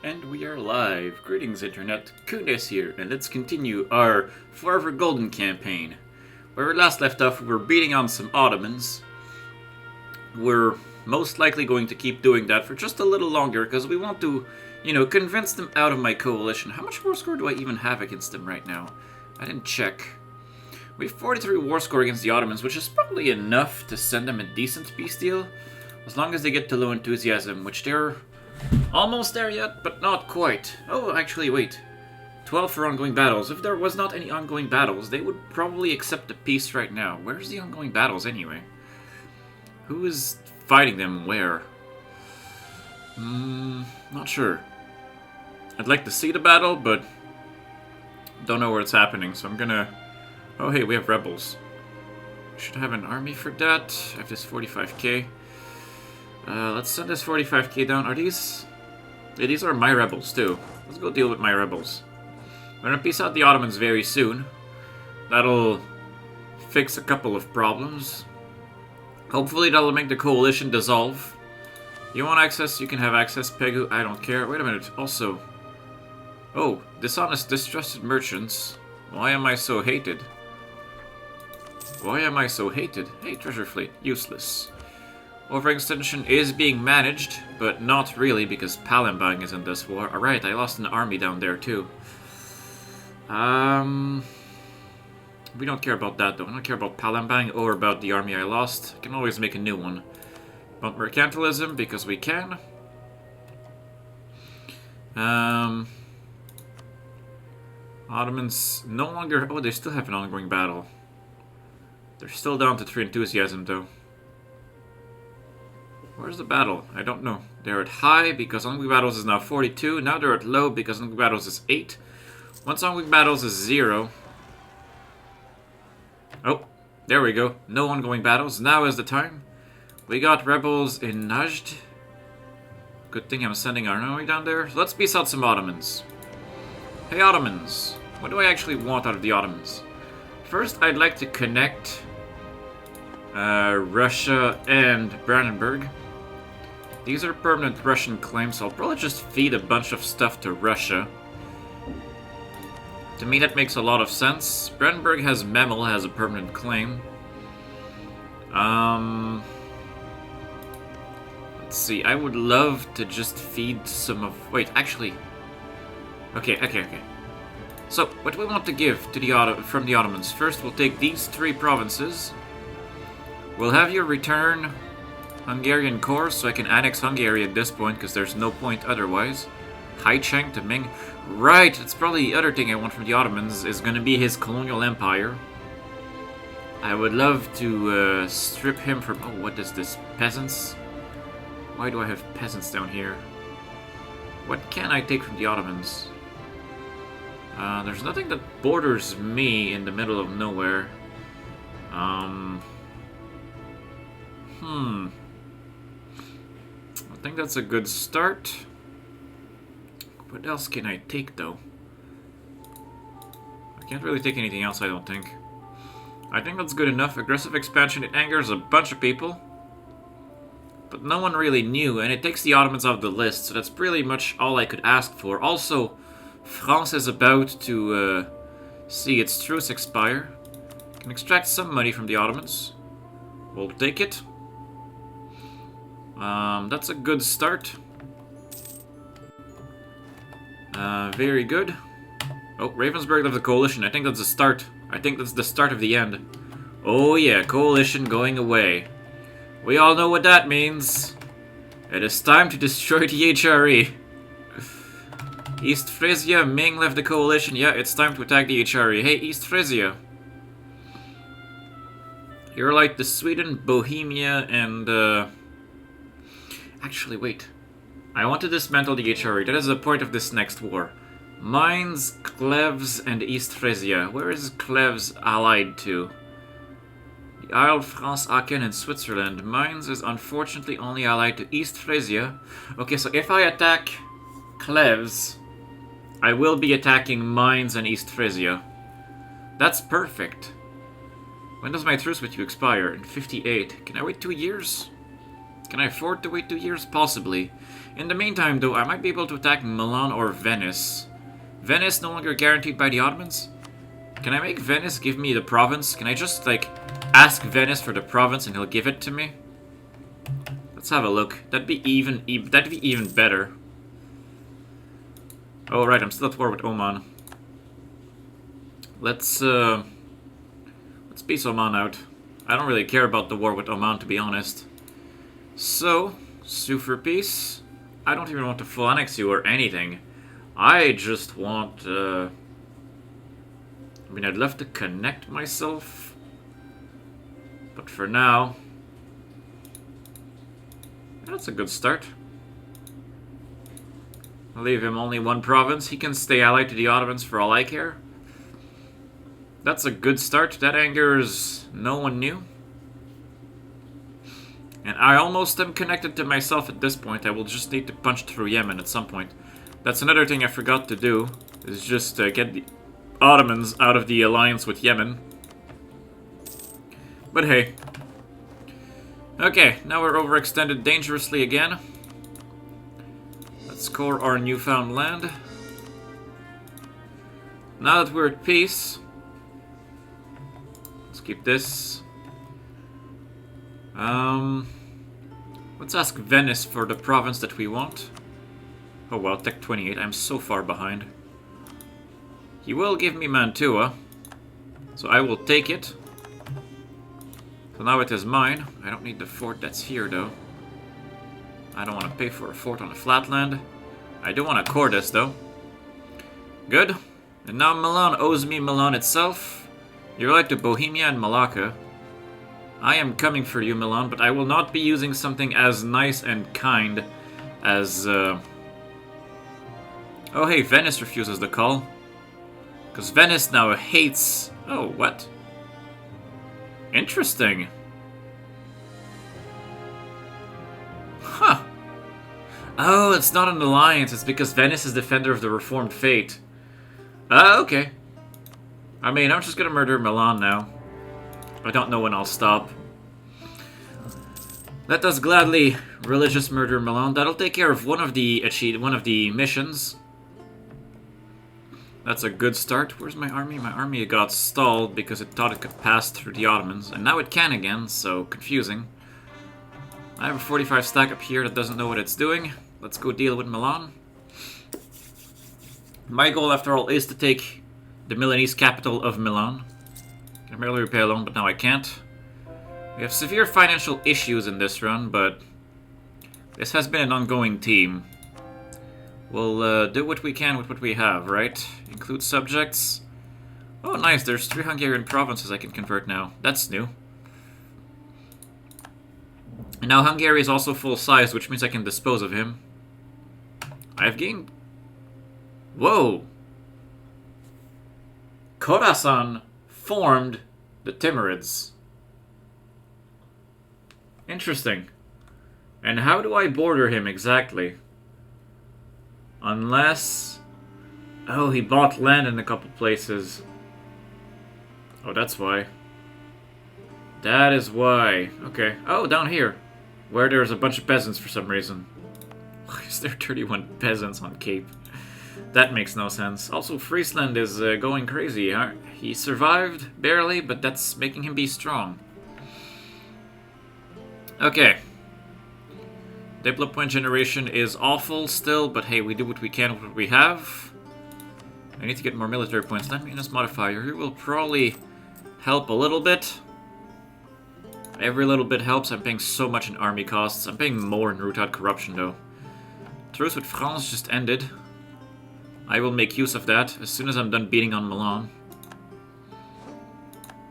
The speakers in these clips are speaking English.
And we are live. Greetings, Internet. Khundes here, and let's continue our Forever Golden campaign. Where we last left off, we were beating on some Ottomans. We're most likely going to keep doing that for just a little longer, because we want to, convince them out of my coalition. How much war score do I even have against them right now? I didn't check. We have 43 war score against the Ottomans, which is probably enough to send them a decent peace deal, as long as they get to low enthusiasm, which they're almost there yet, but not quite. Oh, actually, wait. 12 for ongoing battles. If there was not any ongoing battles, they would probably accept a peace right now. Where's the ongoing battles, anyway? Who is fighting them where? Not sure. I'd like to see the battle, but don't know where it's happening, so I'm gonna... Oh, hey, we have rebels. Should have an army for that. I have this 45k. Let's send this 45k down. Are these... Yeah, these are my rebels, too. Let's go deal with my rebels. We're gonna peace out the Ottomans very soon. That'll fix a couple of problems. Hopefully that'll make the coalition dissolve. You want access? You can have access, Pegu. I don't care. Wait a minute. Also... Oh, dishonest, distrusted merchants. Why am I so hated? Why am I so hated? Hey, treasure fleet. Useless. Overextension is being managed, but not really because Palembang is in this war. Alright, I lost an army down there too. We don't care about that though. I don't care about Palembang or about the army I lost. I can always make a new one. But mercantilism, because we can. Ottomans no longer... Oh, they still have an ongoing battle. They're still down to 3 enthusiasm though. Where's the battle? I don't know. They're at high because ongoing battles is now 42. Now they're at low because ongoing battles is 8. Once ongoing battles is 0. Oh, there we go. No ongoing battles. Now is the time. We got rebels in Najd. Good thing I'm sending our army down there. So let's peace out some Ottomans. Hey Ottomans. What do I actually want out of the Ottomans? First, I'd like to connect Russia and Brandenburg. These are permanent Russian claims, so I'll probably just feed a bunch of stuff to Russia. To me, that makes a lot of sense. Brandenburg has Memel, has a permanent claim. Let's see, I would love to just feed some of... Wait, actually... Okay. So, what do we want to give to from the Ottomans? First, we'll take these 3 provinces. We'll have you return Hungarian cores, so I can annex Hungary at this point, because there's no point otherwise. Haicheng to Ming. Right, that's probably the other thing I want from the Ottomans, is going to be his colonial empire. I would love to strip him from... Oh, what is this? Peasants? Why do I have peasants down here? What can I take from the Ottomans? There's nothing that borders me in the middle of nowhere. I think that's a good start. What else can I take, though? I can't really take anything else, I don't think. I think that's good enough. Aggressive expansion, it angers a bunch of people. But no one really knew, and it takes the Ottomans off the list, so that's pretty much all I could ask for. Also, France is about to see its truce expire. Can extract some money from the Ottomans. We'll take it. That's a good start. Very good. Oh, Ravensburg left the coalition. I think that's the start. I think that's the start of the end. Oh yeah, coalition going away. We all know what that means. It is time to destroy the HRE. East Frisia, Ming left the coalition. Yeah, it's time to attack the HRE. Hey, East Frisia. You're like the Sweden, Bohemia, and Actually, wait. I want to dismantle the HRE. That is the point of this next war. Mainz, Cleves, and East Frisia. Where is Cleves allied to? The Isle of France, Aachen, and Switzerland. Mainz is unfortunately only allied to East Frisia. Okay, so if I attack Cleves, I will be attacking Mainz and East Frisia. That's perfect. When does my truce with you expire? In 58. Can I wait 2 years? Can I afford to wait 2 years? Possibly. In the meantime, though, I might be able to attack Milan or Venice. Venice no longer guaranteed by the Ottomans? Can I make Venice give me the province? Can I just, like, ask Venice for the province and he'll give it to me? Let's have a look. That'd be even better. Oh, right, I'm still at war with Oman. Let's peace Oman out. I don't really care about the war with Oman, to be honest. So, sue for peace. I don't even want to full annex you or anything. I just want, I mean, I'd love to connect myself. But for now... That's a good start. I'll leave him only one province. He can stay allied to the Ottomans for all I care. That's a good start. That angers no one new. And I almost am connected to myself at this point. I will just need to punch through Yemen at some point. That's another thing I forgot to do. Is just get the Ottomans out of the alliance with Yemen. But hey. Okay, now we're overextended dangerously again. Let's score our newfound land. Now that we're at peace... Let's keep this. Let's ask Venice for the province that we want. Oh wow, Tech 28, I'm so far behind. He will give me Mantua, so I will take it. So now it is mine. I don't need the fort that's here though. I don't want to pay for a fort on a flatland. I do want a Khundes though. Good. And now Milan owes me Milan itself. You're allied to Bohemia and Malacca. I am coming for you, Milan, but I will not be using something as nice and kind as, Oh, hey, Venice refuses the call. Because Venice now hates... Oh, what? Interesting. Huh. Oh, it's not an alliance. It's because Venice is defender of the Reformed faith. Okay. I mean, I'm just gonna murder Milan now. I don't know when I'll stop. Let us gladly religious murder Milan. That'll take care of one of the missions. That's a good start. Where's my army? My army got stalled because it thought it could pass through the Ottomans, and now it can again, so confusing. I have a 45 stack up here that doesn't know what it's doing. Let's go deal with Milan. My goal, after all, is to take the Milanese capital of Milan. I can barely repay a loan, but now I can't. We have severe financial issues in this run, but this has been an ongoing team. We'll do what we can with what we have, right? Include subjects. Oh, nice, there's 3 Hungarian provinces I can convert now. That's new. And now Hungary is also full-sized, which means I can dispose of him. I've gained... Whoa! Khorasan formed the Timurids. Interesting. And how do I border him exactly? Unless... Oh, he bought land in a couple places. Oh, that's why. That is why. Okay. Oh, down here. Where there's a bunch of peasants for some reason. Why is there 31 peasants on Cape? That makes no sense. Also, Friesland is going crazy. Huh? He survived, barely, but that's making him be strong. Okay. Diplo point generation is awful still, but hey, we do what we can with what we have. I need to get more military points. That means modifier here will probably help a little bit. Every little bit helps. I'm paying so much in army costs. I'm paying more in root out corruption though. Truce with France just ended. I will make use of that as soon as I'm done beating on Milan.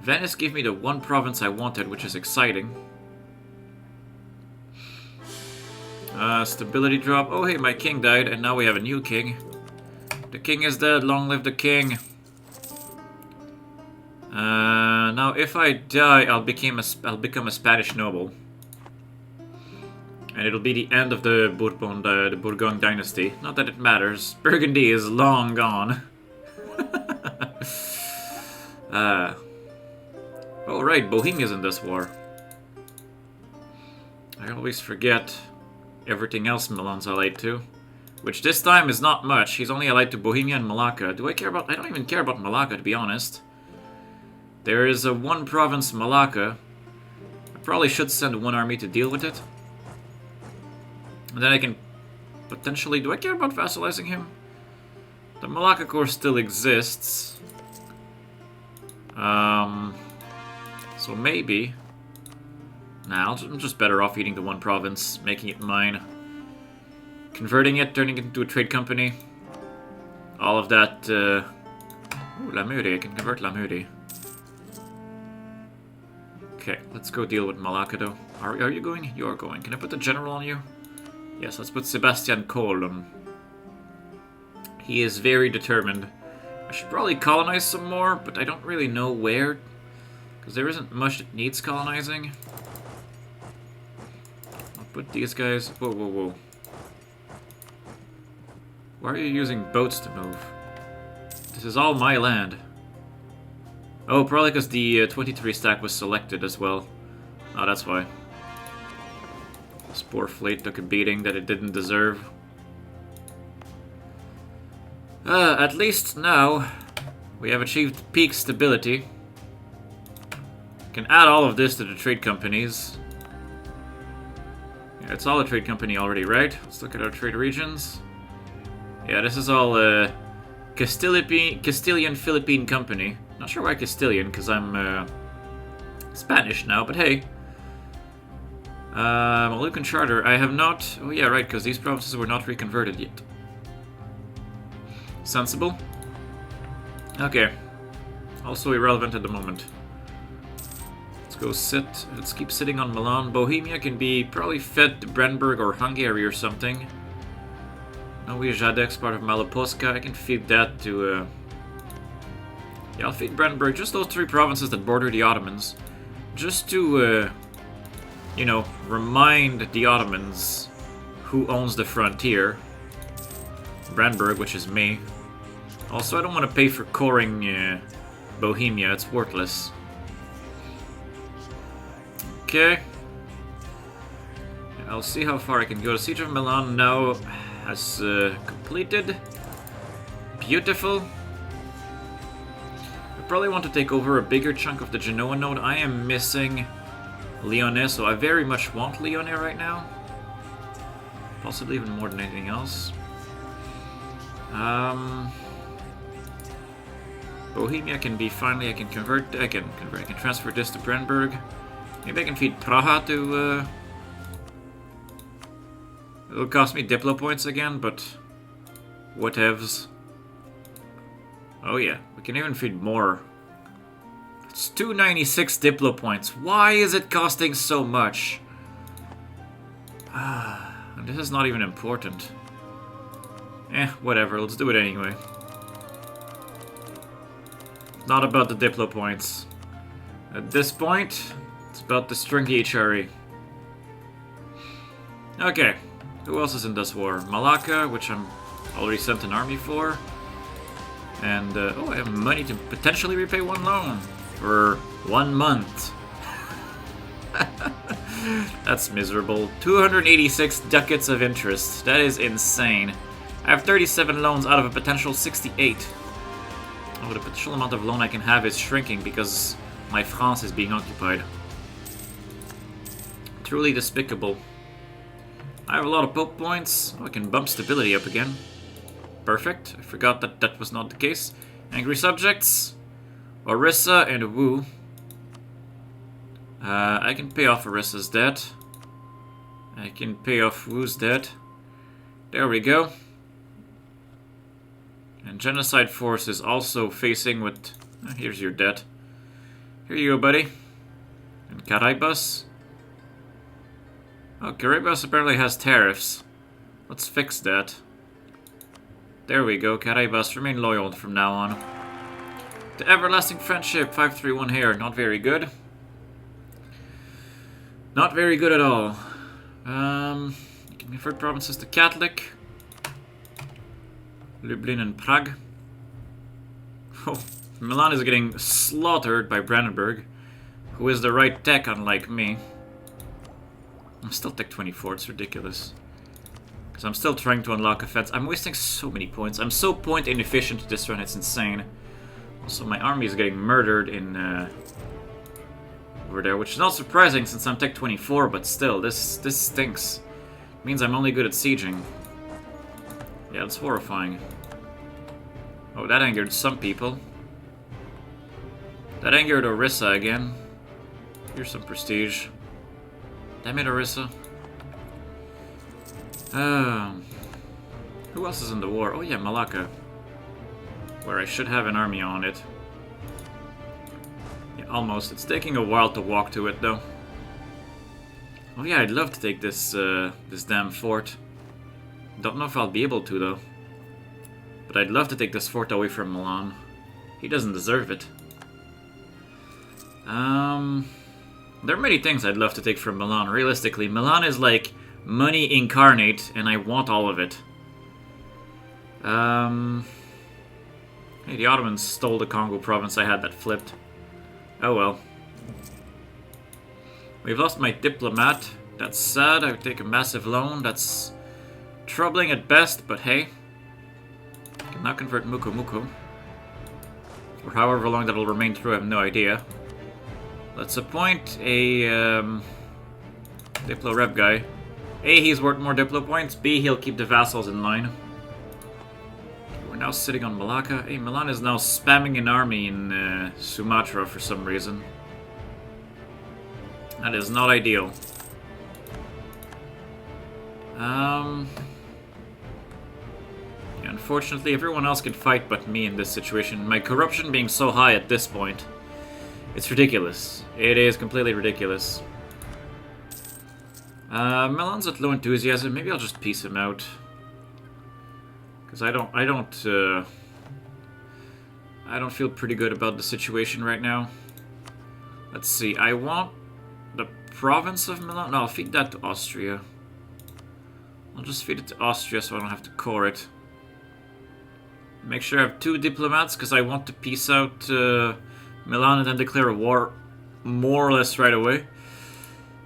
Venice gave me the one province I wanted, which is exciting. Stability drop. Oh hey, my king died, and now we have a new king. The king is dead. Long live the king. Now if I die, I'll become a Spanish noble. And it'll be the end of the Bourbon, the Bourgogne dynasty. Not that it matters. Burgundy is long gone. Oh right, Bohemia's in this war. I always forget everything else Milan's allied to. Which this time is not much. He's only allied to Bohemia and Malacca. Do I care about... I don't even care about Malacca, to be honest. There is a one province, Malacca. I probably should send one army to deal with it. And then I can potentially... Do I care about vassalizing him? The Malacca Corps still exists. So maybe... Nah, I'm just better off eating the one province, making it mine. Converting it, turning it into a trade company. All of that... Ooh, Lamuri, I can convert Lamuri. Okay, let's go deal with Malacca though. Are you going? You are going. Can I put the general on you? Yes, let's put Sebastian Kohl on. He is very determined. I should probably colonize some more, but I don't really know where. Because there isn't much that needs colonizing. I'll put these guys... Whoa, whoa, whoa. Why are you using boats to move? This is all my land. Oh, probably because the 23 stack was selected as well. Oh, that's why. This poor fleet took a beating that it didn't deserve. At least now we have achieved peak stability. Can add all of this to the trade companies. Yeah, it's all a trade company already, right? Let's look at our trade regions. Yeah, this is all Castilian Philippine company. Not sure why Castilian, because I'm Spanish now, but hey. Moluccan Charter, I have not... Oh yeah, right, because these provinces were not reconverted yet. Sensible. Okay. Also irrelevant at the moment. Let's go sit. Let's keep sitting on Milan. Bohemia can be probably fed to Brandenburg or Hungary or something. Nowy Żadek, part of Maloposka. I can feed that to... Yeah, I'll feed Brandenburg. Just those three provinces that border the Ottomans. Just to, you know, remind the Ottomans who owns the frontier. Brandenburg, which is me. Also, I don't want to pay for coring Bohemia. It's worthless. Okay. I'll see how far I can go. The Siege of Milan now has completed. Beautiful. I probably want to take over a bigger chunk of the Genoa node. I am missing Lyonnais, so I very much want Lyonnais right now. Possibly even more than anything else. Bohemia can be finally. I can transfer this to Brandenburg. Maybe I can feed Praha to. It'll cost me Diplo points again, but whatevs. Oh yeah, we can even feed more. It's 296 Diplo points. Why is it costing so much? And this is not even important. Whatever, let's do it anyway. Not about the Diplo points. At this point, it's about destroying the HRE. Okay, who else is in this war? Malacca, which I'm already sent an army for. And, oh, I have money to potentially repay one loan for 1 month. That's miserable. 286 ducats of interest. That is insane. I have 37 loans out of a potential 68. Oh, the potential amount of loan I can have is shrinking because my France is being occupied. Truly despicable. I have a lot of Pope points. Oh, I can bump stability up again. Perfect. I forgot that that was not the case. Angry subjects. Orissa and Wu. I can pay off Orissa's debt. I can pay off Wu's debt. There we go. And Genocide Force is also facing with... here's your debt. Here you go, buddy. And Caraibas. Oh, Caraibas apparently has tariffs. Let's fix that. There we go, Caraibas. Remain loyal from now on. The Everlasting Friendship, 531 here. Not very good. Not very good at all. You can convert provinces to Catholic. Lublin and Prague. Oh, Milan is getting slaughtered by Brandenburg, who is the right tech, unlike me. I'm still tech 24, it's ridiculous. Because I'm still trying to unlock offense. I'm wasting so many points. I'm so point inefficient this run, it's insane. Also, my army is getting murdered in over there, which is not surprising since I'm tech 24, but still, this stinks. It means I'm only good at sieging. Yeah, it's horrifying. Oh, that angered some people. That angered Orissa again. Here's some prestige. Damn it, Orissa. Who else is in the war? Oh yeah, Malacca. Where I should have an army on it. Yeah, almost. It's taking a while to walk to it, though. Oh yeah, I'd love to take this, this damn fort. Don't know if I'll be able to, though. But I'd love to take this fort away from Milan. He doesn't deserve it. There are many things I'd love to take from Milan. Realistically, Milan is like money incarnate, and I want all of it. Hey, the Ottomans stole the Congo province I had that flipped. Oh well. We've lost my diplomat. That's sad. I would take a massive loan. That's troubling at best, but hey. I can now convert Muku Muku. For however long that'll remain true, I have no idea. Let's appoint a Diplo rep guy. A, he's worth more Diplo points. B, he'll keep the vassals in line. We're now sitting on Malacca. Hey, Milan is now spamming an army in Sumatra for some reason. That is not ideal. Yeah, unfortunately, everyone else can fight but me in this situation. My corruption being so high at this point. It's ridiculous. It is completely ridiculous. Milan's at low enthusiasm. Maybe I'll just peace him out. Because I don't feel pretty good about the situation right now. Let's see. I want the province of Milan. No, I'll feed that to Austria. I'll just feed it to Austria so I don't have to core it. Make sure I have 2 diplomats because I want to peace out Milan and then declare a war more or less right away.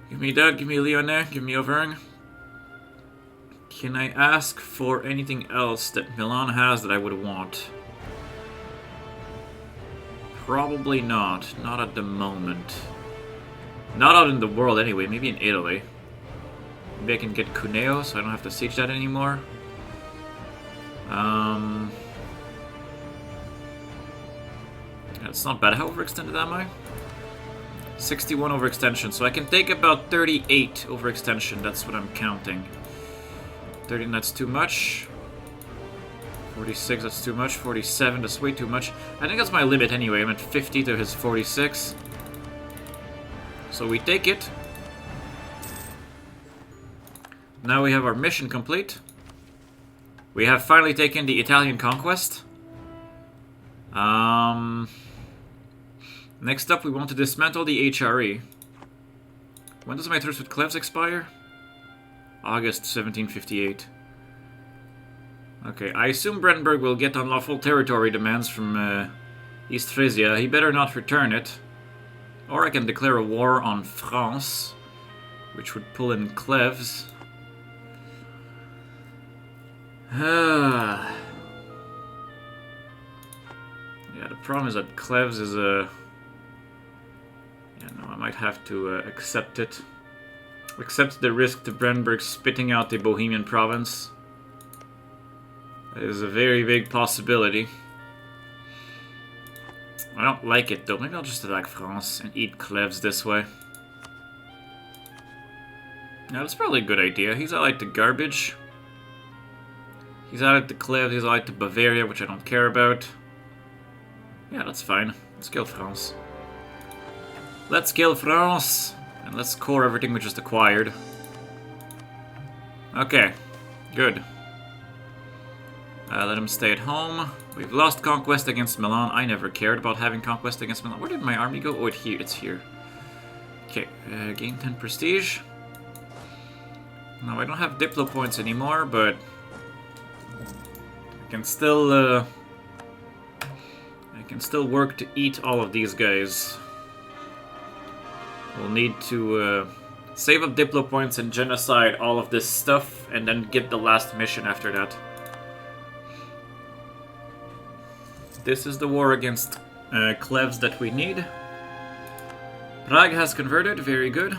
Give me that, give me Lyonnais, give me Auvergne. Can I ask for anything else that Milan has that I would want? Probably not. Not at the moment. Not out in the world anyway, maybe in Italy. Maybe I can get Cuneo so I don't have to siege that anymore. That's not bad. How overextended am I? 61 overextension, so I can take about 38 overextension. That's what I'm counting. 30, that's too much. 46, that's too much. 47, that's way too much. I think that's my limit anyway. I'm at 50 to his 46. So we take it. Now we have our mission complete. We have finally taken the Italian conquest. Next up, we want to dismantle the HRE. When does my truce with Cleves expire? August 1758. Okay, I assume Brandenburg will get unlawful territory demands from East Frisia. He better not return it. Or I can declare a war on France, which would pull in Cleves. Yeah, the problem is that Cleves is a... Yeah, no, I might have to accept it. Accept the risk to Brandenburg spitting out the Bohemian province. That is a very big possibility. I don't like it though. Maybe I'll just attack France and eat Cleves this way. Yeah, that's probably a good idea. He's allied to garbage. He's allied to Cleves, he's allied to Bavaria, which I don't care about. Yeah, that's fine. Let's kill France. Let's kill France! And let's core everything we just acquired. Okay, good. Let him stay at home. We've lost conquest against Milan. I never cared about having conquest against Milan. Where did my army go? Oh, it's here. Okay, gain 10 prestige. No, I don't have Diplo points anymore, but... I can still work to eat all of these guys. We'll need to Save up Diplo points and genocide all of this stuff, and then get the last mission after that. This is the war against Clevs that we need. Prague has converted, very good.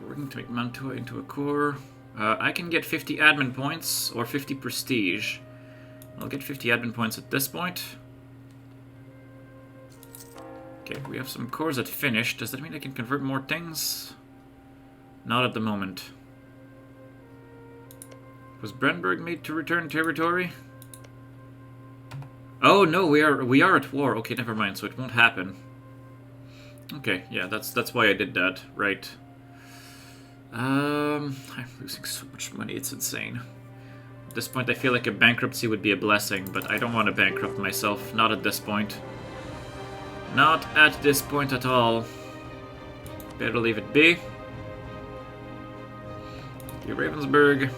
We're going to make Mantua into a core. I can get 50 admin points or 50 prestige. I'll get 50 admin points at this point. Okay, we have some cores that finished. Does that mean I can convert more things? Not at the moment. Was Brandenburg made to return territory? Oh no, we are at war. Okay, never mind. So it won't happen. Okay, yeah, that's why I did that. Right. I'm losing so much money. It's insane. At this point, I feel like a bankruptcy would be a blessing, but I don't want to bankrupt myself. Not at this point. Not at this point at all. Better leave it be. Okay, Ravensburg.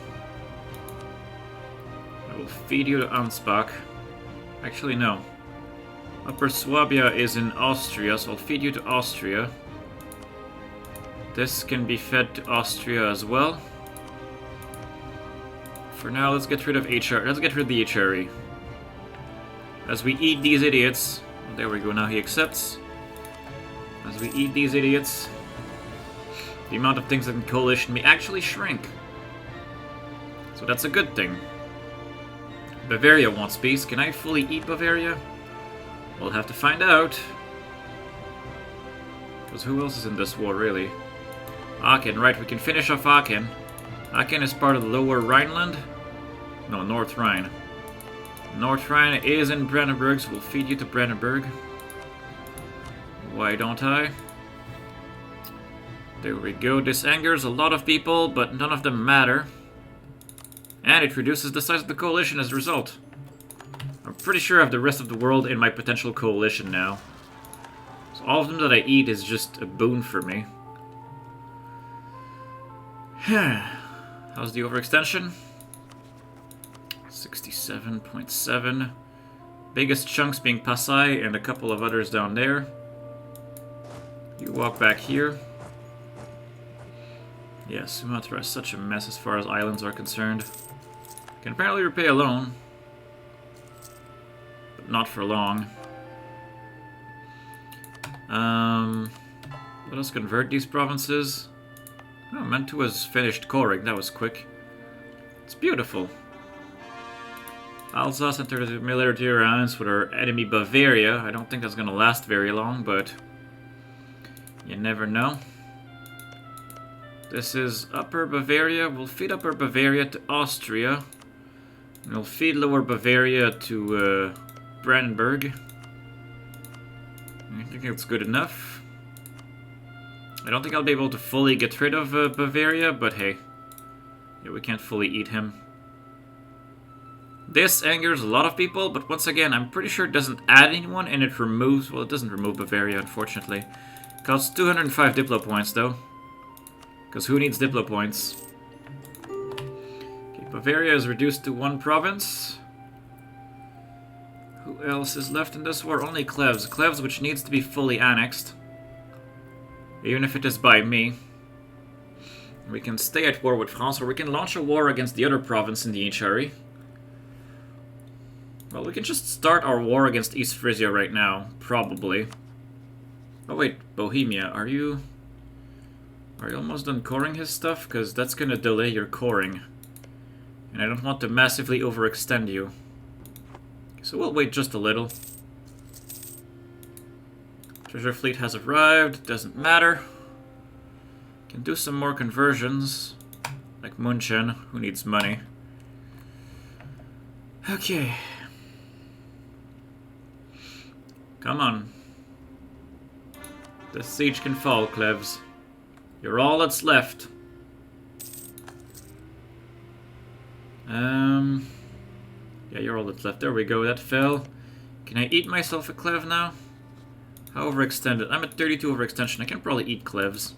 I will feed you to Ansbach. Actually, no. Upper Swabia is in Austria, so I'll feed you to Austria. This can be fed to Austria as well. For now, let's get rid of HR. Let's get rid of the HRE. As we eat these idiots... There we go, now he accepts. As we eat these idiots, the amount of things that can coalition may actually shrink. So that's a good thing. Bavaria wants peace. Can I fully eat Bavaria? We'll have to find out. Because who else is in this war, really? Aachen, right, we can finish off Aachen. Aachen is part of the Lower Rhineland. No, North Rhine. North Rhine is in Brandenburg, so we'll feed you to Brandenburg. Why don't I? There we go. This angers a lot of people, but none of them matter. And it reduces the size of the coalition as a result. I'm pretty sure I have the rest of the world in my potential coalition now. So all of them that I eat is just a boon for me. How's the overextension? 67.7. Biggest chunks being Pasai and a couple of others down there. You walk back here. Yeah, Sumatra is such a mess as far as islands are concerned. Can apparently repay a loan. But not for long. Let us convert these provinces. Oh, Mantua's finished coring. That was quick. It's beautiful. Alsace entered a military alliance with our enemy Bavaria. I don't think that's going to last very long, but you never know. This is Upper Bavaria. We'll feed Upper Bavaria to Austria. And we'll feed Lower Bavaria to Brandenburg. I think that's good enough. I don't think I'll be able to fully get rid of Bavaria, but hey. Yeah, we can't fully eat him. This angers a lot of people, but once again, I'm pretty sure it doesn't add anyone, and it removes... Well, it doesn't remove Bavaria, unfortunately. It costs 205 Diplo points, though. Because who needs Diplo points? Okay, Bavaria is reduced to one province. Who else is left in this war? Only Cleves. Cleves, which needs to be fully annexed. Even if it is by me. We can stay at war with France, or we can launch a war against the other province in the HRE. Well, we can just start our war against East Frisia right now, probably. Oh wait, Bohemia, are you almost done coring his stuff? Because that's going to delay your coring. And I don't want to massively overextend you. So we'll wait just a little. Treasure fleet has arrived, doesn't matter. Can do some more conversions. Like Munchen, who needs money. Okay. Come on. The siege can fall, Cleves. You're all that's left. Yeah, you're all that's left. There we go, that fell. Can I eat myself a Cleve now? How overextended? I'm at 32 overextension. I can probably eat Cleves.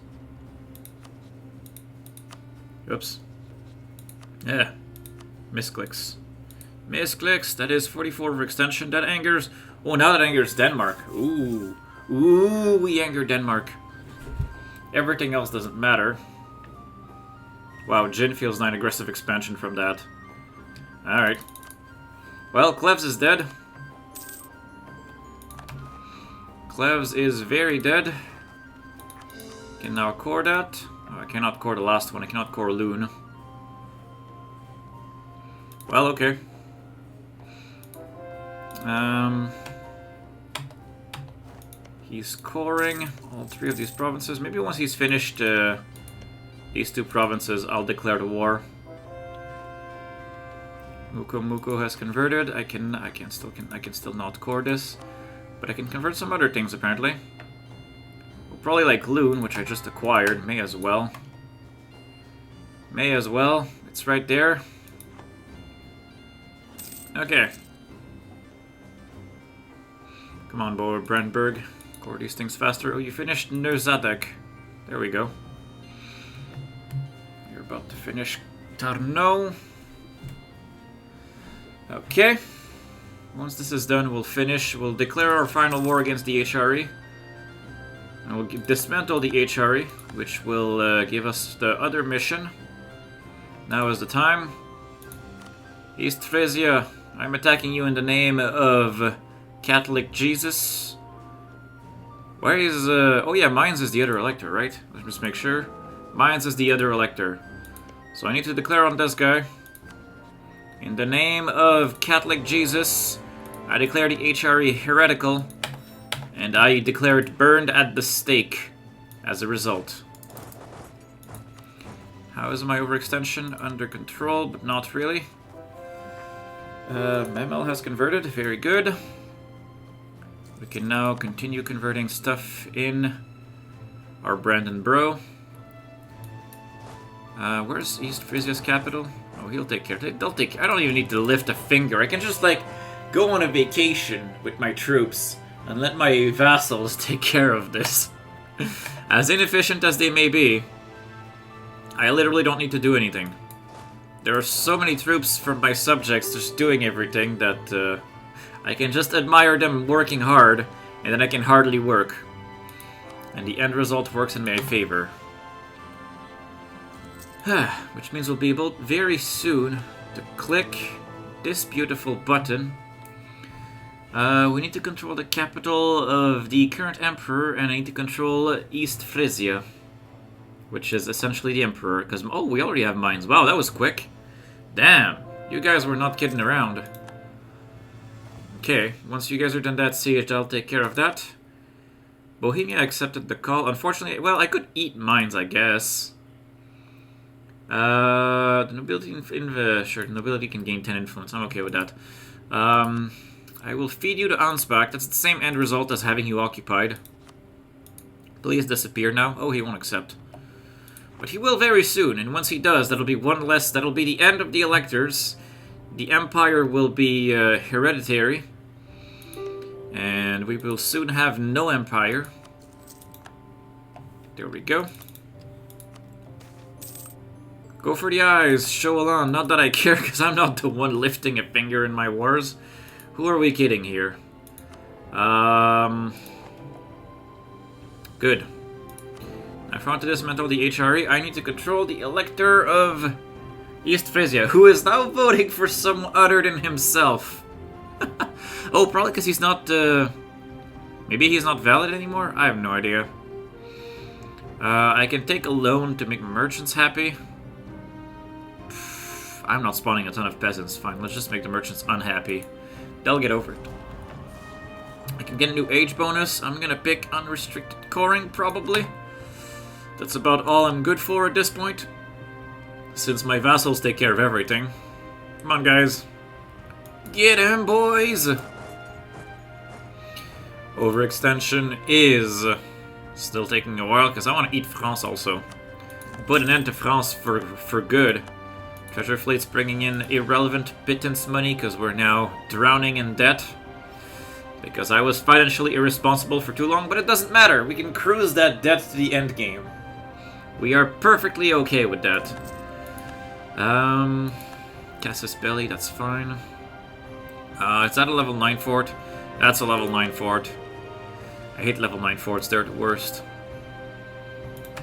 Oops. Yeah. Misclicks. Misclicks. That is 44 overextension. That angers Oh, now that angers Denmark. Ooh. Ooh, we anger Denmark. Everything else doesn't matter. Wow, Jin feels 9 aggressive expansion from that. Alright. Well, Cleves is dead. Cleves is very dead. Can now core that. Oh, I cannot core the last one. I cannot core Loon. Well, okay. He's coring all 3 of these provinces. Maybe once he's finished these 2 provinces, I'll declare the war. Muko has converted. I can still not core this, but I can convert some other things apparently. Well, probably like Loon, which I just acquired. May as well. May as well. It's right there. Okay. Come on, boy, Brandberg. Core these things faster. Oh, you finished Neuzadek. There we go. You're about to finish Tarnow. Okay. Once this is done, we'll finish. We'll declare our final war against the HRE. And we'll dismantle the HRE, which will give us the other mission. Now is the time. East Frisia, I'm attacking you in the name of Catholic Jesus. Where is, oh yeah, Mines is the other elector, right? Let's just make sure. Mines is the other elector. So I need to declare on this guy. In the name of Catholic Jesus, I declare the HRE heretical, and I declare it burned at the stake as a result. How is my overextension? Under control, but not really. Memel has converted, very good. We can now continue converting stuff in our Brandon Bro. Where's East Frisia's capital? Oh, he'll take care. They'll take. I don't even need to lift a finger. I can just like go on a vacation with my troops and let my vassals take care of this. As inefficient as they may be, I literally don't need to do anything. There are so many troops from my subjects just doing everything that I can just admire them working hard, and then I can hardly work. And the end result works in my favor. Which means we'll be able very soon to click this beautiful button. We need to control the capital of the current emperor, and I need to control East Frisia, which is essentially the emperor. Because oh, we already have mines. Wow, that was quick. Damn, you guys were not kidding around. Okay, once you guys are done that siege, I'll take care of that. Bohemia accepted the call. Unfortunately, well, I could eat mines, I guess. The nobility sure, the nobility can gain 10 influence. I'm okay with that. I will feed you to Ansbach. That's the same end result as having you occupied. Please disappear now. Oh, he won't accept. But he will very soon, and once he does, that'll be one less. That'll be the end of the electors. The empire will be hereditary. And we will soon have no empire. There we go. Go for the eyes, show along. Not that I care, because I'm not the one lifting a finger in my wars. Who are we kidding here? Good. If I want to dismantle the HRE, I need to control the elector of East Frisia, who is now voting for someone other than himself. Oh, probably because he's not, maybe he's not valid anymore? I have no idea. I can take a loan to make merchants happy. I'm not spawning a ton of peasants. Fine, let's just make the merchants unhappy. They'll get over it. I can get a new age bonus. I'm gonna pick unrestricted coring, probably. That's about all I'm good for at this point, since my vassals take care of everything. Come on, guys. Get him, boys! Overextension is still taking a while, because I want to eat France also. Put an end to France for good. Treasure fleet's bringing in irrelevant pittance money, because we're now drowning in debt. Because I was financially irresponsible for too long, but it doesn't matter. We can cruise that debt to the end game. We are perfectly okay with that. Casus Belli, that's fine. It's at a level 9 fort. That's a level 9 fort. I hate level 9 forts, they're the worst.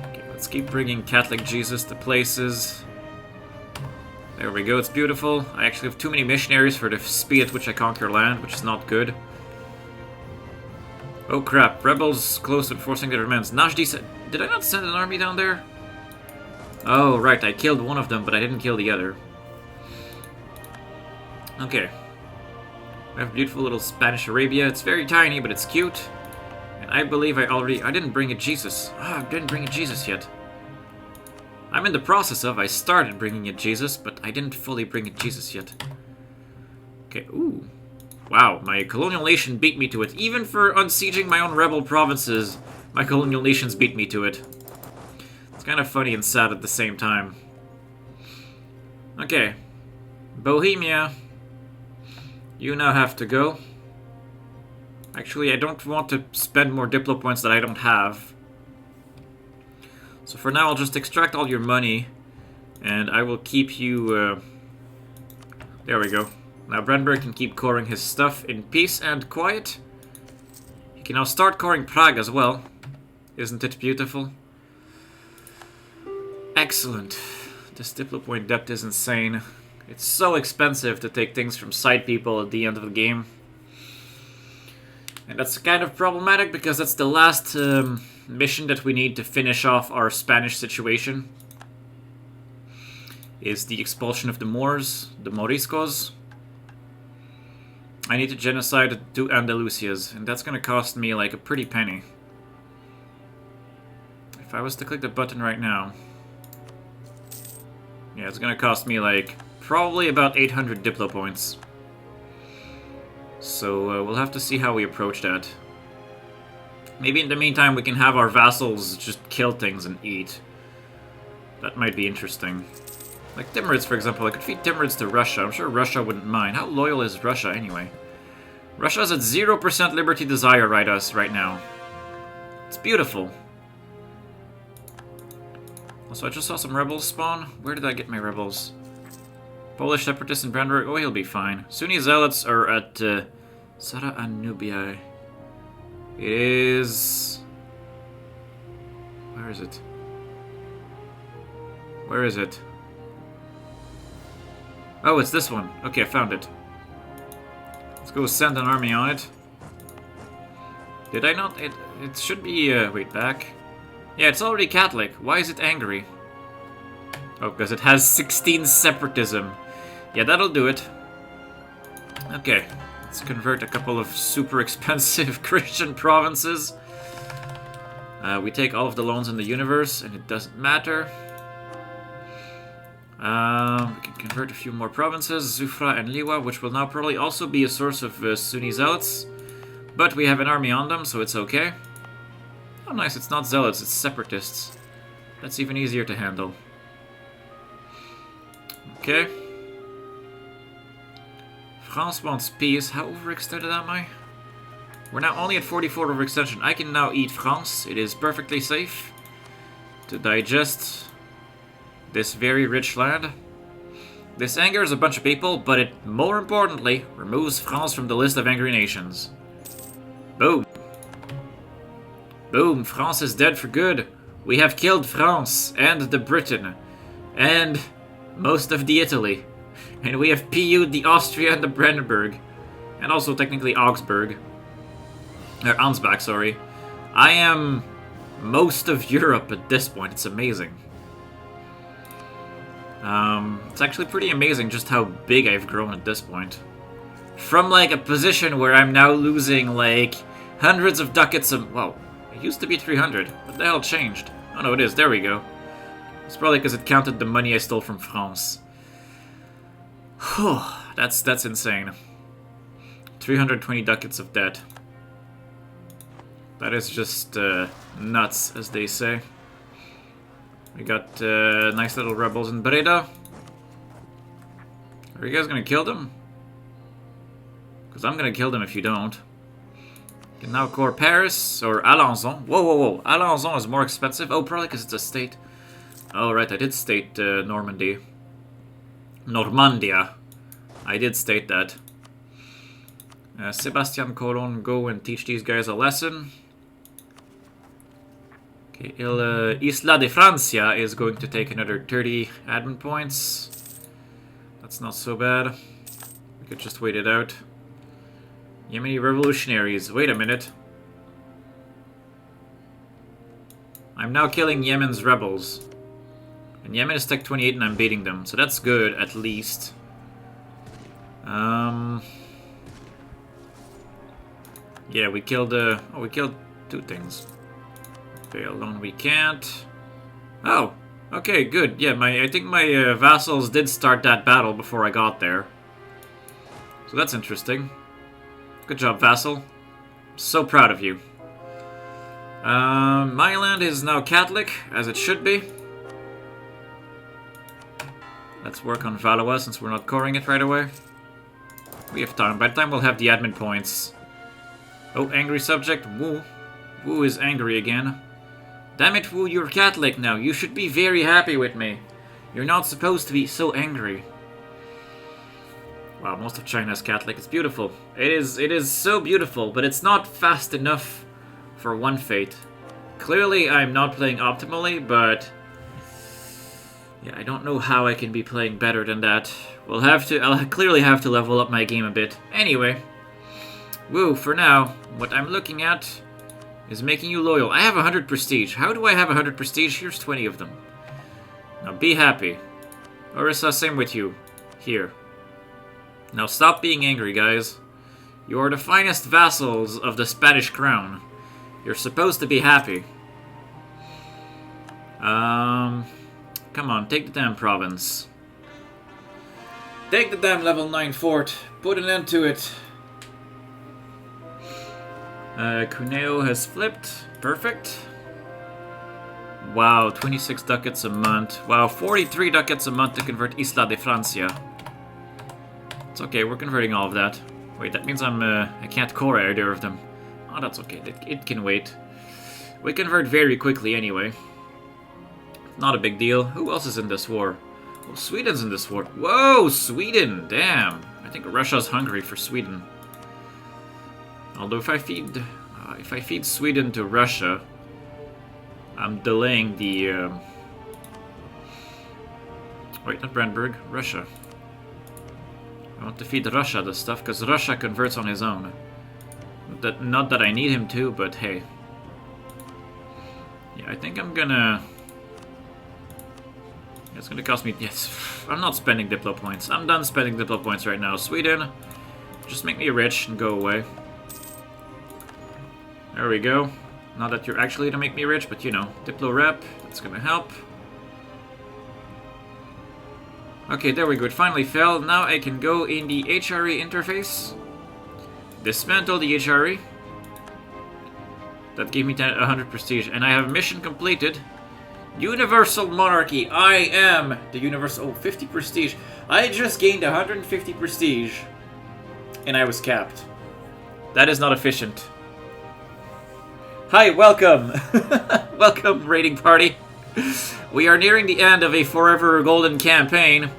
Okay, let's keep bringing Catholic Jesus to places. There we go, it's beautiful. I actually have too many missionaries for the speed at which I conquer land, which is not good. Oh crap, rebels close to enforcing their demands. Najdi said... Did I not send an army down there? Oh, right, I killed one of them, but I didn't kill the other. Okay. We have a beautiful little Spanish Arabia. It's very tiny, but it's cute. And I believe I didn't bring a Jesus. Ah, I didn't bring a Jesus yet. I'm in the process of... I started bringing a Jesus, but I didn't fully bring a Jesus yet. Okay, ooh. Wow, my colonial nation beat me to it. Even for unsieging my own rebel provinces, my colonial nations beat me to it. It's kind of funny and sad at the same time. Okay. Bohemia. You now have to go. Actually, I don't want to spend more Diplo points that I don't have. So for now, I'll just extract all your money. And I will keep you... There we go. Now Brandenburg can keep coring his stuff in peace and quiet. He can now start coring Prague as well. Isn't it beautiful? Excellent. This Diplo point depth is insane. It's so expensive to take things from side people at the end of the game. And that's kind of problematic because that's the last mission that we need to finish off our Spanish situation. Is the expulsion of the Moors, the Moriscos. I need to genocide 2 Andalusias, and that's gonna cost me like a pretty penny. If I was to click the button right now... Yeah, it's gonna cost me like probably about 800 Diplo points. So we'll have to see how we approach that. Maybe in the meantime we can have our vassals just kill things and eat. That might be interesting. Like Timurids, for example. I could feed Timurids to Russia. I'm sure Russia wouldn't mind. How loyal is Russia anyway? Russia's at 0% liberty desire right now. It's beautiful. Also, I just saw some rebels spawn. Where did I get my rebels? Polish separatists in Brandenburg. Oh, he'll be fine. Sunni zealots are at Sara Anubia. It is... Where is it? Where is it? Oh, it's this one. Okay, I found it. Let's go send an army on it. Did I not? It should be... wait, back. Yeah, it's already Catholic. Why is it angry? Oh, because it has 16 separatism. Yeah, that'll do it. Okay, let's convert a couple of super expensive Christian provinces. We take all of the loans in the universe, and it doesn't matter. We can convert a few more provinces, Zufra and Liwa, which will now probably also be a source of Sunni zealots. But we have an army on them, so it's okay. Oh nice, it's not zealots, it's separatists. That's even easier to handle. Okay. France wants peace. How overextended am I? We're now only at 44 overextension. I can now eat France. It is perfectly safe to digest this very rich land. This angers a bunch of people, but it, more importantly, removes France from the list of angry nations. Boom. Boom, France is dead for good. We have killed France, and the Britain, and most of the Italy. And we have PU'd the Austria and the Brandenburg. And also technically Augsburg. Or Ansbach, sorry. I am most of Europe at this point. It's amazing. It's actually pretty amazing just how big I've grown at this point. From like a position where I'm now losing like hundreds of ducats of... Well, it used to be 300. What the hell changed? Oh no, it is. There we go. It's probably because it counted the money I stole from France. Whew, that's insane. 320 ducats of debt. That is just nuts, as they say. We got nice little rebels in Breda. Are you guys gonna kill them? Because I'm gonna kill them if you don't. You can now core Paris or Alençon. Whoa, whoa, whoa. Alençon is more expensive. Oh, probably because it's a state. Oh, right, I did state Normandy. Normandia. I did state that. Sebastian Colon, go and teach these guys a lesson. Okay, Isla de Francia is going to take another 30 admin points. That's not so bad. We could just wait it out. Yemeni revolutionaries. Wait a minute. I'm now killing Yemen's rebels. And Yemen is tech 28 and I'm beating them. So that's good, at least. Yeah, we killed, we killed 2 things. Fail alone we can't. Oh, okay, good. Yeah, I think my vassals did start that battle before I got there. So that's interesting. Good job, vassal. So proud of you. My land is now Catholic, as it should be. Let's work on Valois since we're not coring it right away. We have time. By the time we'll have the admin points. Oh, angry subject. Wu. Wu is angry again. Damn it, Wu, you're Catholic now. You should be very happy with me. You're not supposed to be so angry. Wow, most of China is Catholic. It's beautiful. It is so beautiful, but it's not fast enough for one fate. Clearly, I'm not playing optimally, but yeah, I don't know how I can be playing better than that. I'll clearly have to level up my game a bit. Anyway, woo, for now, what I'm looking at is making you loyal. I have 100 prestige. How do I have 100 prestige? Here's 20 of them. Now be happy. Orissa, same with you. Here. Now stop being angry, guys. You are the finest vassals of the Spanish crown. You're supposed to be happy. Come on, take the damn province. Take the damn level 9 fort. Put an end to it. Cuneo has flipped. Perfect. Wow, 26 ducats a month. Wow, 43 ducats a month to convert Isla de Francia. It's okay, we're converting all of that. Wait, that means I can't core either of them. Oh, that's okay, it can wait. We convert very quickly anyway. Not a big deal. Who else is in this war? Well, Sweden's in this war. Whoa, Sweden! Damn. I think Russia's hungry for Sweden. Although if I feed Sweden to Russia, I'm delaying the wait, not Brandenburg, Russia. I want to feed Russia this stuff because Russia converts on his own. Not that I need him to, but hey. Yeah, I think I'm gonna. It's gonna cost me. Yes, I'm not spending Diplo points. I'm done spending Diplo points right now. Sweden, just make me rich and go away. There we go. Not that you're actually gonna make me rich, but you know, Diplo rep, that's gonna help. Okay, there we go. It finally fell. Now I can go in the HRE interface. Dismantle the HRE. That gave me 100 prestige, and I have mission completed. Universal Monarchy. I am the Universal. Oh, 50 prestige. I just gained 150 prestige, and I was capped. That is not efficient. Hi, welcome! Welcome, raiding party. We are nearing the end of a Forever Golden campaign.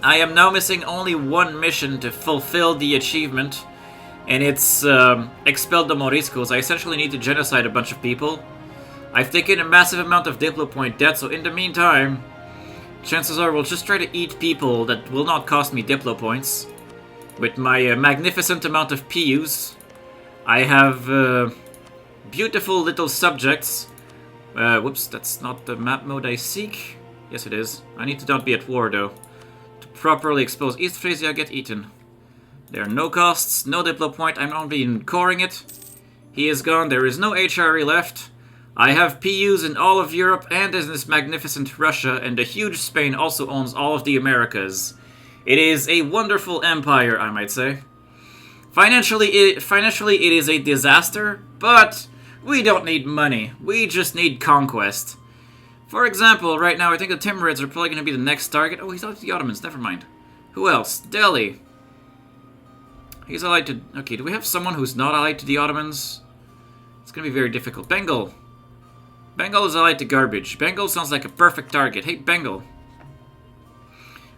I am now missing only one mission to fulfill the achievement, and it's Expel the Moriscos. I essentially need to genocide a bunch of people. I've taken a massive amount of Diplo point debt, so in the meantime, chances are we'll just try to eat people that will not cost me Diplo points. With my magnificent amount of PUs, I have beautiful little subjects. Whoops, that's not the map mode I seek. Yes, it is. I need to not be at war, though. To properly expose East Frisia, get eaten. There are no costs, no Diplo point. I'm not even coring it. He is gone. There is no HRE left. I have PUs in all of Europe and in this magnificent Russia, and the huge Spain also owns all of the Americas. It is a wonderful empire, I might say. Financially, it is a disaster, but we don't need money. We just need conquest. For example, right now, I think the Timurids are probably going to be the next target. Oh, he's allied to the Ottomans. Never mind. Who else? Delhi. He's allied to... Okay, do we have someone who's not allied to the Ottomans? It's going to be very difficult. Bengal. Bengal is allied to garbage. Bengal sounds like a perfect target. Hey, Bengal.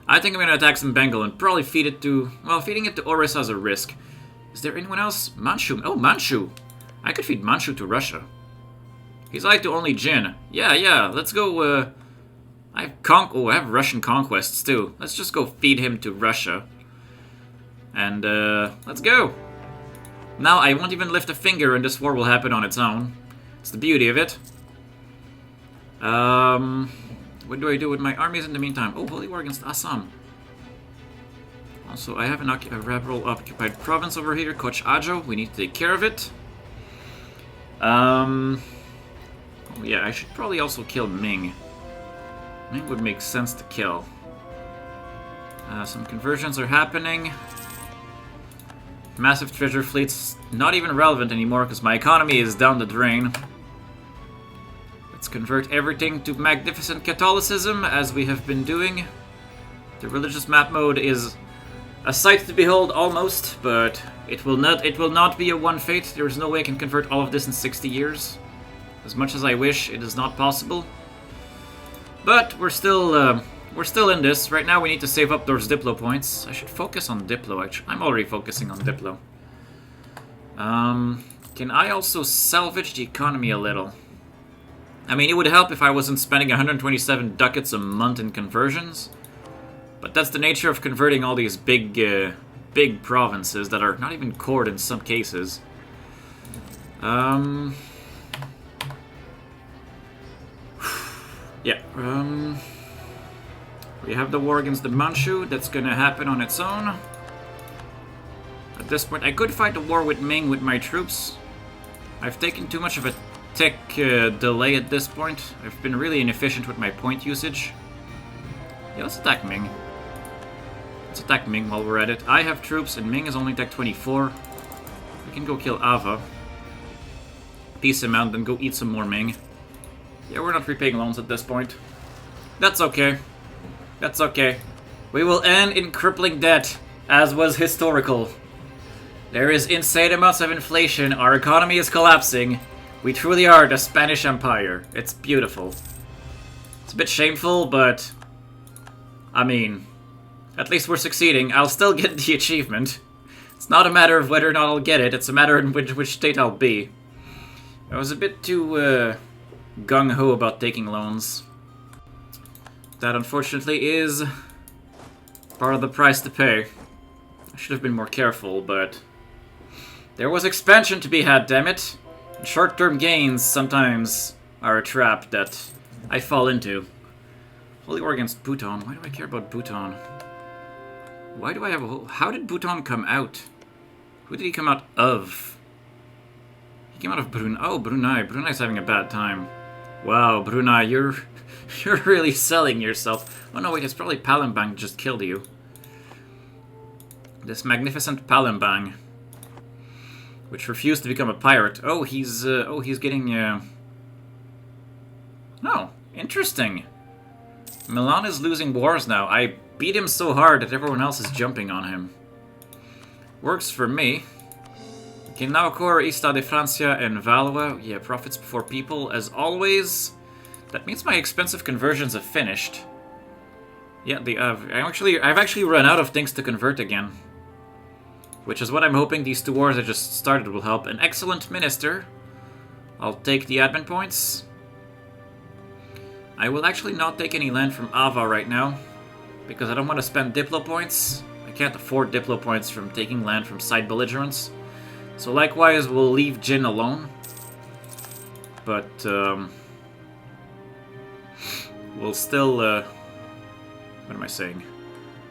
I think I'm going to attack some Bengal and probably feed it to... Well, feeding it to Orissa is a risk. Is there anyone else? Manchu. Oh, Manchu. I could feed Manchu to Russia. He's allied to only Jin. Yeah, let's go, I have Russian conquests, too. Let's just go feed him to Russia. And, let's go. Now, I won't even lift a finger and this war will happen on its own. It's the beauty of it. What do I do with my armies in the meantime? Oh, Holy War against Assam. Also, I have a rebel occupied province over here, Koch Ajo. We need to take care of it. Oh yeah, I should probably also kill Ming. Ming would make sense to kill. Some conversions are happening. Massive treasure fleets, not even relevant anymore because my economy is down the drain. Let's convert everything to magnificent Catholicism, as we have been doing. The religious map mode is a sight to behold almost, but it will not be a one fate. There is no way I can convert all of this in 60 years. As much as I wish, it is not possible. But we're still in this. Right now we need to save up those Diplo points. I should focus on Diplo, actually. I'm already focusing on Diplo. Can I also salvage the economy a little? I mean, it would help if I wasn't spending 127 ducats a month in conversions. But that's the nature of converting all these big provinces that are not even cored in some cases. Yeah, we have the war against the Manchu. That's gonna happen on its own. At this point, I could fight the war with Ming with my troops. I've taken too much of a tech delay at this point. I've been really inefficient with my point usage. Yeah, let's attack Ming. Let's attack Ming while we're at it. I have troops and Ming is only tech 24. We can go kill Ava. Peace him out, then go eat some more Ming. Yeah, we're not repaying loans at this point. That's okay. That's okay. We will end in crippling debt, as was historical. There is insane amounts of inflation, our economy is collapsing. We truly are the Spanish Empire. It's beautiful. It's a bit shameful, but... I mean... At least we're succeeding. I'll still get the achievement. It's not a matter of whether or not I'll get it, it's a matter in which state I'll be. I was a bit too, gung-ho about taking loans. That, unfortunately, is part of the price to pay. I should have been more careful, but... There was expansion to be had, damn it! And short-term gains sometimes are a trap that I fall into. Holy War against Bhutan. Why do I care about Bhutan? Why do I have a whole... How did Bhutan come out? Who did he come out of? He came out of Brunei. Oh, Brunei. Brunei's having a bad time. Wow, Brunei, you're really selling yourself. Oh no, wait, it's probably Palembang just killed you. This magnificent Palembang, which refused to become a pirate. Oh, he's getting, Oh, interesting. Milan is losing wars now. I beat him so hard that everyone else is jumping on him. Works for me. Okay, now core Ista de Francia and Valois. Yeah, profits before people, as always. That means my expensive conversions have finished. Yeah, I've actually run out of things to convert again. Which is what I'm hoping these two wars I just started will help. An excellent minister. I'll take the admin points. I will actually not take any land from Ava right now, because I don't want to spend Diplo points. I can't afford Diplo points from taking land from side belligerents. So likewise, we'll leave Jin alone. But, we'll still, what am I saying?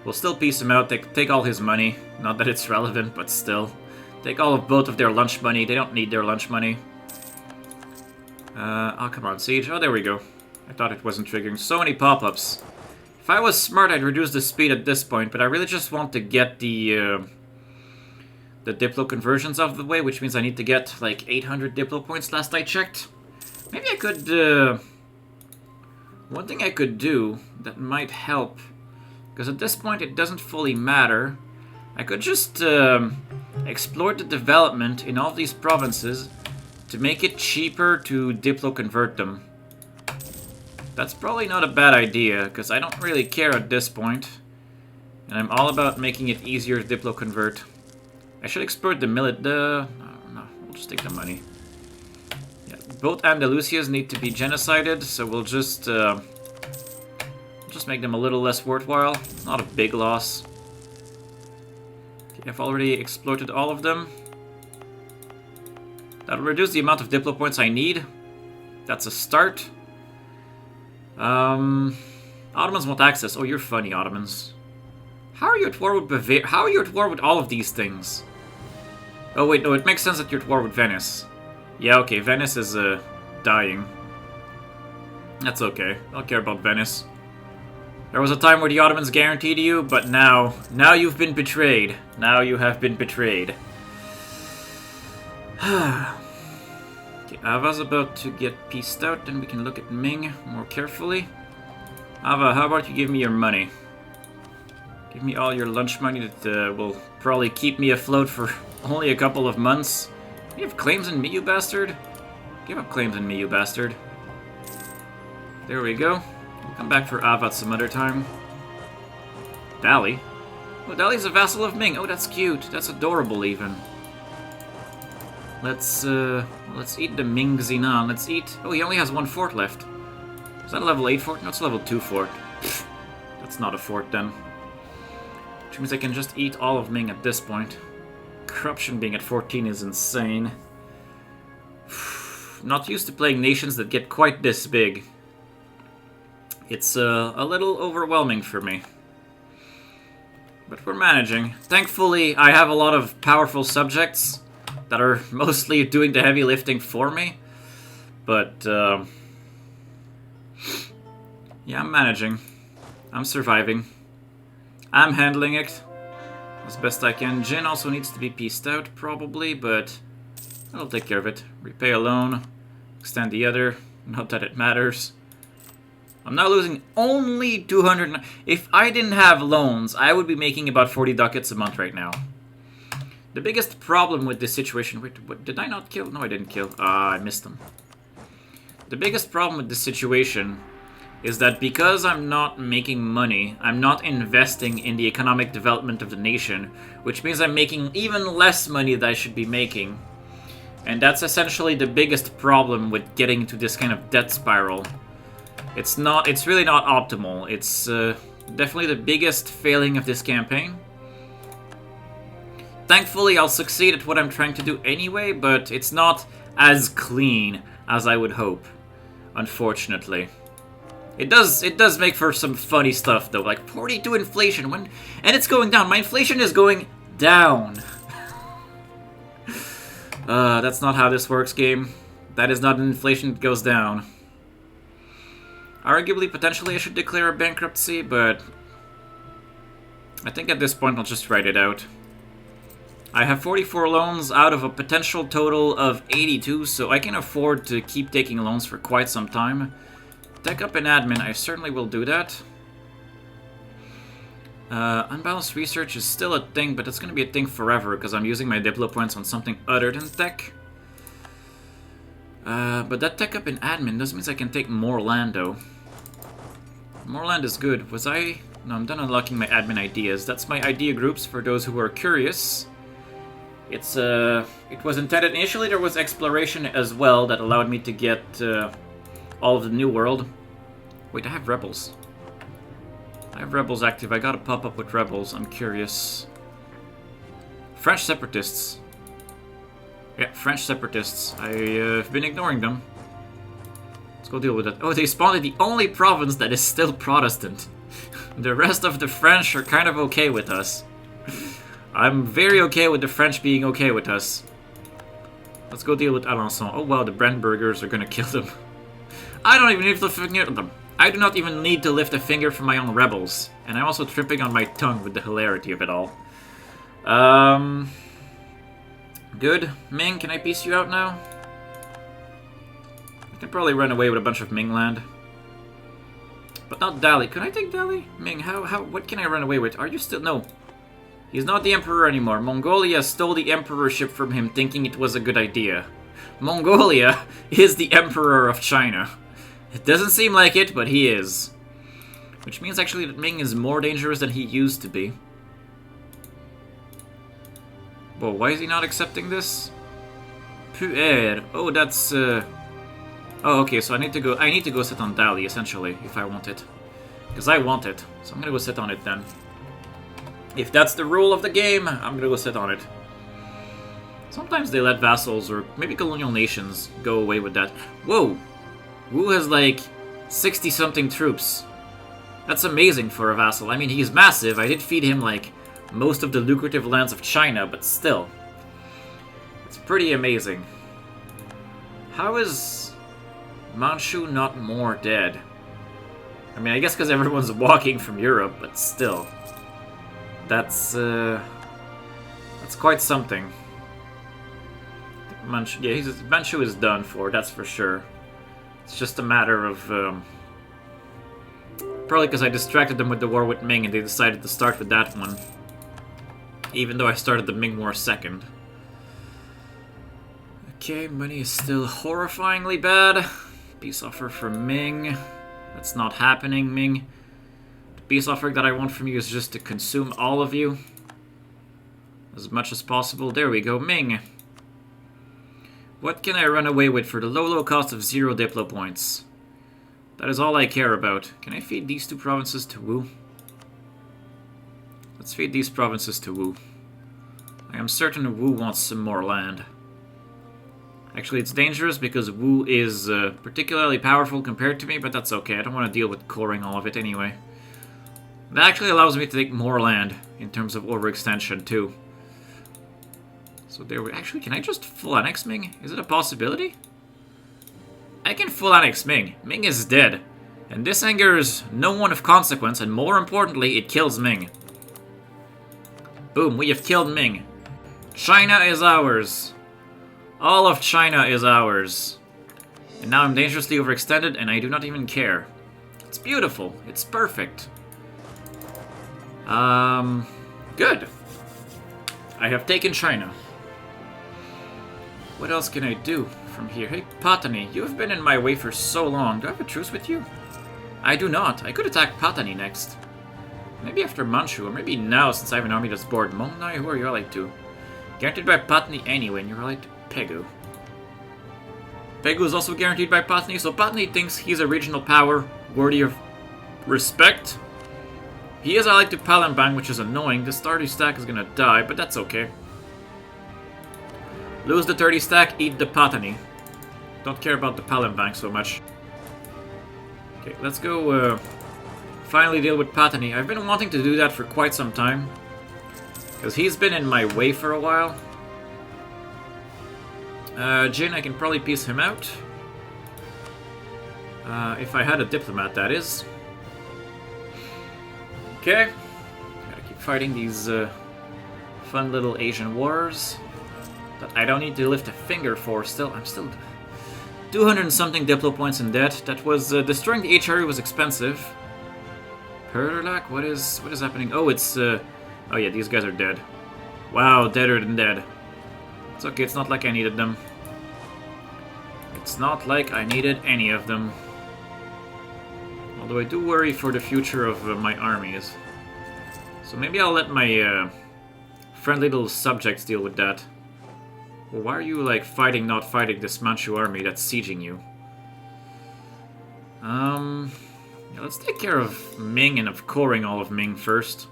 We'll still piece him out, take all his money. Not that it's relevant, but still. Take all of both of their lunch money. They don't need their lunch money. Oh, come on, Siege. Oh, there we go. I thought it wasn't triggering. So many pop-ups. If I was smart, I'd reduce the speed at this point, but I really just want to get the Diplo conversions out of the way, which means I need to get like 800 Diplo points last I checked. Maybe I could, one thing I could do that might help, because at this point it doesn't fully matter, I could just explore the development in all these provinces to make it cheaper to Diplo convert them. That's probably not a bad idea, because I don't really care at this point. And I'm all about making it easier to Diplo convert. I should exploit the no, we'll just take the money. Yeah, both Andalusias need to be genocided, so we'll just make them a little less worthwhile. Not a big loss. Okay, I've already exploited all of them. That'll reduce the amount of Diplo points I need. That's a start. Ottomans want access. Oh, you're funny, Ottomans. How are you at war with Bavaria? How are you at war with all of these things? Oh wait, no, it makes sense that you're at war with Venice. Yeah, okay, Venice is dying. That's okay. I don't care about Venice. There was a time where the Ottomans guaranteed you, but now you've been betrayed. Now you have been betrayed. Okay, Ava's about to get pieced out, then we can look at Ming more carefully. Ava, how about you give me your money? Give me all your lunch money that will probably keep me afloat for only a couple of months. You have claims in me, you bastard? Give up claims in me, you bastard. There we go. We'll come back for Ava at some other time. Dali? Oh, Dali's a vassal of Ming. Oh, that's cute. That's adorable, even. Let's eat the Ming Xinan. Let's eat... Oh, he only has one fort left. Is that a level 8 fort? No, it's a level 2 fort. Pfft, that's not a fort, then. Which means I can just eat all of Ming at this point. Corruption being at 14 is insane. Not used to playing nations that get quite this big. It's a little overwhelming for me. But we're managing. Thankfully, I have a lot of powerful subjects that are mostly doing the heavy lifting for me. But, yeah, I'm managing. I'm surviving. I'm handling it as best I can. Jin also needs to be pieced out, probably, but I'll take care of it. Repay a loan, extend the other, not that it matters. I'm now losing only 200... If I didn't have loans, I would be making about 40 ducats a month right now. The biggest problem with this situation... Wait, what, did I not kill? No, I didn't kill. I missed them. The biggest problem with this situation is that because I'm not making money, I'm not investing in the economic development of the nation, which means I'm making even less money than I should be making. And that's essentially the biggest problem with getting into this kind of debt spiral. It's really not optimal. It's definitely the biggest failing of this campaign. Thankfully, I'll succeed at what I'm trying to do anyway, but it's not as clean as I would hope, unfortunately. It does make for some funny stuff, though, like 42 inflation, and it's going down. My inflation is going down. That's not how this works, game. That is not an inflation that goes down. Arguably, potentially, I should declare a bankruptcy, but I think at this point I'll just write it out. I have 44 loans out of a potential total of 82, so I can afford to keep taking loans for quite some time. Tech up in admin, I certainly will do that. Unbalanced research is still a thing, but it's going to be a thing forever because I'm using my Diplo points on something other than tech. But that tech up in admin does mean I can take more land, though. More land is good. Was I... No, I'm done unlocking my admin ideas. That's my idea groups for those who are curious. It was intended... Initially, there was exploration as well that allowed me to get all of the New World. Wait, I have rebels. I have rebels active. I gotta pop up with rebels. I'm curious. French separatists. Yeah, French separatists. I've been ignoring them. Let's go deal with that. Oh, they spawned in the only province that is still Protestant. The rest of the French are kind of okay with us. I'm very okay with the French being okay with us. Let's go deal with Alençon. Oh wow, the Brandenburgers are gonna kill them. I don't even need to finger them. I do not even need to lift a finger for my own rebels. And I'm also tripping on my tongue with the hilarity of it all. Good. Ming, can I piece you out now? I can probably run away with a bunch of Ming land. But not Dali. Can I take Dali? Ming, what can I run away with? Are you still... No. He's not the emperor anymore. Mongolia stole the emperorship from him thinking it was a good idea. Mongolia is the emperor of China. It doesn't seem like it, but he is. Which means actually that Ming is more dangerous than he used to be. Whoa, why is he not accepting this? Puer. Oh, that's... Oh, okay, so I need to go sit on Dali, essentially, if I want it. Because I want it, so I'm gonna go sit on it then. If that's the rule of the game, I'm gonna go sit on it. Sometimes they let vassals, or maybe colonial nations, go away with that. Whoa! Wu has like 60-something troops. That's amazing for a vassal. I mean, he's massive. I did feed him like most of the lucrative lands of China, but still. It's pretty amazing. How is Manchu not more dead? I mean, I guess because everyone's walking from Europe, but still. That's quite something. Manchu is done for, that's for sure. It's just a matter of... probably because I distracted them with the war with Ming and they decided to start with that one. Even though I started the Ming War second. Okay, money is still horrifyingly bad. Peace offer from Ming. That's not happening, Ming. The peace offer that I want from you is just to consume all of you. As much as possible. There we go, Ming. What can I run away with for the low cost of 0 Diplo points? That is all I care about. Can I feed these 2 provinces to Wu? Let's feed these provinces to Wu. I am certain Wu wants some more land. Actually, it's dangerous because Wu is particularly powerful compared to me, but that's okay. I don't want to deal with coring all of it anyway. That actually allows me to take more land in terms of overextension too. So there we... Actually, can I just full annex Ming? Is it a possibility? I can full annex Ming. Ming is dead. And this angers no one of consequence, and more importantly, it kills Ming. Boom, we have killed Ming. China is ours. All of China is ours. And now I'm dangerously overextended, and I do not even care. It's beautiful. It's perfect. Good. I have taken China. What else can I do from here? Hey, Patani, you have been in my way for so long. Do I have a truce with you? I do not. I could attack Patani next. Maybe after Manchu, or maybe now since I have an army that's bored. Mongnai, who are you allied to? Guaranteed by Patani anyway, and you're allied to Pegu. Pegu is also guaranteed by Patani, so Patani thinks he's a regional power worthy of respect. He is allied to Palembang, which is annoying. This 30 stack is gonna die, but that's okay. Lose the 30 stack, eat the Patani. Don't care about the Palembang so much. Okay, let's go finally deal with Patani. I've been wanting to do that for quite some time. Because he's been in my way for a while. Jin, I can probably piece him out. If I had a diplomat, that is. Okay. Gotta keep fighting these fun little Asian wars. That I don't need to lift a finger for still. I'm still 200 and something Diplo points in debt. That was destroying the HRE was expensive. Perlac, what is happening? Oh, it's oh yeah, these guys are dead. Wow, deader than dead. It's okay, it's not like I needed them. It's not like I needed any of them. Although I do worry for the future of my armies. So maybe I'll let my friendly little subjects deal with that. Well, why are you, like, not fighting this Manchu army that's sieging you? Yeah, let's take care of Ming and of coring all of Ming first.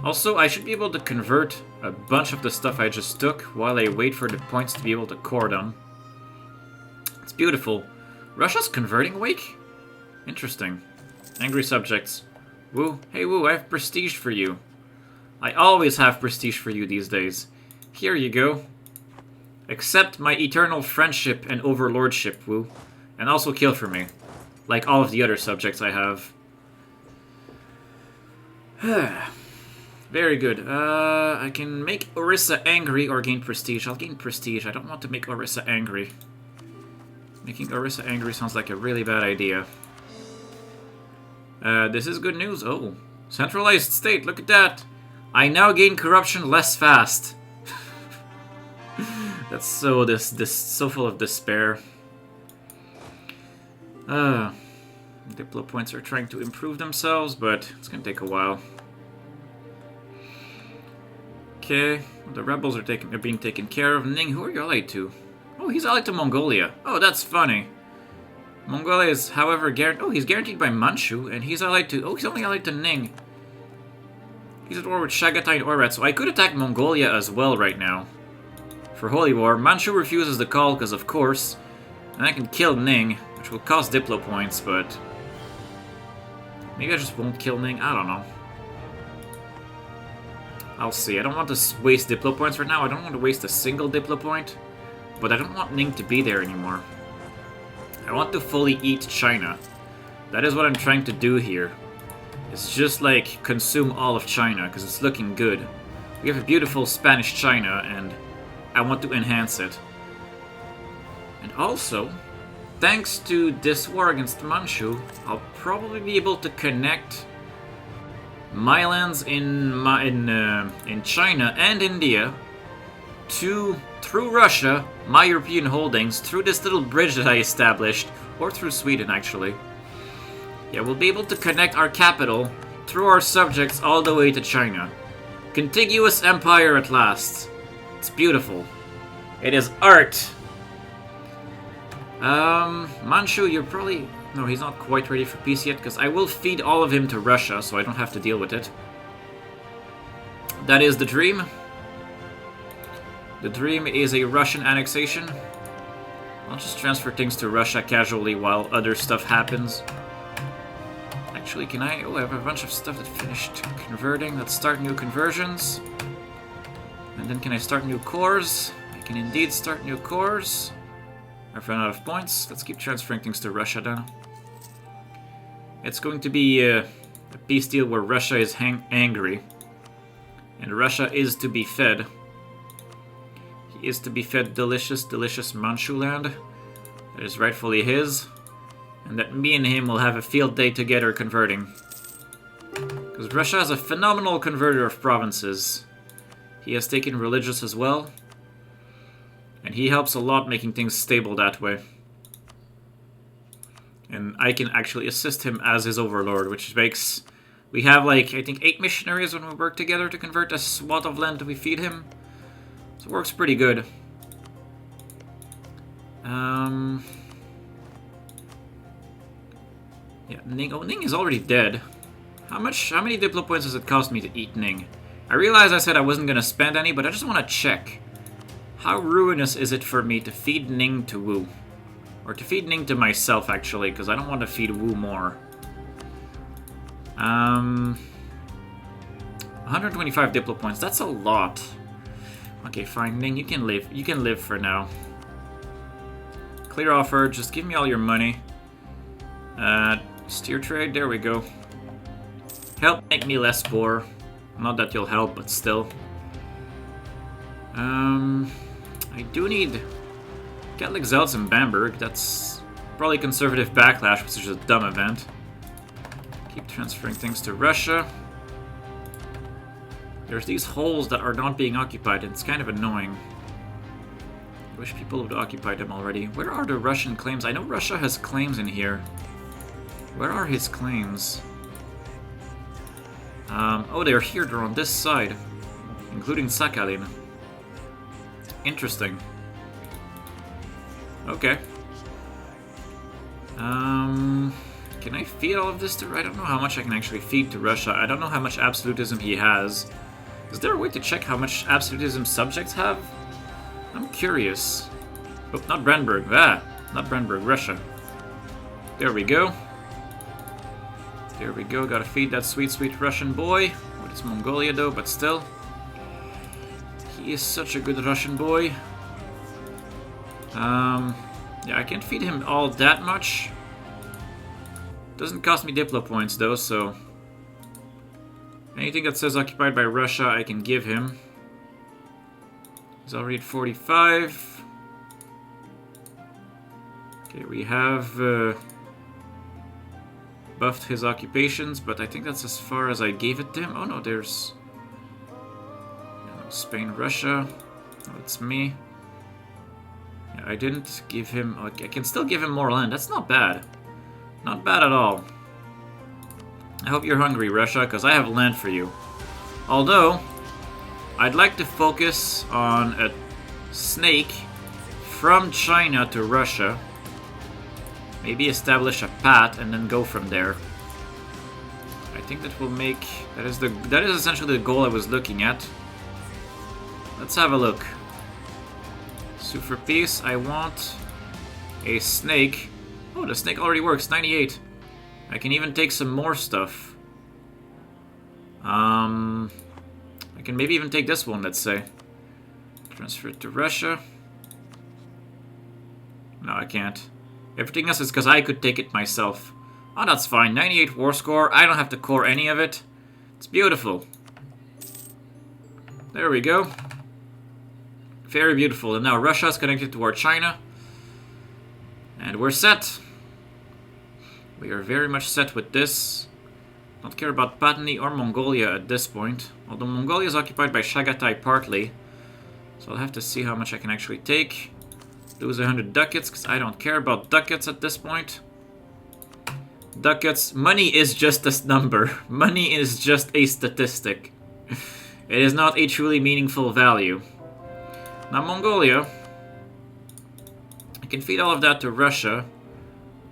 Also, I should be able to convert a bunch of the stuff I just took while I wait for the points to be able to core them. It's beautiful. Russia's converting awake? Interesting. Angry subjects. Wu, hey Wu, I have prestige for you. I always have prestige for you these days. Here you go. Accept my eternal friendship and overlordship, Wu. And also kill for me. Like all of the other subjects I have. Very good. I can make Orissa angry or gain prestige. I'll gain prestige. I don't want to make Orissa angry. Making Orissa angry sounds like a really bad idea. This is good news. Oh, centralized state. Look at that. I now gain corruption less fast. That's so so full of despair. Diplo points are trying to improve themselves, but it's gonna take a while. Okay, the rebels are being taken care of. Ning, who are you allied to? Oh, he's allied to Mongolia. Oh, that's funny. Mongolia is, however, he's guaranteed by Manchu, and he's allied to... Oh, he's only allied to Ning. He's at war with Chagatai and Oirat, so I could attack Mongolia as well right now. For Holy War, Manchu refuses the call, because of course. And I can kill Ning, which will cost Diplo points, but... Maybe I just won't kill Ning, I don't know. I'll see. I don't want to waste Diplo points right now. I don't want to waste a single Diplo point. But I don't want Ning to be there anymore. I want to fully eat China. That is what I'm trying to do here. It's just like consume all of China, because it's looking good. We have a beautiful Spanish China, and I want to enhance it. And also, thanks to this war against Manchu, I'll probably be able to connect my lands in China and India through Russia, my European holdings, through this little bridge that I established, or through Sweden actually. Yeah, we'll be able to connect our capital through our subjects all the way to China. Contiguous empire at last. It's beautiful. It is art. Manchu, you're probably... No, he's not quite ready for peace yet, because I will feed all of him to Russia, so I don't have to deal with it. That is the dream. The dream is a Russian annexation. I'll just transfer things to Russia casually while other stuff happens. Actually, can I... Oh, I have a bunch of stuff that finished converting. Let's start new conversions. And then can I start new cores? I can indeed start new cores. I've run out of points. Let's keep transferring things to Russia then. It's going to be a peace deal where Russia is angry. And Russia is to be fed. He is to be fed delicious, delicious Manchu land. That is rightfully his. And that me and him will have a field day together converting. Because Russia is a phenomenal converter of provinces. He has taken religious as well. And he helps a lot making things stable that way. And I can actually assist him as his overlord, which makes... We have like, I think 8 missionaries when we work together to convert a swath of land that we feed him. So it works pretty good. Yeah, Ning. Oh, Ning is already dead. How many Diplo points does it cost me to eat Ning? I realized I said I wasn't gonna spend any, but I just want to check. How ruinous is it for me to feed Ning to Wu? Or to feed Ning to myself, actually, because I don't want to feed Wu more. 125 Diplo points, that's a lot. Okay, fine, Ning, you can live. You can live for now. Clear offer, just give me all your money. Steer trade, there we go. Help make me less poor. Not that you'll help, but still. I do need Catholic Zealots in Bamberg. That's probably conservative backlash, which is a dumb event. Keep transferring things to Russia. There's these holes that are not being occupied, and it's kind of annoying. I wish people would occupy them already. Where are the Russian claims? I know Russia has claims in here. Where are his claims? Oh, they're here. They're on this side, including Sakhalin. Interesting. Okay. Can I feed all of this to... I don't know how much I can actually feed to Russia. I don't know how much absolutism he has. Is there a way to check how much absolutism subjects have? I'm curious. Oh, not Brandenburg. Ah, not Brandenburg. Russia. There we go. There we go. Gotta feed that sweet, sweet Russian boy. Oh, it's Mongolia though, but still. He is such a good Russian boy. Yeah, I can't feed him all that much. Doesn't cost me Diplo points though, so... Anything that says occupied by Russia, I can give him. He's already at 45. Okay, we have buffed his occupations, but I think that's as far as I gave it to him. Oh no, there's... Spain, Russia. Oh, it's me. Yeah, I didn't give him... Okay, I can still give him more land. That's not bad. Not bad at all. I hope you're hungry, Russia, because I have land for you. Although, I'd like to focus on a snake from China to Russia. Maybe establish a path and then go from there. I think that will make... That is essentially the goal I was looking at. Let's have a look. Sue for peace, I want a snake. Oh, the snake already works, 98. I can even take some more stuff. I can maybe even take this one, let's say. Transfer it to Russia. No, I can't. Everything else is because I could take it myself. Oh, that's fine. 98 war score. I don't have to core any of it. It's beautiful. There we go. Very beautiful. And now Russia is connected to our China. And we're set. We are very much set with this. Don't care about Patani or Mongolia at this point. Although Mongolia is occupied by Chagatai partly. So I'll have to see how much I can actually take. Lose 100 ducats, because I don't care about ducats at this point. Ducats, money is just a number. Money is just a statistic. It is not a truly meaningful value. Now Mongolia. I can feed all of that to Russia.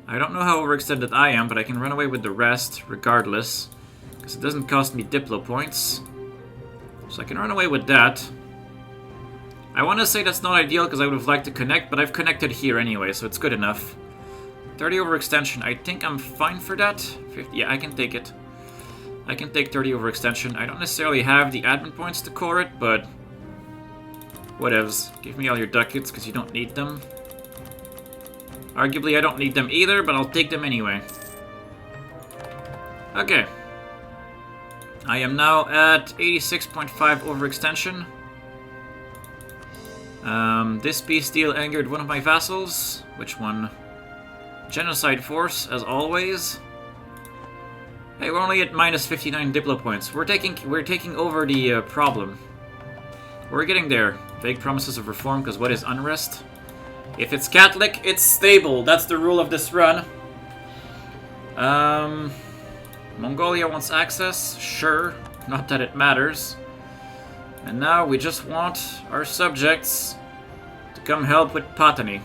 I don't know how overextended I am, but I can run away with the rest, regardless. Because it doesn't cost me Diplo points. So I can run away with that. I want to say that's not ideal, because I would have liked to connect, but I've connected here anyway, so it's good enough. 30 overextension, I think I'm fine for that. 50, yeah, I can take it. I can take 30 overextension. I don't necessarily have the admin points to core it, but... whatevs. Give me all your ducats, because you don't need them. Arguably, I don't need them either, but I'll take them anyway. Okay. I am now at 86.5 overextension. This peace deal angered one of my vassals. Which one? Genocide Force, as always. Hey, we're only at minus 59 Diplo points. We're taking over the problem. We're getting there. Vague promises of reform, because what is unrest? If it's Catholic, it's stable. That's the rule of this run. Mongolia wants access. Sure. Not that it matters. And now we just want our subjects to come help with Patani.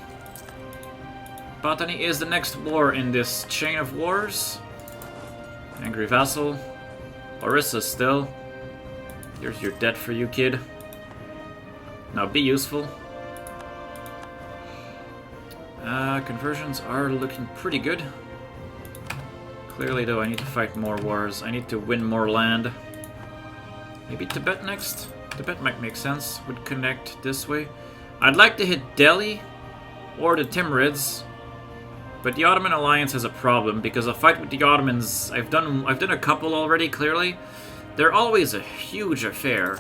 Patani is the next war in this chain of wars. Angry vassal. Orissa still. Here's your debt for you, kid. Now be useful. Conversions are looking pretty good. Clearly, though, I need to fight more wars. I need to win more land. Maybe Tibet next? Tibet might make sense. Would connect this way. I'd like to hit Delhi or the Timurids, but the Ottoman alliance has a problem because a fight with the Ottomans. I've done a couple already. Clearly, they're always a huge affair.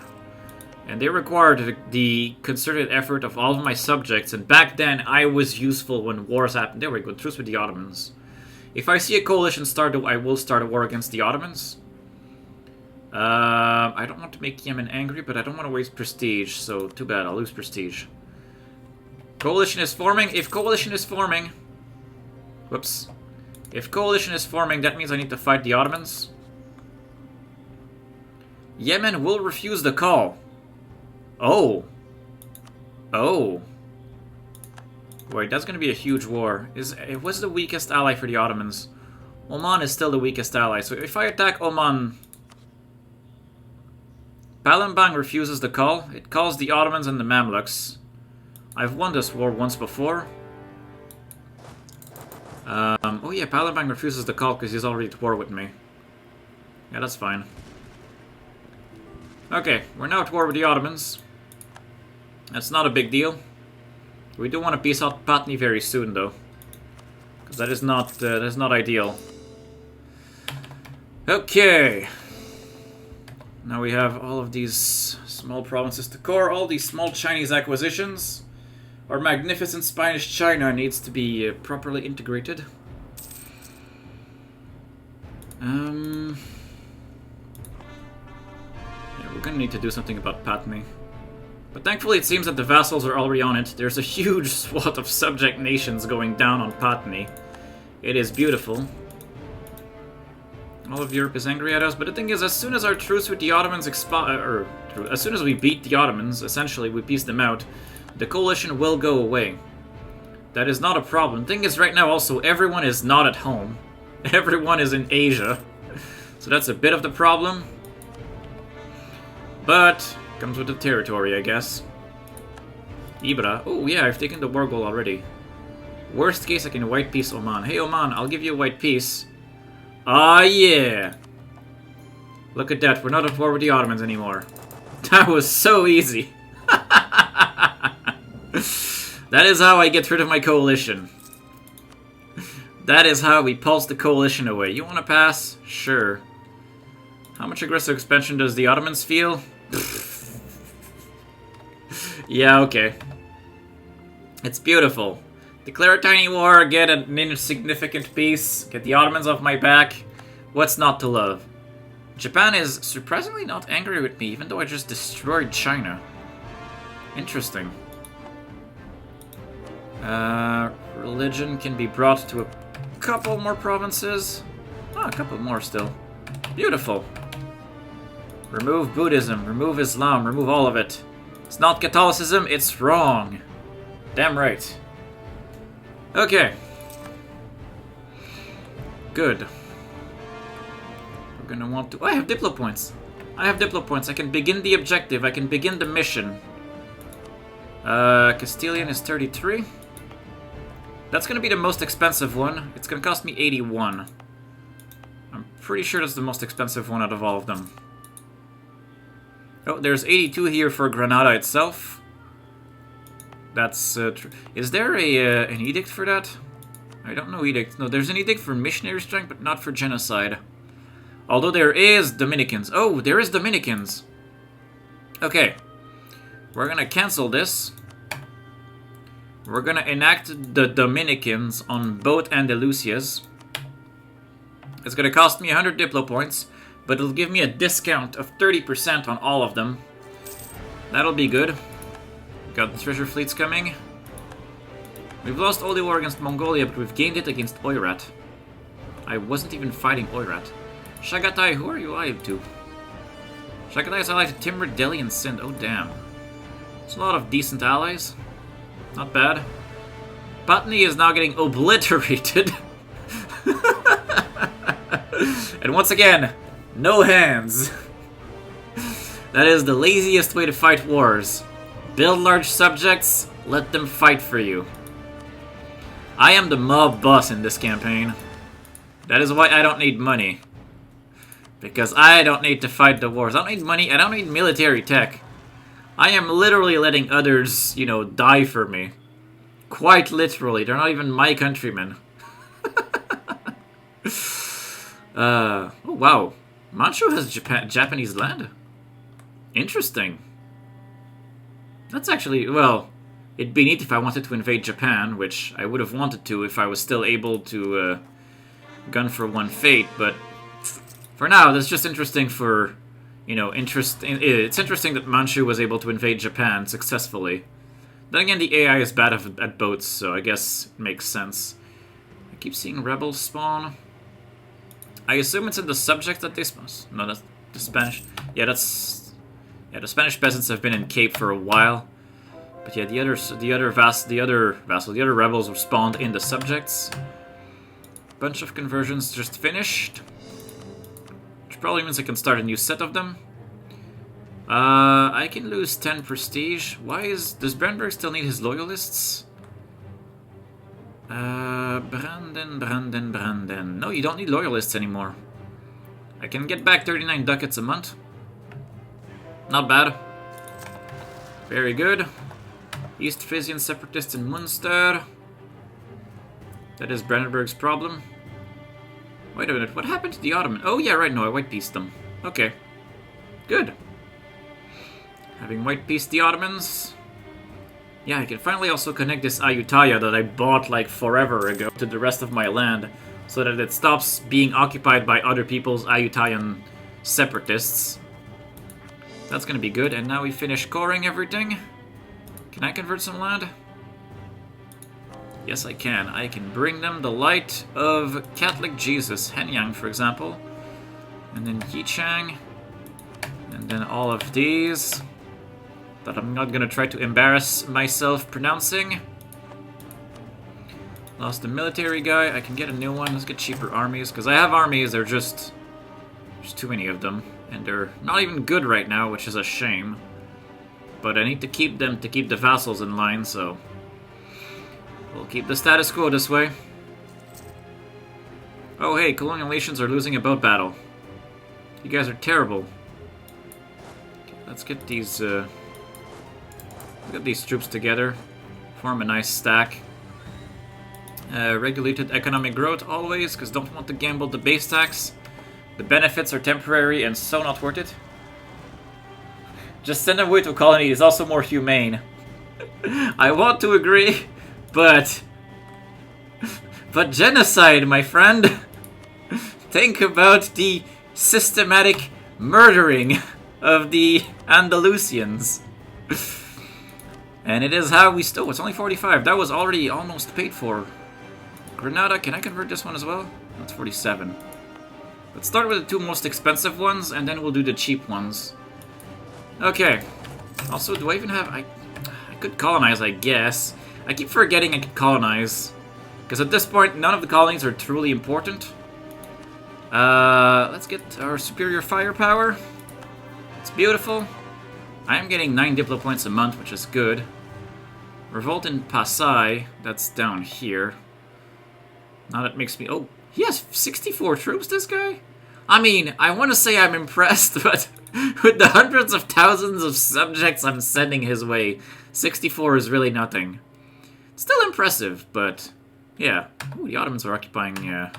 And they required the concerted effort of all of my subjects, and back then I was useful when wars happened. There we go, truce with the Ottomans. If I see a coalition start, I will start a war against the Ottomans. I don't want to make Yemen angry, but I don't want to waste prestige, so too bad, I'll lose prestige. Coalition is forming. If coalition is forming... Whoops. If coalition is forming, that means I need to fight the Ottomans. Yemen will refuse the call. Oh. Oh. Wait, that's going to be a huge war. It was the weakest ally for the Ottomans. Oman is still the weakest ally, so if I attack Oman... Palembang refuses the call. It calls the Ottomans and the Mamluks. I've won this war once before. Oh yeah, Palembang refuses the call because he's already at war with me. Yeah, that's fine. Okay, we're now at war with the Ottomans. That's not a big deal. We do want to peace out Patni very soon, though, because that is not ideal. Okay. Now we have all of these small provinces to core, all these small Chinese acquisitions. Our magnificent Spanish China needs to be properly integrated. Yeah, we're gonna need to do something about Patni. But thankfully it seems that the vassals are already on it. There's a huge swath of subject nations going down on Patni. It is beautiful. All of Europe is angry at us, but the thing is, as soon as our truce with the Ottomans expire, or as soon as we beat the Ottomans, essentially, we piece them out, the coalition will go away. That is not a problem. The thing is, right now, also, everyone is not at home. Everyone is in Asia. So that's a bit of the problem. But, comes with the territory, I guess. Ibra. Oh, yeah, I've taken the war goal already. Worst case, I can white piece Oman. Hey, Oman, I'll give you a white piece. Ah, yeah. Look at that. We're not at war with the Ottomans anymore. That was so easy. That is how I get rid of my coalition. That is how we pulse the coalition away. You want to pass? Sure. How much aggressive expansion does the Ottomans feel? Yeah, okay. It's beautiful. Declare a tiny war, get an insignificant peace, get the Ottomans off my back. What's not to love? Japan is surprisingly not angry with me, even though I just destroyed China. Interesting. Religion can be brought to a couple more provinces. Oh, a couple more still. Beautiful. Remove Buddhism, remove Islam, remove all of it. It's not Catholicism, it's wrong. Damn right. Okay. Good. We're gonna want to... Oh, I have Diplo points. I have Diplo points. I can begin the objective. I can begin the mission. Castilian is 33. That's gonna be the most expensive one. It's gonna cost me 81. I'm pretty sure that's the most expensive one out of all of them. Oh, there's 82 here for Granada itself. That's true. Is there a an edict for that? I don't know edict. No, there's an edict for missionary strength, but not for genocide. Although there is Dominicans. Oh, there is Dominicans. Okay. We're gonna cancel this. We're gonna enact the Dominicans on both Andalusias. It's gonna cost me 100 Diplo points, but it'll give me a discount of 30% on all of them. That'll be good. Got the treasure fleets coming. We've lost all the war against Mongolia, but we've gained it against Oirat. I wasn't even fighting Oirat. Shagatai, who are you allied to? Shagatai is allied to Timur, Delhi, and Sindh. Oh, damn. There's a lot of decent allies. Not bad. Patni is now getting obliterated. And once again, no hands. That is the laziest way to fight wars. Build large subjects, let them fight for you. I am the mob boss in this campaign. That is why I don't need money. Because I don't need to fight the wars. I don't need money, I don't need military tech. I am literally letting others, you know, die for me. Quite literally. They're not even my countrymen. Oh, wow. Manchu has Japanese land? Interesting. That's actually, well, it'd be neat if I wanted to invade Japan, which I would have wanted to if I was still able to gun for one fate, but for now, that's just interesting for, you know, it's interesting that Manchu was able to invade Japan successfully. Then again, the AI is bad at boats, so I guess it makes sense. I keep seeing rebels spawn. I assume it's in the subject that they spawn. No, that's the Spanish. Yeah, that's... Yeah, the Spanish peasants have been in Cape for a while. But yeah, the other rebels were spawned in the subjects. Bunch of conversions just finished. Which probably means I can start a new set of them. I can lose 10 prestige. Does Brandenburg still need his loyalists? Branden. No, you don't need loyalists anymore. I can get back 39 ducats a month. Not bad. Very good. East Frisian separatists in Munster. That is Brandenburg's problem. Wait a minute, what happened to the Ottoman? Oh yeah, right, no, I white-pieced them. Okay. Good. Having white-pieced the Ottomans. Yeah, I can finally also connect this Ayutthaya that I bought like forever ago to the rest of my land, so that it stops being occupied by other people's Ayutthayan separatists. That's gonna be good, and now we finish coring everything. Can I convert some land? Yes, I can. I can bring them the light of Catholic Jesus, Henyang, for example. And then Yichang. And then all of these that I'm not gonna try to embarrass myself pronouncing. Lost a military guy. I can get a new one. Let's get cheaper armies, because I have armies, they're just... there's too many of them. And they're not even good right now, which is a shame. But I need to keep them to keep the vassals in line, so... we'll keep the status quo this way. Oh hey, colonial nations are losing a boat battle. You guys are terrible. Okay, let's get these troops together. Form a nice stack. Regulated economic growth always, because don't want to gamble the base tax. The benefits are temporary and so not worth it. Just send them away to a colony is also more humane. I want to agree, but genocide, my friend. Think about the systematic murdering of the Andalusians. And it is how we still... it's only 45. That was already almost paid for. Granada, can I convert this one as well? That's 47. Let's start with the two most expensive ones, and then we'll do the cheap ones. Okay. Also, do I even have... I could colonize, I guess. I keep forgetting I could colonize. Because at this point, none of the colonies are truly important. Let's get our superior firepower. It's beautiful. I am getting 9 Diplo points a month, which is good. Revolt in Pasai, that's down here. Now that makes me... oh, he has 64 troops, this guy? I mean, I want to say I'm impressed, but with the hundreds of thousands of subjects I'm sending his way, 64 is really nothing. Still impressive, but... yeah. Ooh, the Ottomans are occupying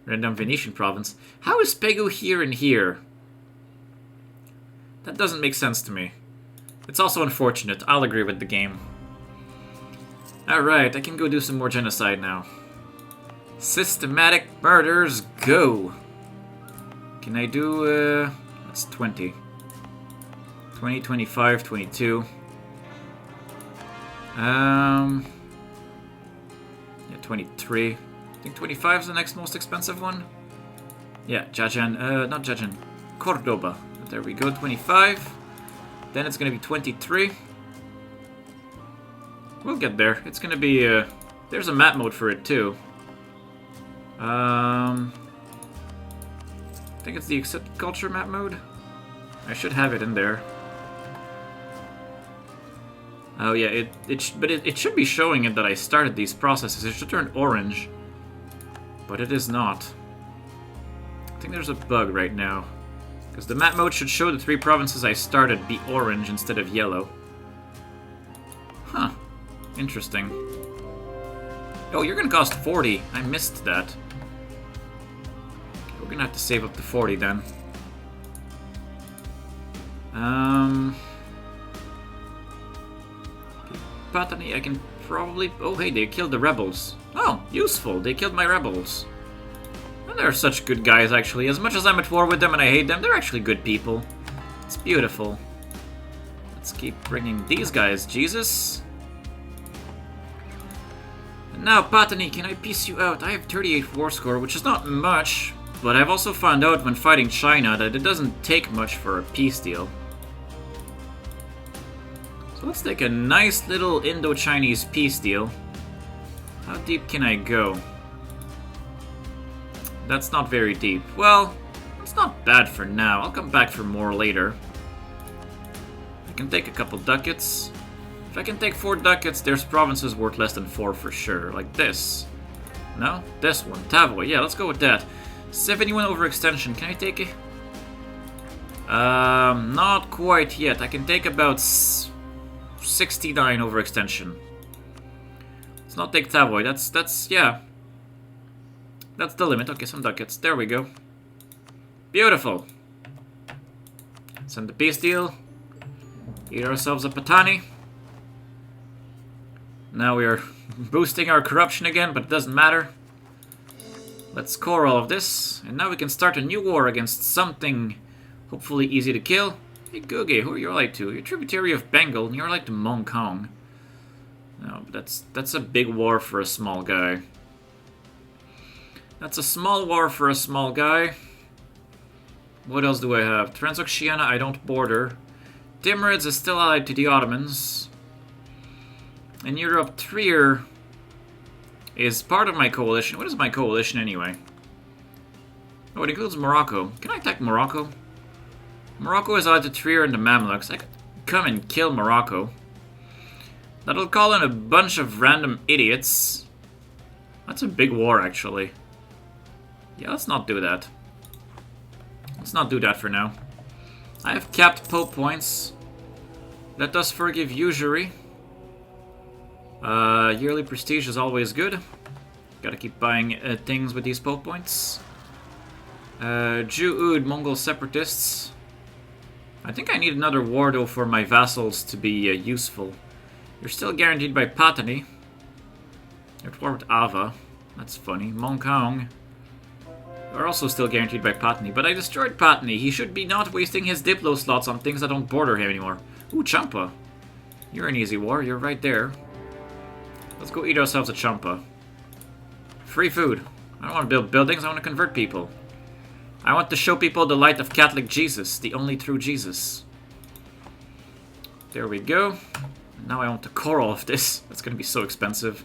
random Venetian province. How is Pegu here and here? That doesn't make sense to me. It's also unfortunate. I'll agree with the game. Alright, I can go do some more genocide now. Systematic murders, go! Can I do, that's 20. 20, 25, 22. Yeah, 23. I think 25 is the next most expensive one. Yeah, Jajan, not Jajan. Cordoba. There we go, 25. Then it's gonna be 23. We'll get there. It's gonna be, there's a map mode for it, too. I think it's the Accept Culture map mode. I should have it in there. Oh yeah, it should be showing it that I started these processes. It should turn orange, but it is not. I think there's a bug right now, because the map mode should show the 3 provinces I started be orange instead of yellow. Huh. Interesting. Oh, you're gonna cost 40. I missed that. We're gonna have to save up to 40 then. Britannia, I can probably... oh, hey, they killed the rebels. Oh, useful. They killed my rebels. And they're such good guys, actually. As much as I'm at war with them and I hate them, they're actually good people. It's beautiful. Let's keep bringing these guys. Jesus. And now, Patani, can I piece you out? I have 38 war score, which is not much. But I've also found out when fighting China that it doesn't take much for a peace deal. So let's take a nice little Indo-Chinese peace deal. How deep can I go? That's not very deep. Well, it's not bad for now. I'll come back for more later. I can take a couple ducats. If I can take 4 ducats, there's provinces worth less than 4 for sure. Like this. No? This one. Tavoy. Yeah, let's go with that. 71 overextension. Can I take it? Not quite yet. I can take about 69 overextension. Let's not take Tavoy. That's yeah. That's the limit. Okay, some ducats. There we go. Beautiful. Send the peace deal. Eat ourselves a Patani. Now we are boosting our corruption again, but it doesn't matter. Let's core all of this, and now we can start a new war against something hopefully easy to kill. Hey Guge, who are you allied to? You're tributary of Bengal, and you're allied to Mong Kong. No, but that's a big war for a small guy. That's a small war for a small guy. What else do I have? Transoxiana, I don't border. Timurids is still allied to the Ottomans. In Europe, Trier is part of my coalition. What is my coalition anyway? Oh, it includes Morocco. Can I attack Morocco? Morocco is allied to Trier and the Mamluks. I could come and kill Morocco. That'll call in a bunch of random idiots. That's a big war, actually. Yeah, let's not do that. Let's not do that for now. I have capped Pope points. Let us forgive usury. Yearly prestige is always good. Gotta keep buying things with these Pope points. Jew-Oud, Mongol separatists. I think I need another war, though, for my vassals to be useful. You're still guaranteed by Patani. You're at war with Ava. That's funny. Mongkong are also still guaranteed by Patani, but I destroyed Patani. He should be not wasting his Diplo slots on things that don't border him anymore. Ooh, Champa. You're an easy war. You're right there. Let's go eat ourselves a Champa. Free food. I don't want to build buildings. I want to convert people. I want to show people the light of Catholic Jesus, the only true Jesus. There we go. Now I want to core all of this. That's going to be so expensive.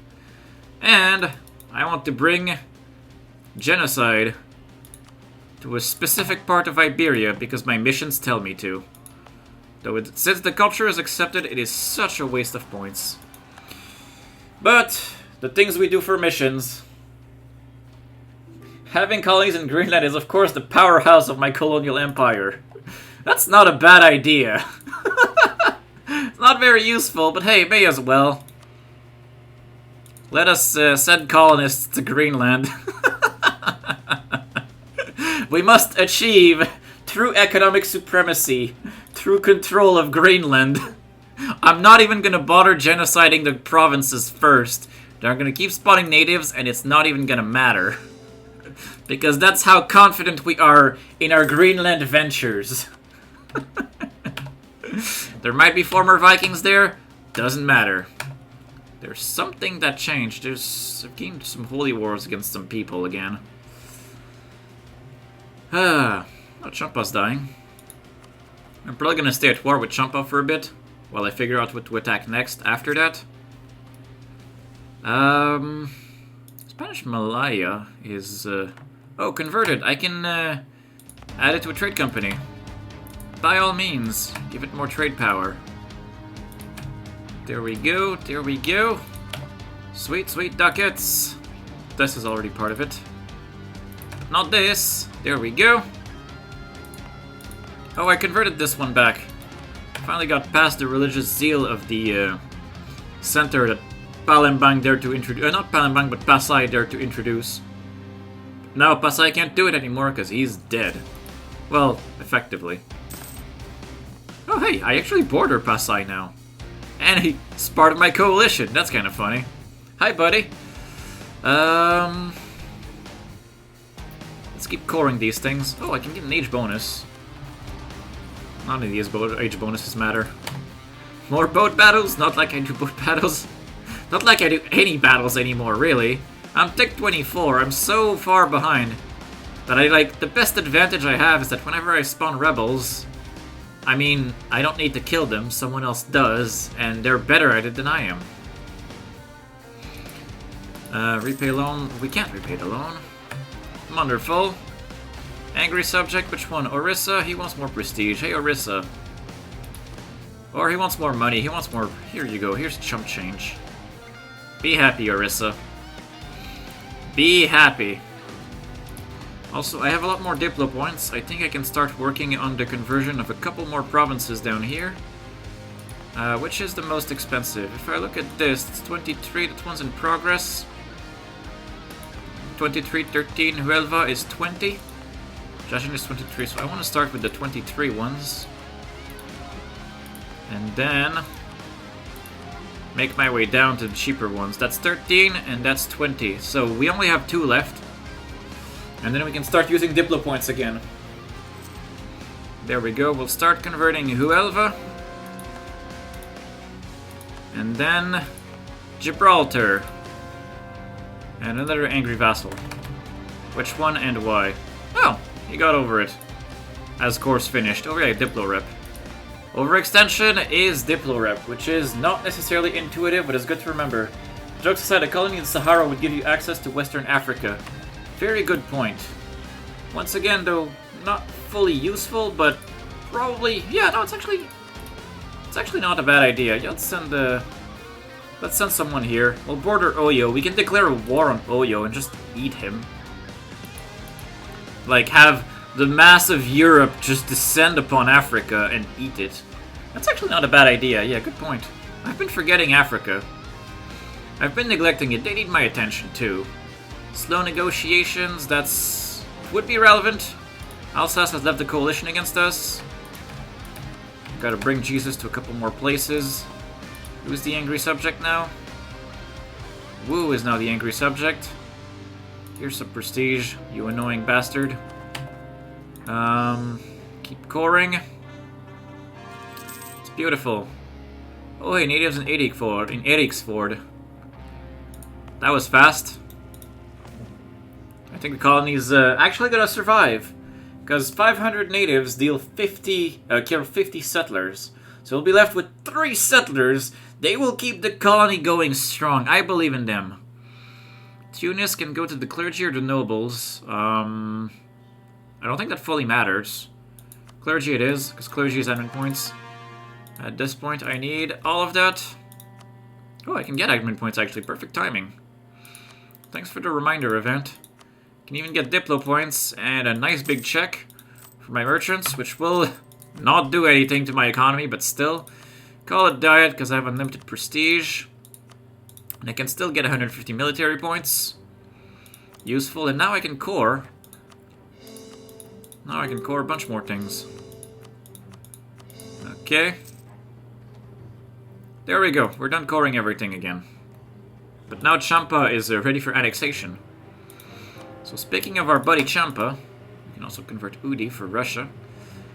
And I want to bring genocide to a specific part of Iberia because my missions tell me to. Though since the culture is accepted, it is such a waste of points. But the things we do for missions... Having colonies in Greenland is, of course, the powerhouse of my colonial empire. That's not a bad idea. It's not very useful, but hey, may as well. Let us send colonists to Greenland. We must achieve true economic supremacy through control of Greenland. I'm not even going to bother genociding the provinces first. They're going to keep spawning natives, and it's not even going to matter. Because that's how confident we are in our Greenland ventures. There might be former Vikings there. Doesn't matter. There's something that changed. I've gained some holy wars against some people again. Oh, Champa's dying. I'm probably going to stay at war with Champa for a bit. While I figure out what to attack next after that. Spanish Malaya is... Oh, converted. I can add it to a trade company. By all means, give it more trade power. There we go, there we go. Sweet, sweet ducats. This is already part of it. Not this. There we go. Oh, I converted this one back. Finally got past the religious zeal of the center that Palembang dared to introduce. Not Palembang, but Pasay dared to introduce. Now Pasay can't do it anymore because he's dead. Well, effectively. Oh hey, I actually border Pasay now. And he's part of my coalition. That's kind of funny. Hi, buddy. Let's keep coring these things. Oh, I can get an age bonus. None of these age bonuses matter. More boat battles? Not like I do boat battles. Not like I do any battles anymore, really. I'm Tech 24, I'm so far behind that the best advantage I have is that whenever I spawn rebels, I mean, I don't need to kill them, someone else does, and they're better at it than I am. Repay loan, we can't repay the loan. Wonderful. Angry subject, which one? Orissa, he wants more prestige. Hey, Orissa. Or he wants more money, he wants more, here you go, here's chump change. Be happy, Orissa. Be happy. Also, I have a lot more Diplo points. I think I can start working on the conversion of a couple more provinces down here. Which is the most expensive? If I look at this, it's 23, that one's in progress. 23, 13, Huelva is 20. Jajin is 23, so I want to start with the 23 ones. And then make my way down to the cheaper ones. That's 13 and that's 20. So we only have 2 left. And then we can start using Diplo points again. There we go. We'll start converting Huelva. And then Gibraltar. And another angry vassal. Which one and why? Oh, he got over it. as course finished. Oh yeah, Diplo Rep. Overextension is Diplo Rep, which is not necessarily intuitive, but it's good to remember. Jokes aside, a colony in the Sahara would give you access to Western Africa. Very good point. Once again, though, not fully useful, but probably... Yeah, no, it's actually not a bad idea. Yeah, let's send someone here. We'll border Oyo. We can declare a war on Oyo and just eat him. Like, have the mass of Europe just descend upon Africa and eat it. That's actually not a bad idea. Yeah, good point. I've been forgetting Africa. I've been neglecting it. They need my attention, too. Slow negotiations, that's... would be relevant. Alsace has left the coalition against us. Gotta bring Jesus to a couple more places. Who's the angry subject now? Wu is now the angry subject. Here's some prestige, you annoying bastard. Keep coring. It's beautiful. Oh, hey, natives in Eriksford. That was fast. I think the colony's actually gonna survive. Because 500 natives kill 50 settlers. So we'll be left with 3 settlers. They will keep the colony going strong. I believe in them. Tunis can go to the clergy or the nobles. I don't think that fully matters. Clergy it is, because clergy is admin points. At this point, I need all of that. Oh, I can get admin points, actually. Perfect timing. Thanks for the reminder, event. Can even get Diplo points and a nice big check for my merchants, which will not do anything to my economy, but still. Call it diet, because I have unlimited prestige. And I can still get 150 military points. Useful, and now I can core. Now I can core a bunch more things. Okay. There we go, we're done coring everything again. But now Champa is ready for annexation. So speaking of our buddy Champa, we can also convert Udi for Russia.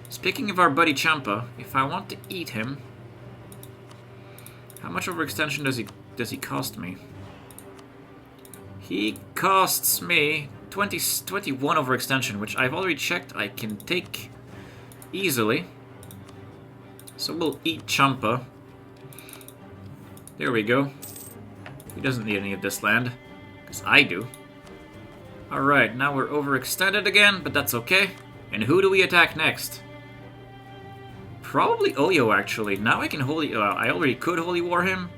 Speaking of our buddy Champa, if I want to eat him, how much overextension does he cost me? He costs me 21 overextension, which I've already checked I can take easily. So we'll eat Champa. There we go. He doesn't need any of this land, because I do. Alright, now we're overextended again, but that's okay. And who do we attack next? Probably Oyo, actually. Now I can I already could Holy War him.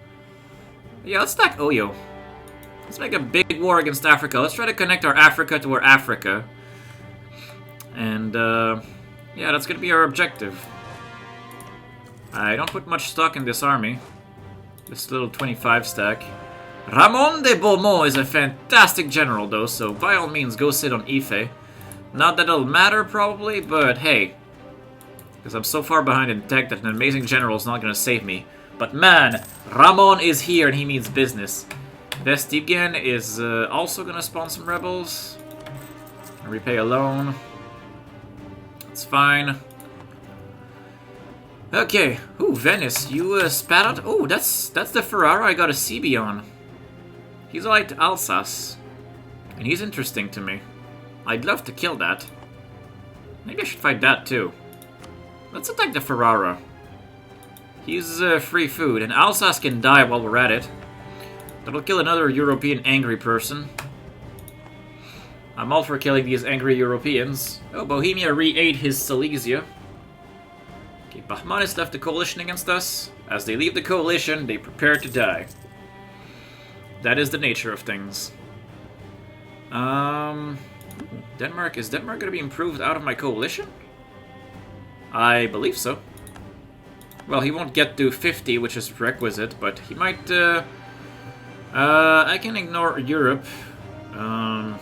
Yeah, let's attack Oyo. Let's make a big war against Africa. Let's try to connect our Africa to our Africa. And, yeah, that's gonna be our objective. I don't put much stock in this army. This little 25 stack. Ramon de Beaumont is a fantastic general, though, so by all means, go sit on Ife. Not that it'll matter, probably, but hey. Because I'm so far behind in tech that an amazing general is not going to save me. But man, Ramon is here and he means business. Vestigen is also going to spawn some rebels. Repay a loan. It's fine. Okay. Ooh, Venice, you spat out? Oh, that's the Ferrara I got a CB on. He's like Alsace, and he's interesting to me. I'd love to kill that. Maybe I should fight that too. Let's attack the Ferrara. He's free food, and Alsace can die while we're at it. That'll kill another European angry person. I'm all for killing these angry Europeans. Oh, Bohemia re-ate his Silesia. Okay, Bahmanis left the coalition against us. As they leave the coalition, they prepare to die. That is the nature of things. Denmark, is Denmark going to be improved out of my coalition? I believe so. Well, he won't get to 50, which is requisite, but he might, I can ignore Europe. I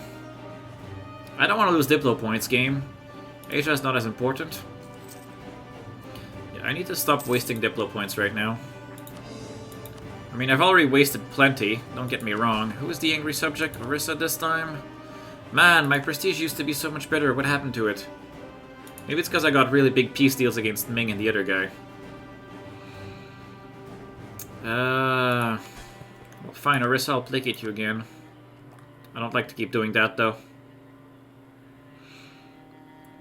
don't want to lose Diplo points, game. Asia is not as important. Yeah, I need to stop wasting Diplo points right now. I mean, I've already wasted plenty, don't get me wrong. Who is the angry subject? Orissa this time? Man, my prestige used to be so much better. What happened to it? Maybe it's because I got really big peace deals against Ming and the other guy. Well, fine, Orissa, I'll placate you again. I don't like to keep doing that, though.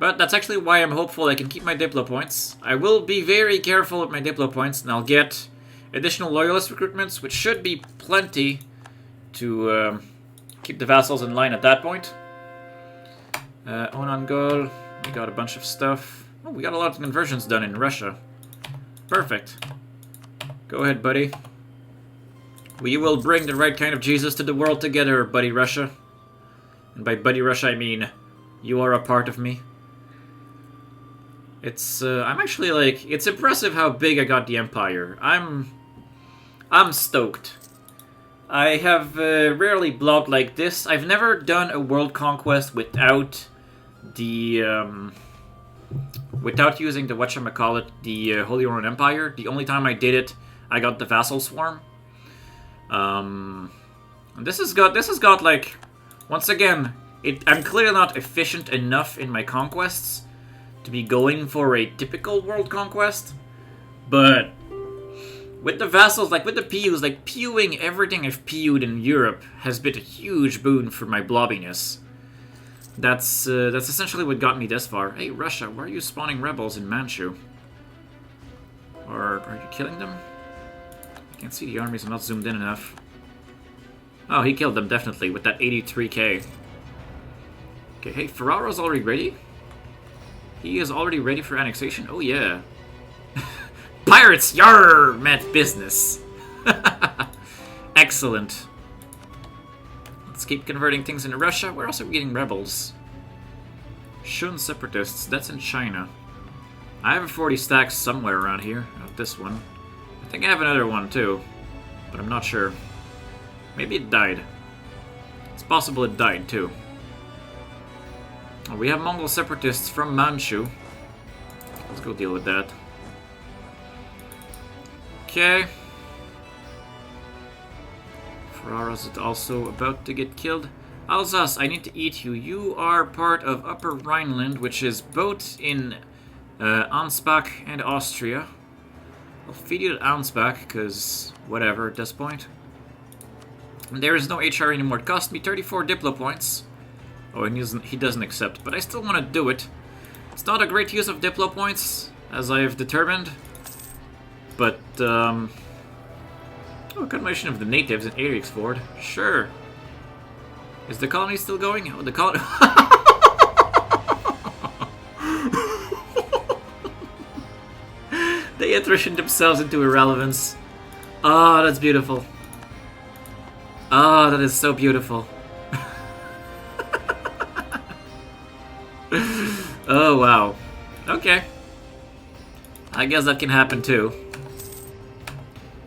But that's actually why I'm hopeful I can keep my Diplo points. I will be very careful with my Diplo points, and I'll get additional Loyalist recruitments, which should be plenty to keep the vassals in line at that point. Onangol, we got a bunch of stuff. Oh, we got a lot of conversions done in Russia. Perfect. Go ahead, buddy. We will bring the right kind of Jesus to the world together, buddy Russia. And by buddy Russia, I mean you are a part of me. It's, I'm actually like, it's impressive how big I got the Empire. I'm stoked. I have rarely blogged like this. I've never done a world conquest without the, without using the whatchamacallit, the Holy Roman Empire. The only time I did it, I got the Vassal Swarm. And this has got like, once again, I'm clearly not efficient enough in my conquests to be going for a typical world conquest, but with the vassals, like with the PUs, like PUing everything I've PU'd in Europe has been a huge boon for my blobbiness. That's essentially what got me this far. Hey Russia, why are you spawning rebels in Manchu? Or are you killing them? I can't see the armies, I'm not zoomed in enough. Oh, he killed them definitely with that 83k. Okay, hey, Ferraro's already ready? He is already ready for annexation? Oh yeah. Pirates, yar, met business. Excellent. Let's keep converting things into Russia. Where else are we getting rebels? Shun separatists, that's in China. I have a 40 stacks somewhere around here. Not this one. I think I have another one too, but I'm not sure. Maybe it died. It's possible it died too. We have Mongol separatists from Manchu. Let's go deal with that. Okay. Ferraro's also about to get killed. Alsace, I need to eat you. You are part of Upper Rhineland, which is both in Ansbach and Austria. I'll feed you to Ansbach, because whatever at this point. And there is no HR anymore. It cost me 34 Diplo points. Oh, and he doesn't accept, but I still want to do it. It's not a great use of Diplo points, as I have determined. But, oh, confirmation of the natives in Eriksford. Sure. Is the colony still going? Oh, the colony... They attritioned themselves into irrelevance. Oh, that's beautiful. Oh, that is so beautiful. Oh, wow. Okay. I guess that can happen too.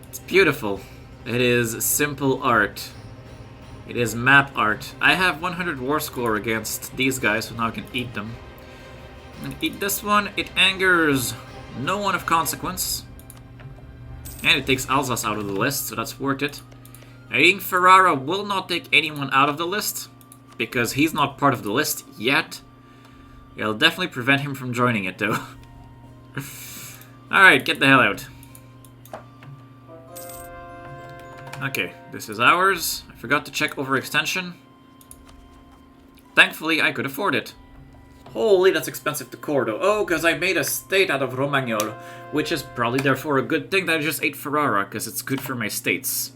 It's beautiful. It is simple art. It is map art. I have 100 war score against these guys, so now I can eat them. I'm gonna eat this one. It angers no one of consequence. And it takes Alsace out of the list, so that's worth it. I think Ferrara will not take anyone out of the list, because he's not part of the list yet. It'll definitely prevent him from joining it, though. Alright, get the hell out. Okay, this is ours. I forgot to check overextension. Thankfully, I could afford it. Holy, that's expensive to Cordo. Oh, because I made a state out of Romagnol, which is probably therefore a good thing that I just ate Ferrara, because it's good for my states.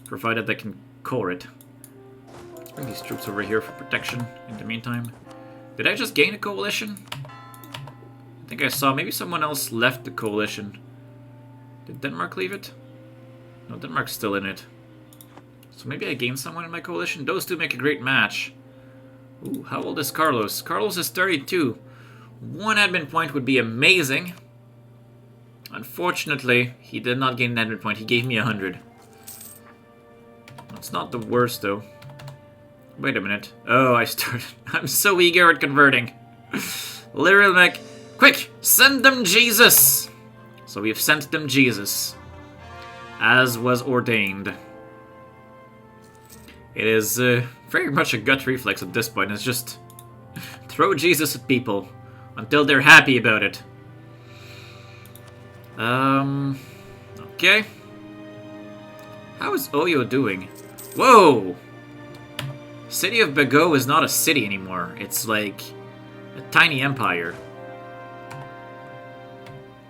Provided I can core it. Let's bring these troops over here for protection in the meantime. Did I just gain a coalition? I think I saw maybe someone else left the coalition. Did Denmark leave it? No, Denmark's still in it. So maybe I gained someone in my coalition? Those two make a great match. Ooh, how old is Carlos? Carlos is 32. One admin point would be amazing. Unfortunately, he did not gain an admin point. He gave me 100. It's not the worst, though. Wait a minute. Oh, I started. I'm so eager at converting. Literal mech. Quick! Send them Jesus! So we have sent them Jesus. As was ordained. It is very much a gut reflex at this point. It's just throw Jesus at people until they're happy about it. Okay. How is Oyo doing? Whoa! City of Bago is not a city anymore. It's like A tiny empire.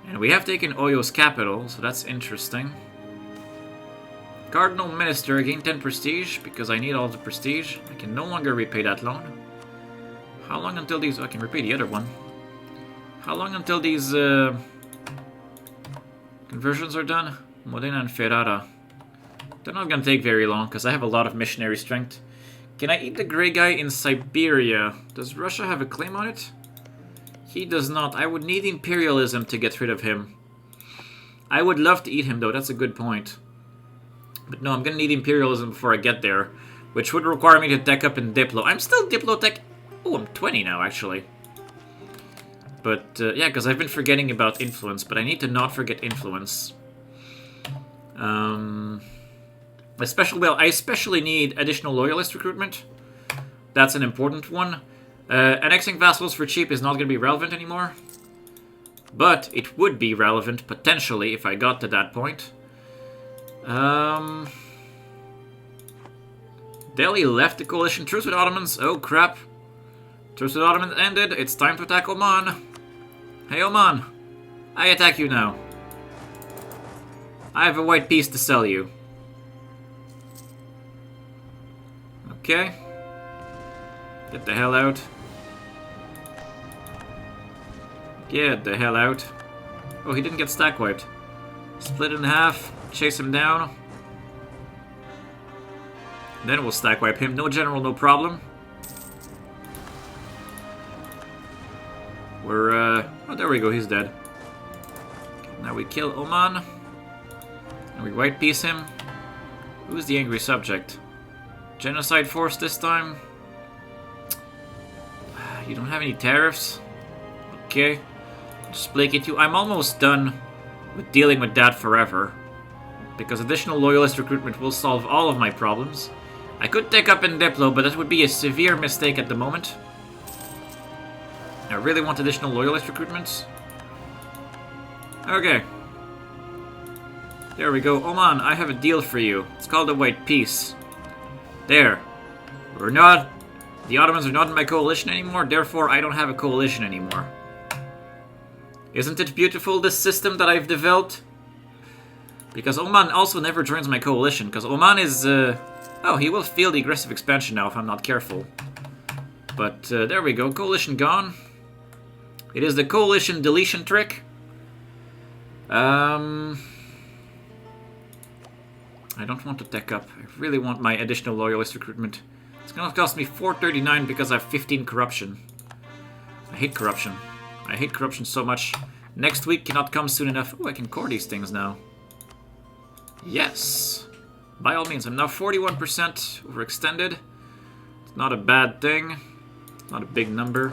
And we have taken Oyo's capital, so that's interesting. Cardinal Minister, gain 10 prestige, because I need all the prestige. I can no longer repay that loan. How long until these... I can repay the other one. How long until these conversions are done? Modena and Ferrara. They're not gonna take very long, because I have a lot of missionary strength. Can I eat the grey guy in Siberia? Does Russia have a claim on it? He does not. I would need imperialism to get rid of him. I would love to eat him, though. That's a good point. But no, I'm gonna need imperialism before I get there, which would require me to tech up in Diplo. I'm still Diplo tech... Oh, I'm 20 now, actually. But, yeah, because I've been forgetting about influence, but I need to not forget influence. I especially need additional loyalist recruitment. That's an important one. Annexing vassals for cheap is not going to be relevant anymore. But it would be relevant, potentially, if I got to that point. Delhi left the coalition. Truce with Ottomans. Oh, crap. Truce with Ottomans ended. It's time to attack Oman. Hey, Oman. I attack you now. I have a white piece to sell you. Okay. Get the hell out. Get the hell out. Oh, he didn't get stack wiped. Split in half. Chase him down. Then we'll stack wipe him. No general, no problem. We're, oh, there we go, he's dead. Now we kill Oman. And we white piece him. Who's the angry subject? Genocide force this time? You don't have any tariffs? Okay. Just placate you. I'm almost done with dealing with that forever. Because additional loyalist recruitment will solve all of my problems. I could take up in Diplo, but that would be a severe mistake at the moment. I really want additional loyalist recruitments. Okay. There we go. Oman, I have a deal for you. It's called a white peace. There. We're not... The Ottomans are not in my coalition anymore, therefore I don't have a coalition anymore. Isn't it beautiful, this system that I've developed? Because Oman also never joins my coalition, because Oman is... Oh, he will feel the aggressive expansion now if I'm not careful. But there we go, coalition gone. It is the coalition deletion trick. I don't want to tech up. I really want my additional loyalist recruitment. It's gonna cost me 439 because I have 15 corruption. I hate corruption. I hate corruption so much. Next week cannot come soon enough. Oh, I can core these things now. Yes. By all means, I'm now 41% overextended. It's not a bad thing. It's not a big number.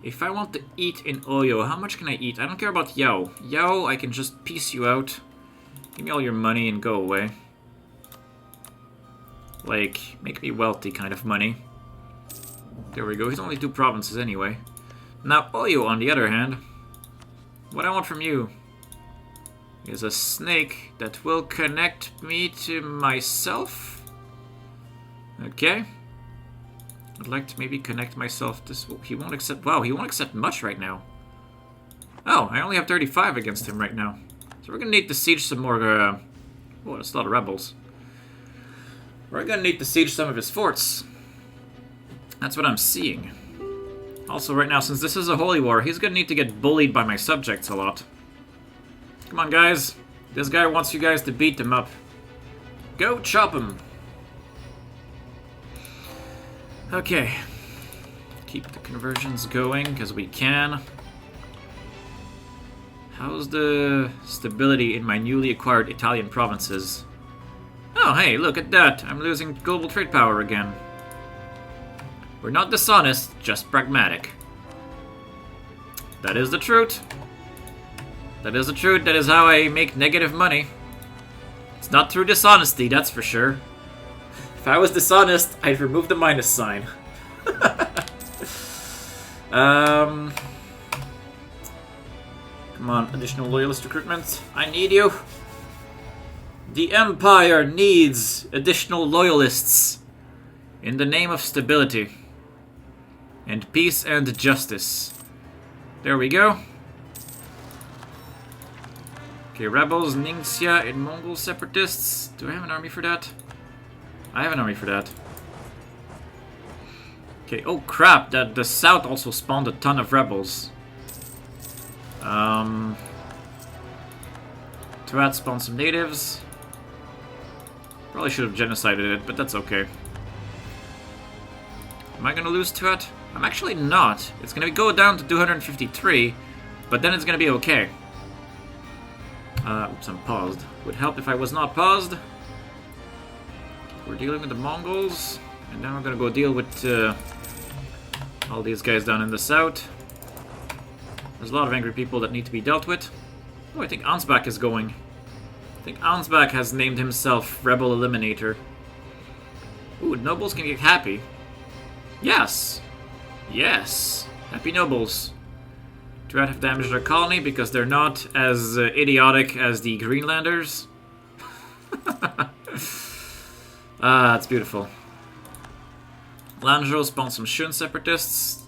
If I want to eat in Oyo, how much can I eat? I don't care about Yao. Yao, I can just piece you out. Give me all your money and go away. Like, make me wealthy kind of money. There we go. He's only 2 provinces anyway. Now, Oyo, on the other hand, what I want from you is a snake that will connect me to myself. Okay. I'd like to maybe connect myself to... He won't accept... Wow, he won't accept much right now. Oh, I only have 35 against him right now. So we're gonna need to siege some more... Oh, that's a lot of rebels. We're gonna need to siege some of his forts. That's what I'm seeing. Also, right now, since this is a holy war, he's gonna need to get bullied by my subjects a lot. Come on, guys. This guy wants you guys to beat him up. Go chop him. Okay. Keep the conversions going, because we can. How's the stability in my newly acquired Italian provinces? Oh, hey, look at that. I'm losing global trade power again. We're not dishonest, just pragmatic. That is the truth. That is the truth. That is how I make negative money. It's not through dishonesty, that's for sure. If I was dishonest, I'd remove the minus sign. Come on, additional loyalist recruitment. I need you. The Empire needs additional loyalists in the name of stability. And peace and justice. There we go. Okay, rebels, Ningxia, and Mongol separatists. Do I have an army for that? I have an army for that. Okay, oh crap, the south also spawned a ton of rebels. Tuat spawned some natives. Probably should have genocided it, but that's okay. Am I gonna lose Tuat? I'm actually not. It's gonna go down to 253, but then it's gonna be okay. Oops, I'm paused. Would help if I was not paused. We're dealing with the Mongols, and then we're gonna go deal with all these guys down in the south. There's a lot of angry people that need to be dealt with. Oh, I think Ansbach is going. I think Ansbach has named himself Rebel Eliminator. Ooh, nobles can get happy. Yes! Yes! Happy nobles. Drat have damaged their colony because they're not as idiotic as the Greenlanders. Ah, that's beautiful. Lanzhou spawned some Shun separatists.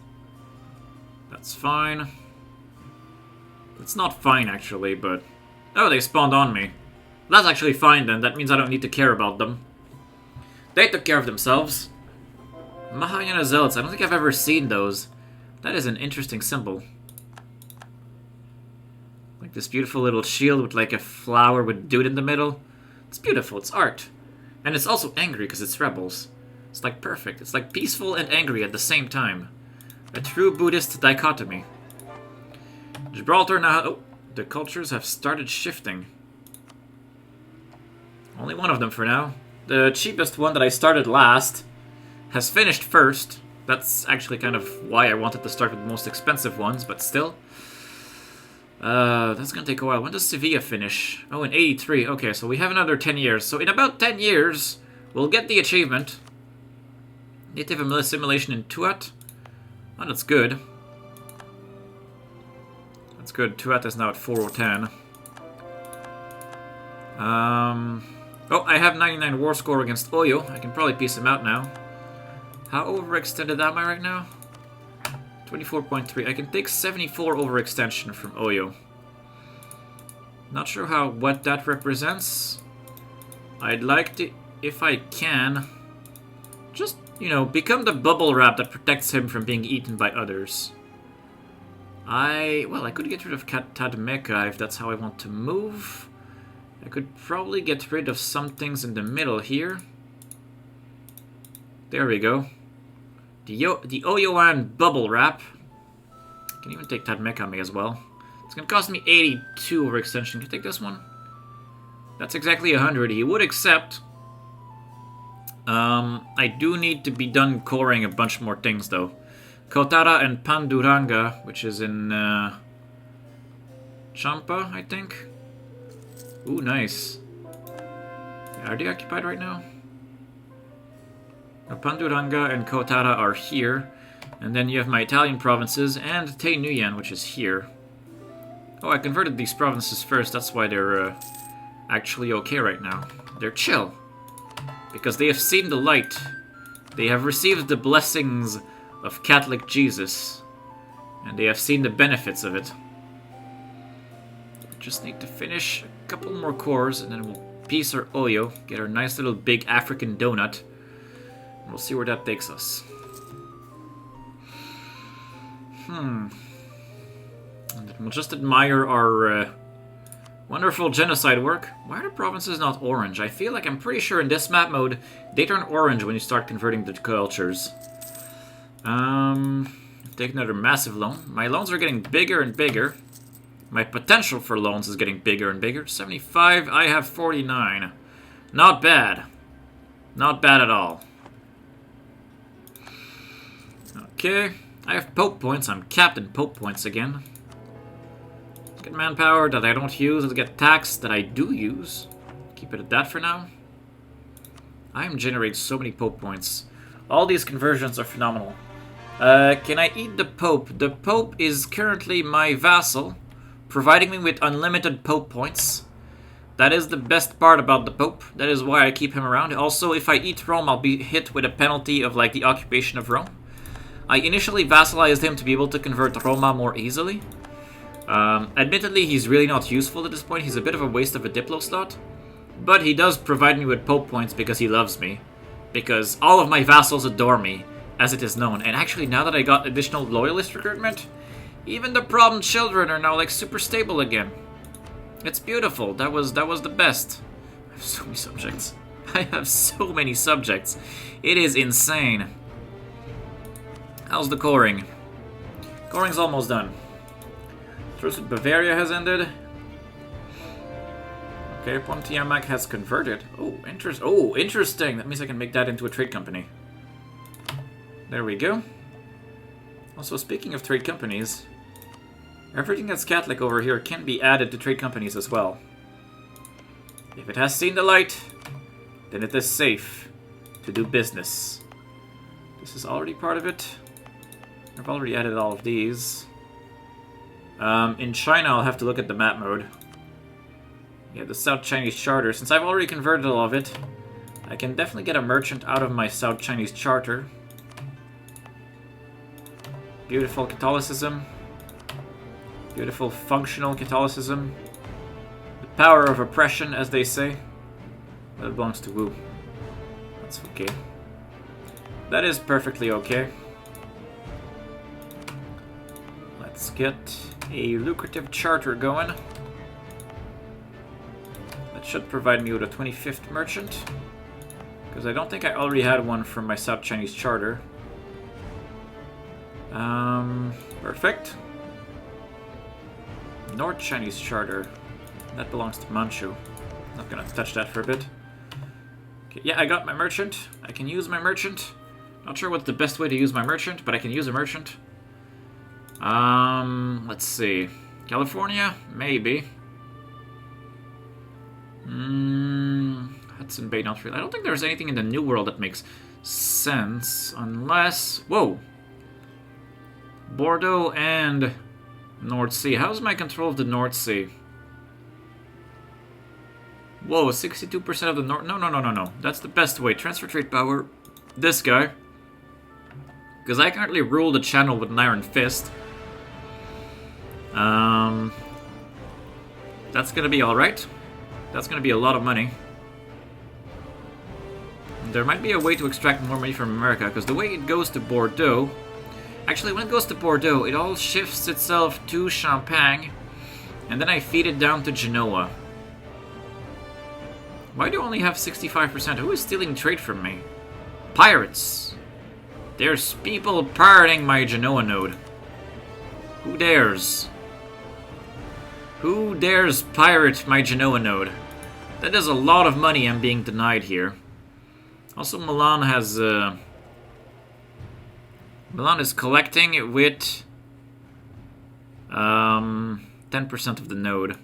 That's fine. It's not fine, actually, but... Oh, they spawned on me. That's actually fine, then. That means I don't need to care about them. They took care of themselves. Mahayana Zealots. I don't think I've ever seen those. That is an interesting symbol. Like this beautiful little shield with like a flower with dude in the middle. It's beautiful. It's art. And it's also angry because it's rebels. It's like perfect. It's like peaceful and angry at the same time. A true Buddhist dichotomy. Gibraltar now... Oh, the cultures have started shifting. Only one of them for now. The cheapest one that I started last has finished first. That's actually kind of why I wanted to start with the most expensive ones, but still. That's gonna take a while. When does Sevilla finish? Oh, in 83. Okay, so we have another 10 years. So in about 10 years, we'll get the achievement. Native assimilation in Tuat. Oh, that's good. That's good. Tuat is now at 410. Oh, I have 99 war score against Oyo. I can probably piece him out now. How overextended am I right now? 24.3. I can take 74 overextension from Oyo. Not sure what that represents. I'd like to, if I can, just, you know, become the bubble wrap that protects him from being eaten by others. Well, I could get rid of Tadmeka if that's how I want to move. I could probably get rid of some things in the middle here. There we go. The Oyoan bubble wrap. I can even take Tadmekami as well. It's going to cost me 82 overextension. Can you take this one? That's exactly 100. He would accept. I do need to be done coring a bunch more things, though. Kotara and Panduranga, which is in Champa, I think. Ooh, nice. Are they occupied right now? Panduranga and Kotara are here. And then you have my Italian provinces and Te Nguyen, which is here. Oh, I converted these provinces first. That's why they're actually okay right now. They're chill. Because they have seen the light. They have received the blessings of Catholic Jesus. And they have seen the benefits of it. Just need to finish a couple more cores and then we'll piece our Oyo. Get our nice little big African donut. And we'll see where that takes us. And then we'll just admire our wonderful genocide work. Why are the provinces not orange? I feel like I'm pretty sure in this map mode, they turn orange when you start converting the cultures. Take another massive loan. My loans are getting bigger and bigger. My potential for loans is getting bigger and bigger. 75, I have 49. Not bad. Not bad at all. Okay, I have Pope points. I'm capped in Pope points again. Let's get manpower that I don't use. Let's get tax that I do use. Keep it at that for now. I'm generating so many Pope points. All these conversions are phenomenal. Can I eat the Pope? The Pope is currently my vassal, providing me with unlimited Pope points. That is the best part about the Pope. That is why I keep him around. Also, if I eat Rome, I'll be hit with a penalty of like the occupation of Rome. I initially vassalized him to be able to convert Roma more easily. Admittedly, he's really not useful at this point. He's a bit of a waste of a Diplo slot. But he does provide me with Pope points because he loves me. Because all of my vassals adore me, as it is known. And actually, now that I got additional loyalist recruitment, even the problem children are now like super stable again. It's beautiful. That was the best. I have so many subjects. I have so many subjects. It is insane. How's the coring? Coring's almost done. Truce with Bavaria has ended. Okay, Pontiac has converted. Oh, interesting. That means I can make that into a trade company. There we go. Also, speaking of trade companies, everything that's Catholic over here can be added to trade companies as well. If it has seen the light, then it is safe to do business. This is already part of it. I've already added all of these. In China, I'll have to look at the map mode. Yeah, the South Chinese Charter. Since I've already converted all of it, I can definitely get a merchant out of my South Chinese Charter. Beautiful Catholicism. Beautiful functional Catholicism. The power of oppression, as they say. That belongs to Wu. That's okay. That is perfectly okay. Let's get a lucrative charter going. That should provide me with a 25th merchant. Because I don't think I already had one from my South Chinese Charter. Perfect. North Chinese Charter. That belongs to Manchu. Not gonna touch that for a bit. Okay, yeah, I got my merchant. I can use my merchant. Not sure what's the best way to use my merchant, but I can use a merchant. Let's see. California? Maybe. Hudson Bay, not really. I don't think there's anything in the New World that makes sense, unless... Whoa! Bordeaux and North Sea. How's my control of the North Sea? Whoa, 62% of the North... No. That's the best way. Transfer trade power. This guy. Because I currently rule the channel with an iron fist. That's gonna be alright. That's gonna be a lot of money. There might be a way to extract more money from America, because the way it goes to Bordeaux... Actually, when it goes to Bordeaux, it all shifts itself to Champagne, and then I feed it down to Genoa. Why do I only have 65%? Who is stealing trade from me? Pirates! There's people pirating my Genoa node. Who dares? Who dares pirate my Genoa node? That is a lot of money I'm being denied here. Also, Milan has... Milan is collecting with 10% of the node.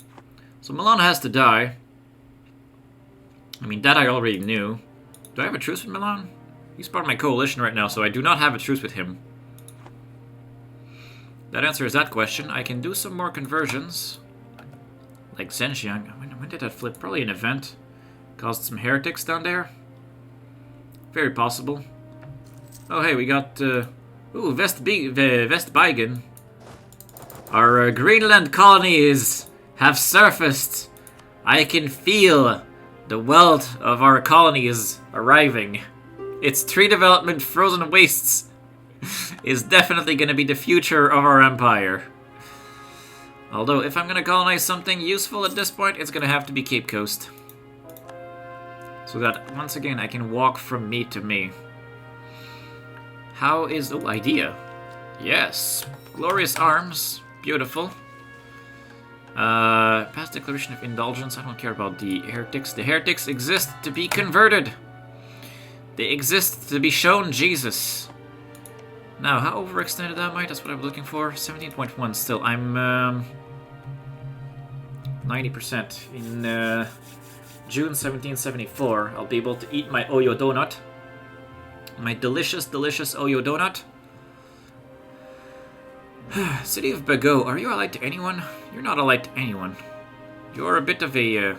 So Milan has to die. I mean, that I already knew. Do I have a truce with Milan? He's part of my coalition right now, so I do not have a truce with him. That answers that question. I can do some more conversions. Like Zhenjiang. When did that flip? Probably an event. Caused some heretics down there. Very possible. Oh, hey, we got... Ooh, Westbeigen. Our Greenland colonies have surfaced. I can feel the wealth of our colonies arriving. Its tree development, frozen wastes, is definitely going to be the future of our empire. Although, if I'm going to colonize something useful at this point, it's going to have to be Cape Coast. So that, once again, I can walk from me to me. How is... Oh, idea. Yes. Glorious arms. Beautiful. Past declaration of indulgence. I don't care about the heretics. The heretics exist to be converted. They exist to be shown Jesus. Now, how overextended am I? That's what I'm looking for. 17.1 still. I'm 90%. In June 1774, I'll be able to eat my Oyo donut. My delicious, delicious Oyo donut. City of Bago, are you allied to anyone? You're not allied to anyone. You're a bit of a...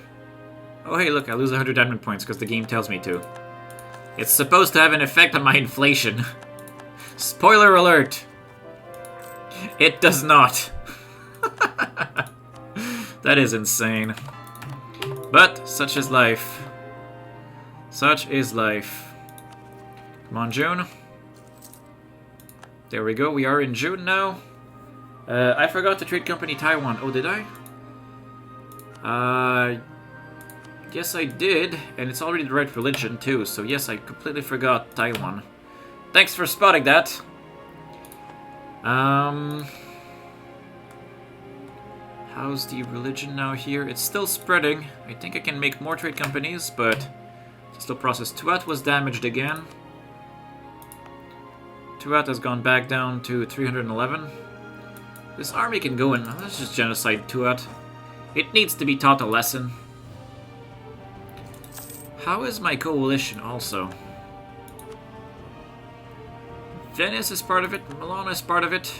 Oh, hey, look, I lose 100 admin points because the game tells me to. It's supposed to have an effect on my inflation. Spoiler alert! It does not. That is insane. But such is life. Such is life. Come on, June. There we go. We are in June now. I forgot to trade company Taiwan. Oh, did I? Yes, I did. And it's already the right religion, too. So, yes, I completely forgot Taiwan. Thanks for spotting that. How's the religion now here? It's still spreading. I think I can make more trade companies, but still process. Tuat was damaged again. Tuat has gone back down to 311. This army can go in. Let's just genocide Tuat. It needs to be taught a lesson. How is my coalition also? Venice is part of it. Milan is part of it.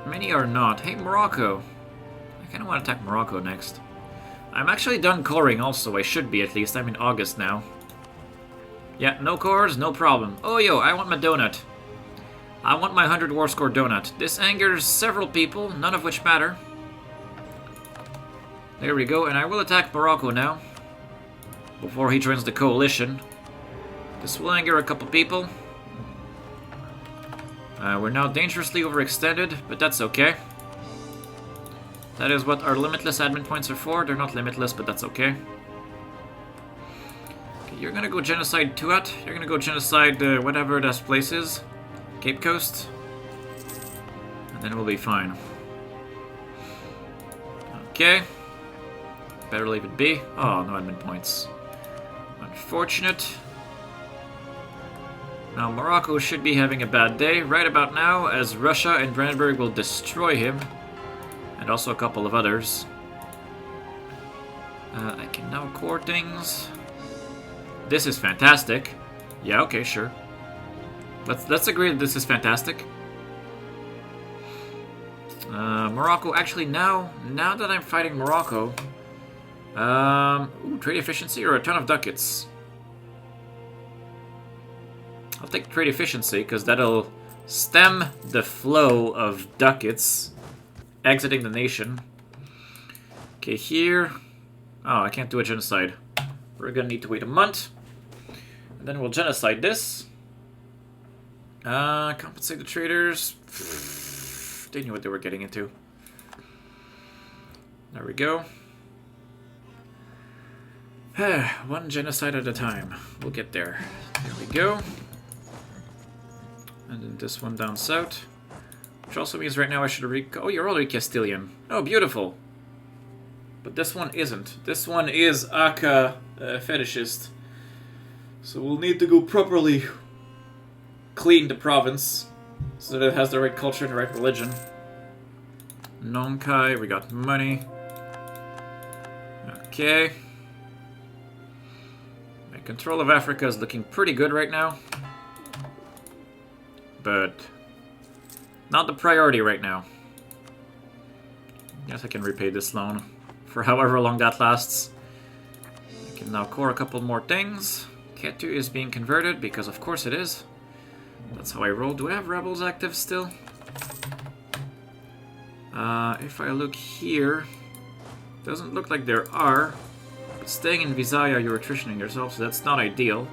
Many are not. Hey, Morocco. I kind of want to attack Morocco next. I'm actually done coring also. I should be, at least. I'm in August now. Yeah, no cores, no problem. Oh, yo, I want my donut. I want my 100 war score donut. This angers several people, none of which matter. There we go, and I will attack Morocco now. Before he joins the coalition. This will anger a couple people. We're now dangerously overextended, but that's okay. That is what our limitless admin points are for. They're not limitless, but that's okay. Okay, you're gonna go genocide Tuat. You're gonna go genocide whatever that place is. Cape Coast. And then we'll be fine. Okay. Better leave it be. Oh, no admin points. Unfortunate. Now, Morocco should be having a bad day right about now, as Russia and Brandenburg will destroy him. And also a couple of others. I can now core things. This is fantastic. Yeah, okay, sure. Let's agree that this is fantastic. Morocco, actually now that I'm fighting Morocco... ooh, trade efficiency or a ton of ducats? I'll take trade efficiency, because that'll stem the flow of ducats exiting the nation. Okay, here... Oh, I can't do a genocide. We're gonna need to wait a month. And then we'll genocide this. Compensate the traders. They knew what they were getting into. There we go. One genocide at a time. We'll get there. There we go. And then this one down south. Which also means right now I should oh, you're already Castilian. Oh, beautiful. But this one isn't. This one is Aka fetishist. So we'll need to go properly clean the province so that it has the right culture and the right religion. Nonkai, we got money. Okay. My control of Africa is looking pretty good right now. But not the priority right now. Yes, I can repay this loan for however long that lasts. I can now core a couple more things. Ketu is being converted, because of course it is. That's how I roll. Do I have rebels active still? If I look here, doesn't look like there are. But staying in Visaya, you're attritioning yourself, so that's not ideal.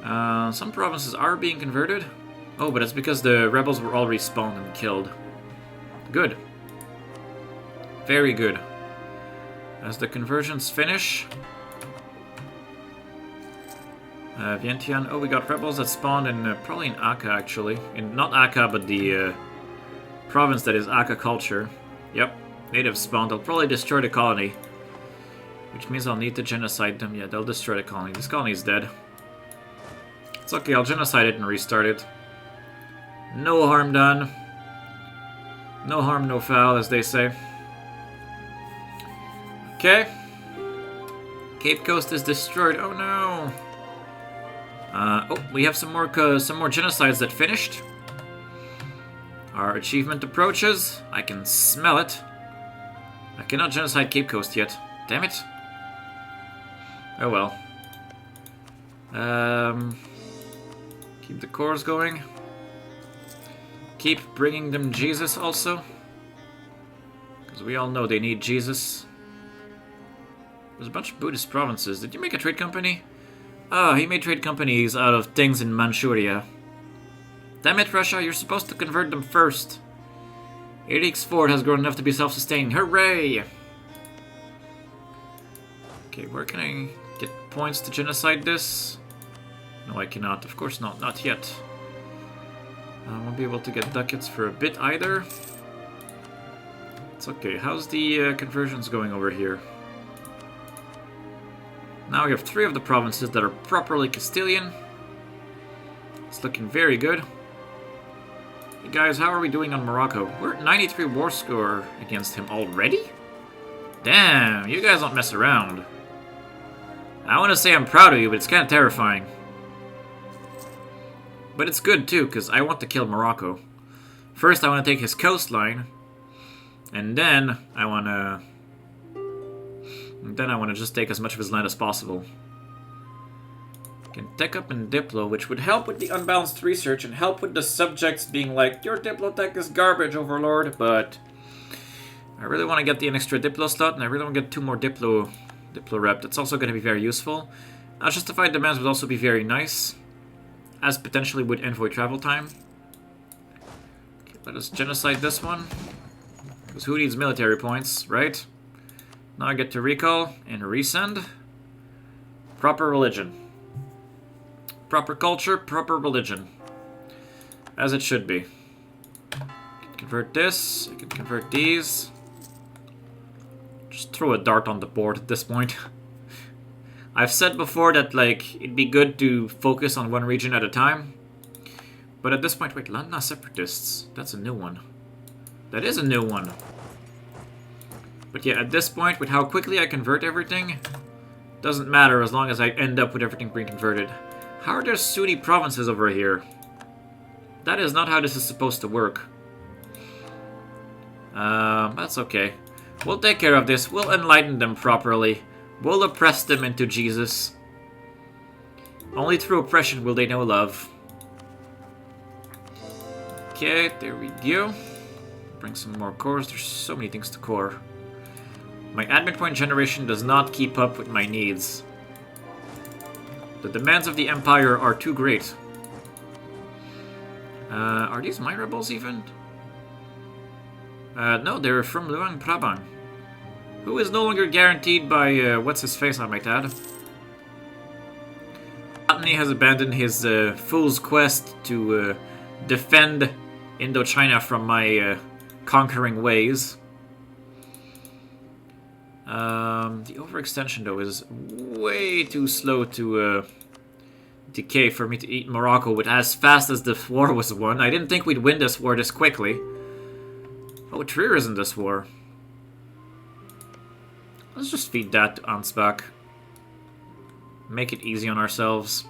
Some provinces are being converted. Oh, but it's because the rebels were all respawned and killed. Good. Very good. As the conversions finish... Vientiane. Oh, we got rebels that spawned in, probably in Aka, actually. Not Aka, but the province that is Aka culture. Yep, natives spawned. They'll probably destroy the colony. Which means I'll need to genocide them. Yeah, they'll destroy the colony. This colony is dead. It's okay, I'll genocide it and restart it. No harm done. No harm, no foul, as they say. Okay. Cape Coast is destroyed. Oh no! Oh, we have some more genocides that finished. Our achievement approaches. I can smell it. I cannot genocide Cape Coast yet. Damn it. Oh well. Keep the cores going. Keep bringing them Jesus also. Because we all know they need Jesus. There's a bunch of Buddhist provinces. Did you make a trade company? Ah, he made trade companies out of things in Manchuria. Damn it, Russia, you're supposed to convert them first. Eric's fort has grown enough to be self-sustaining. Hooray! Okay, where can I get points to genocide this? No, I cannot. Of course not. Not yet. I won't be able to get ducats for a bit either. It's okay. How's the conversions going over here? Now we have 3 of the provinces that are properly Castilian. It's looking very good. Hey guys, how are we doing on Morocco? We're at 93 war score against him already? Damn, you guys don't mess around. I want to say I'm proud of you, but it's kind of terrifying. But it's good too, because I want to kill Morocco. First I want to take his coastline. And then I want to... just take as much of his land as possible. Can tech up in Diplo, which would help with the unbalanced research and help with the subjects being like, your Diplo tech is garbage, Overlord, but I really want to get the extra Diplo slot, and I really want to get 2 more Diplo rep. That's also going to be very useful. Justified demands would also be very nice, as potentially would envoy travel time. Okay, let us genocide this one, because who needs military points, right? Now I get to recall and resend. Proper religion. Proper culture, proper religion. As it should be. I can convert this, I can convert these. Just throw a dart on the board at this point. I've said before that, like, it'd be good to focus on one region at a time. But at this point, wait, Landna Separatists. That's a new one. That is a new one. But yeah, at this point, with how quickly I convert everything, doesn't matter as long as I end up with everything being converted. How are there Sunni provinces over here? That is not how this is supposed to work. That's okay. We'll take care of this. We'll enlighten them properly. We'll oppress them into Jesus. Only through oppression will they know love. Okay, there we go. Bring some more cores. There's so many things to core. My admin point generation does not keep up with my needs. The demands of the Empire are too great. Are these my rebels even? No, they're from Luang Prabang. Who is no longer guaranteed by, what's his face, I might add. Botany has abandoned his fool's quest to defend Indochina from my conquering ways. The overextension, though, is way too slow to decay for me to eat Morocco with as fast as the war was won. I didn't think we'd win this war this quickly. Oh, Trier is in this war. Let's just feed that to Ansbach. Make it easy on ourselves.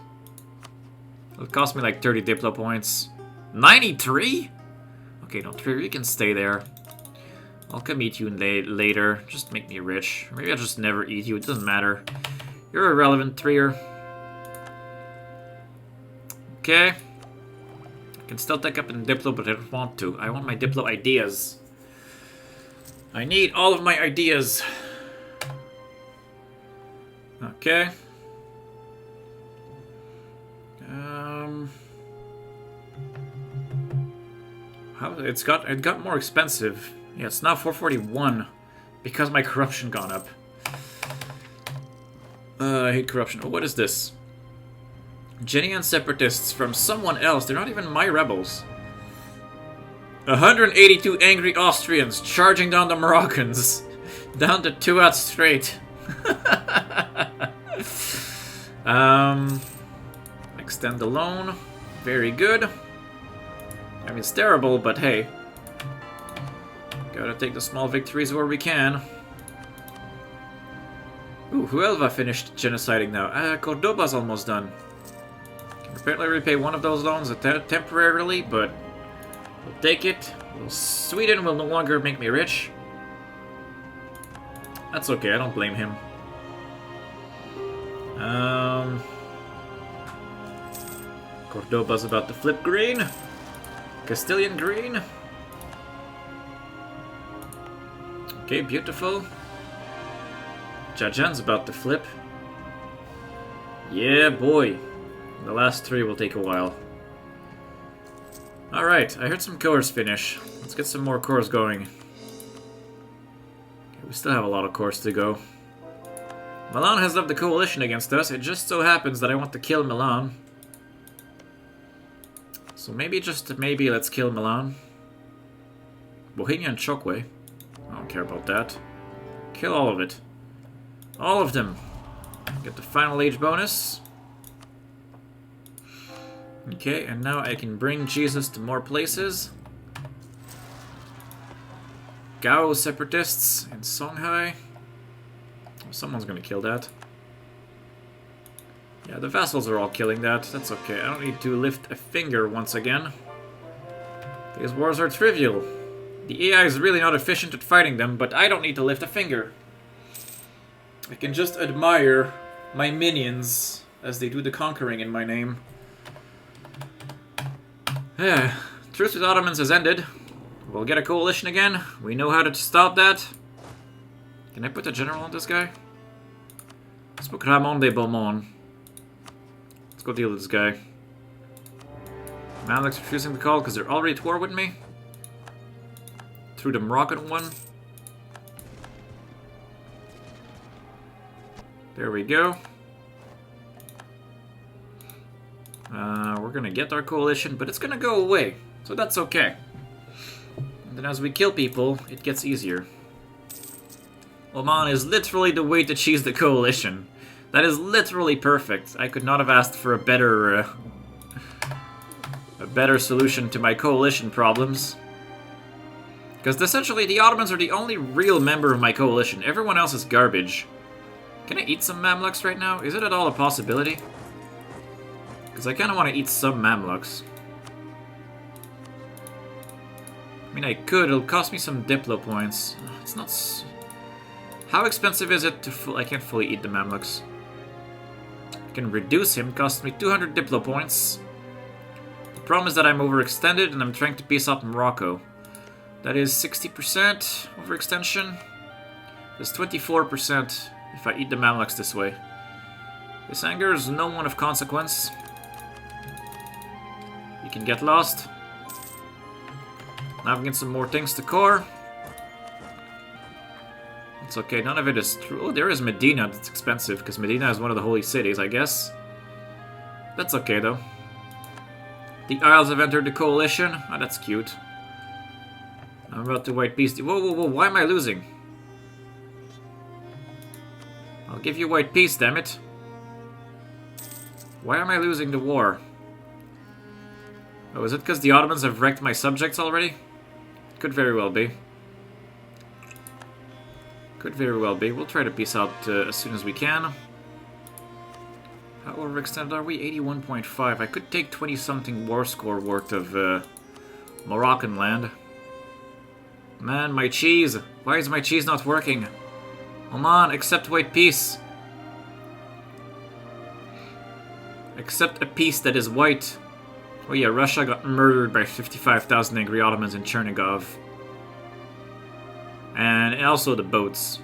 It'll cost me like 30 Diplo points. 93? Okay, no, Trier, you can stay there. I'll come eat you later. Just make me rich. Or maybe I'll just never eat you. It doesn't matter. You're irrelevant, Trier. Okay. I can still take up in Diplo, but I don't want to. I want my Diplo ideas. I need all of my ideas. Okay. It got more expensive. Yeah, it's now 441 because my corruption gone up. I hate corruption. Oh, what is this? Genian separatists from someone else. They're not even my rebels. 182 angry Austrians charging down the Moroccans. Down the Tuat Strait. Extend the loan. Very good. I mean, it's terrible, but hey. Gotta take the small victories where we can. Ooh, Huelva finished genociding now. Cordoba's almost done. Can apparently repay one of those loans temporarily, but we'll take it. Sweden will no longer make me rich. That's okay, I don't blame him. Cordoba's about to flip green. Castilian green. Okay, beautiful. Jajan's about to flip. Yeah, boy. The last 3 will take a while. Alright, I heard some cores finish. Let's get some more cores going. Okay, we still have a lot of cores to go. Milan has left the coalition against us. It just so happens that I want to kill Milan. So maybe, just maybe, let's kill Milan. Bohemia and Chokwe. I don't care about that. Kill all of it. All of them. Get the final age bonus. Okay, and now I can bring Jesus to more places. Gao separatists in Songhai. Someone's gonna kill that. Yeah, the vassals are all killing that. That's okay. I don't need to lift a finger once again. These wars are trivial. The AI is really not efficient at fighting them, but I don't need to lift a finger. I can just admire my minions as they do the conquering in my name. Yeah, truce with Ottomans has ended. We'll get a coalition again. We know how to stop that. Can I put a general on this guy? Let's put Ramon de Beaumont. Let's go deal with this guy. Mamluks refusing the call because they're already at war with me. Through the Moroccan one. There we go. We're gonna get our coalition, but it's gonna go away. So that's okay. And then as we kill people, it gets easier. Oman is literally the way to cheese the coalition. That is literally perfect. I could not have asked for a better solution to my coalition problems. Because essentially the Ottomans are the only real member of my coalition. Everyone else is garbage. Can I eat some Mamluks right now? Is it at all a possibility? Because I kind of want to eat some Mamluks. I mean, I could. It'll cost me some Diplo points. It's not... How expensive is it to... I can't fully eat the Mamluks. I can reduce him. Costs me 200 Diplo points. The problem is that I'm overextended and I'm trying to piece out Morocco. That is 60% overextension. There's 24% if I eat the Mamluks this way. This anger is no one of consequence. You can get lost. Now we get some more things to core. It's okay, none of it is true. Oh, there is Medina. That's expensive, because Medina is one of the holy cities, I guess. That's okay, though. The Isles have entered the coalition. Oh, that's cute. I'm about to white peace. Whoa, whoa, whoa, why am I losing? I'll give you white peace, damn it. Why am I losing the war? Oh, is it because the Ottomans have wrecked my subjects already? Could very well be. Could very well be. We'll try to peace out as soon as we can. How overextended are we? 81.5. I could take 20-something war score worth of Moroccan land. Man, my cheese. Why is my cheese not working? Oman, accept white peace. Accept a peace that is white. Oh yeah, Russia got murdered by 55,000 angry Ottomans in Chernigov. And also the boats.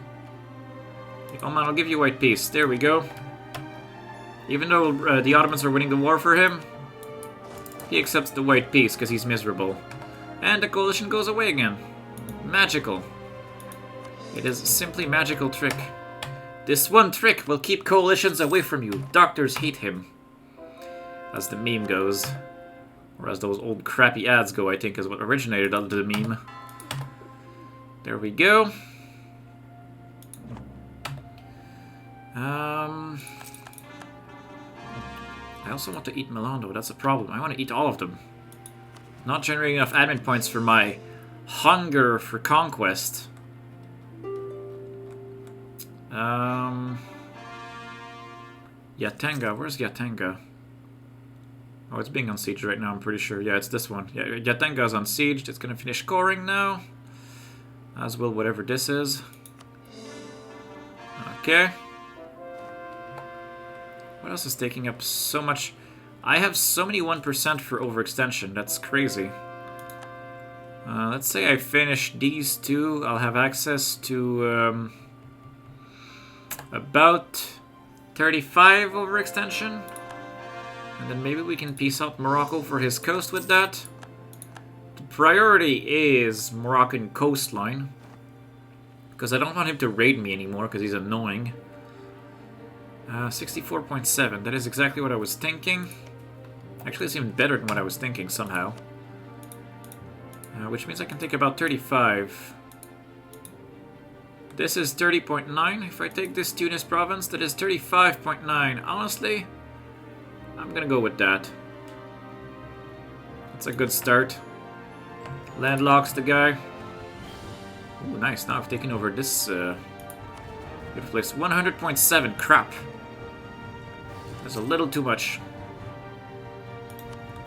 Oman, I'll give you white peace. There we go. Even though the Ottomans are winning the war for him, he accepts the white peace because he's miserable. And the coalition goes away again. Magical. It is a simply magical trick. This one trick will keep coalitions away from you. Doctors hate him. As the meme goes. Or as those old crappy ads go, I think is what originated under the meme. There we go. I also want to eat Milan, though. That's a problem. I want to eat all of them. Not generating enough admin points for my hunger for conquest. Yatanga. Where's Yatanga? Oh, it's being unsieged right now, I'm pretty sure. Yeah, it's this one. Yeah, Yatenga's unsieged. It's going to finish scoring now. As will whatever this is. Okay. What else is taking up so much? I have so many 1% for overextension. That's crazy. Let's say I finish these two. I'll have access to about 35 overextension. And then maybe we can piece out Morocco for his coast with that. The priority is Moroccan coastline. Because I don't want him to raid me anymore because he's annoying. 64.7. That is exactly what I was thinking. Actually, it's even better than what I was thinking somehow. Which means I can take about 35. This is 30.9. If I take this Tunis province, that is 35.9. Honestly, I'm gonna go with that. That's a good start. Landlocks the guy. Ooh, nice. Now I've taken over this good place. 100.7. Crap. That's a little too much.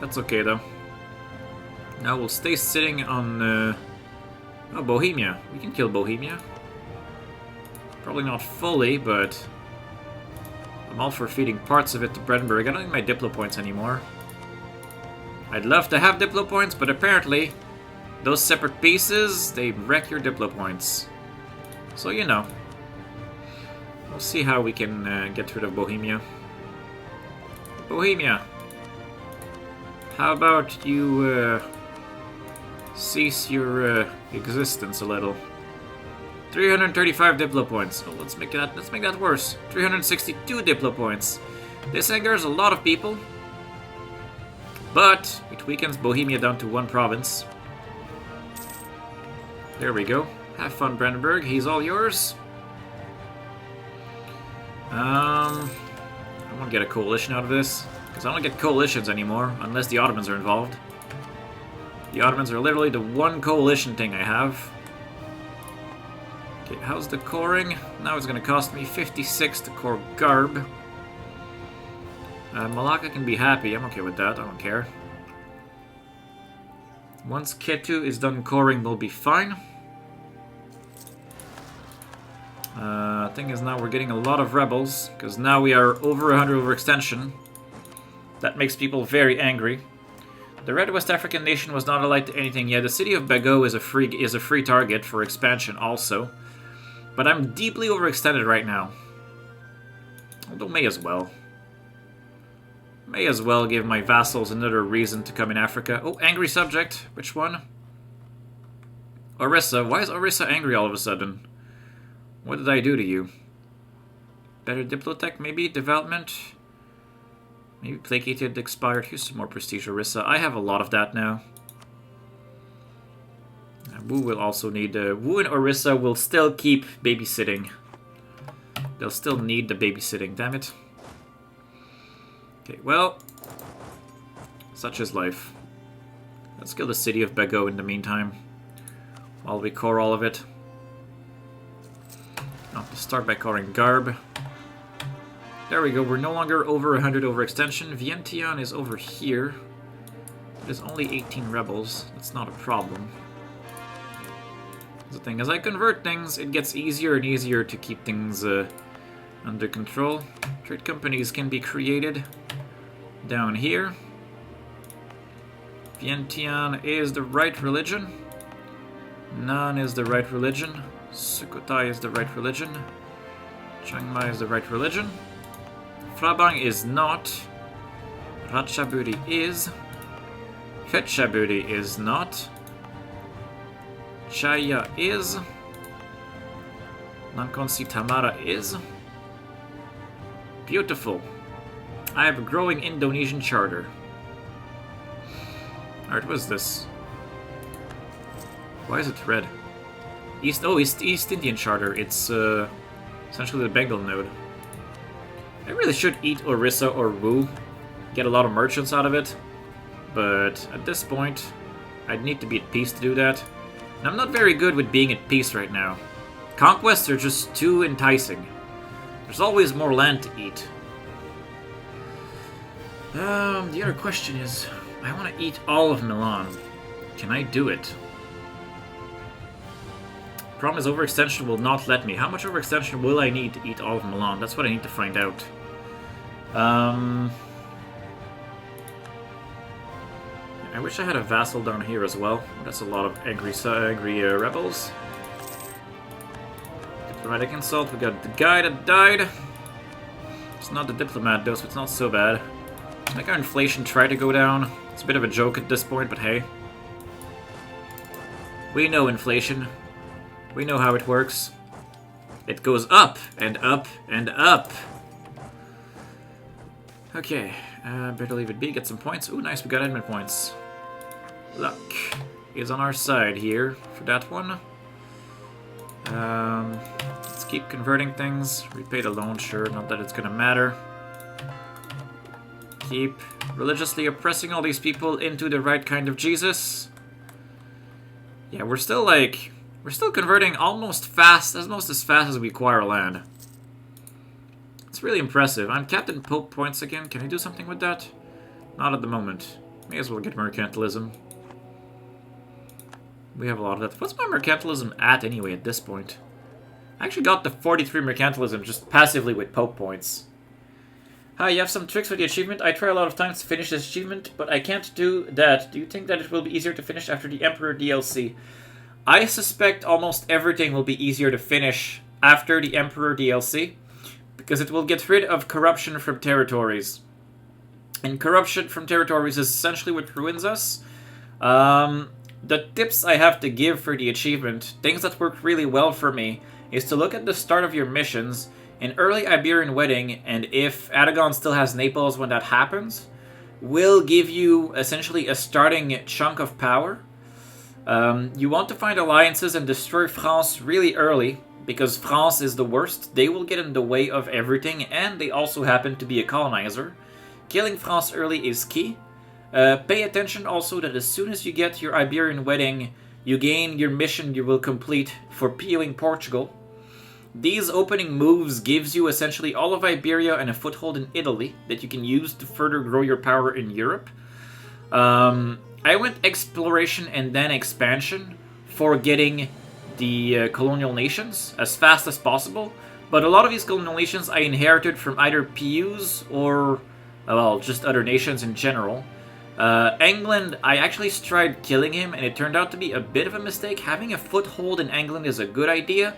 That's okay, though. Now we'll stay sitting on... oh, Bohemia. We can kill Bohemia. Probably not fully, but... I'm all for feeding parts of it to Brandenburg. I don't need my Diplo points anymore. I'd love to have Diplo points, but apparently... those separate pieces, they wreck your Diplo points. So, you know. We'll see how we can get rid of Bohemia. Bohemia. How about you cease your existence a little? 335 Diplo points. Oh, let's make that worse. 362 Diplo points. This angers a lot of people, but it weakens Bohemia down to one province. There we go. Have fun, Brandenburg. He's all yours. I want to get a coalition out of this. Because I don't get coalitions anymore, unless the Ottomans are involved. The Ottomans are literally the one coalition thing I have. Okay, how's the coring? Now it's going to cost me 56 to core Garb. Malacca can be happy. I'm okay with that. I don't care. Once Ketu is done coring, we'll be fine. Thing is, now we're getting a lot of rebels, because now we are over 100 overextension. That makes people very angry. The Red West African nation was not allied to anything yet. The city of Bago is a free target for expansion also. But I'm deeply overextended right now. Although may as well. May as well give my vassals another reason to come in Africa. Oh, angry subject. Which one? Orissa. Why is Orissa angry all of a sudden? What did I do to you? Better Diplotech, maybe? Development? Maybe Placated, Expired. Here's some more prestige, Orissa. I have a lot of that now. Wu will also need... Wu and Orissa will still keep babysitting. They'll still need the babysitting, damn it. Okay, well... such is life. Let's kill the city of Bago in the meantime. While we core all of it. I'll start by coring Garb. There we go, we're no longer over 100 overextension. Vientiane is over here. There's only 18 rebels. That's not a problem. The thing, as I convert things, it gets easier and easier to keep things under control. Trade companies can be created down here. Vientiane is the right religion. Nan is the right religion. Sukhothai is the right religion. Chiang Mai is the right religion. Frabang is not. Ratchaburi is. Phetchaburi is not. Chaya is. Nankonsi Tamara is. Beautiful. I have a growing Indonesian charter. Alright, what is this? Why is it red? East Indian charter. It's essentially the Bengal node. I really should eat Orissa or Wu. Get a lot of merchants out of it. But at this point, I'd need to be at peace to do that. And I'm not very good with being at peace right now. Conquests are just too enticing. There's always more land to eat. The other question is, I want to eat all of Milan. Can I do it? Problem is, overextension will not let me. How much overextension will I need to eat all of Milan? That's what I need to find out. I wish I had a vassal down here as well. That's a lot of angry rebels. Diplomatic insult. We got the guy that died. It's not the diplomat though, so it's not so bad. Let's make our inflation try to go down. It's a bit of a joke at this point, but hey. We know inflation. We know how it works. It goes up and up and up. Okay, better leave it be, get some points. Ooh, nice, we got admin points. Luck is on our side here for that one. Let's keep converting things. Repay the loan, sure, not that it's gonna matter. Keep religiously oppressing all these people into the right kind of Jesus. Yeah, we're still converting almost as fast as we acquire land. It's really impressive. I'm Captain Pope points again. Can I do something with that? Not at the moment. May as well get mercantilism. We have a lot of that. What's my mercantilism at anyway at this point? I actually got the 43 mercantilism just passively with Pope points. Hi, you have some tricks for the achievement? I try a lot of times to finish this achievement, but I can't do that. Do you think that it will be easier to finish after the Emperor DLC? I suspect almost everything will be easier to finish after the Emperor DLC, because it will get rid of corruption from territories. And corruption from territories is essentially what ruins us. The tips I have to give for the achievement, things that work really well for me, is to look at the start of your missions, an early Iberian wedding, and if Aragon still has Naples when that happens, will give you essentially a starting chunk of power. You want to find alliances and destroy France really early, because France is the worst. They will get in the way of everything, and they also happen to be a colonizer. Killing France early is key. Pay attention also that as soon as you get your Iberian wedding, you gain your mission you will complete for POing Portugal. These opening moves gives you essentially all of Iberia and a foothold in Italy that you can use to further grow your power in Europe. I went exploration and then expansion for getting the colonial nations as fast as possible, but a lot of these colonial nations I inherited from either PUs or, well, just other nations in general. England, I actually tried killing him and it turned out to be a bit of a mistake. Having a foothold in England is a good idea,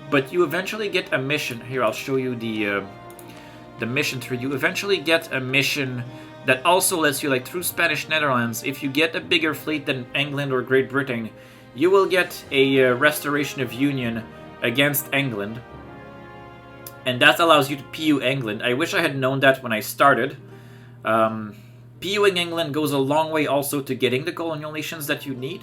but you eventually get a mission. Here, I'll show you the mission through. You eventually get a mission that also lets you, like through Spanish Netherlands, if you get a bigger fleet than England or Great Britain, you will get a restoration of union against England. And that allows you to PU England. I wish I had known that when I started. PUing England goes a long way also to getting the colonial nations that you need.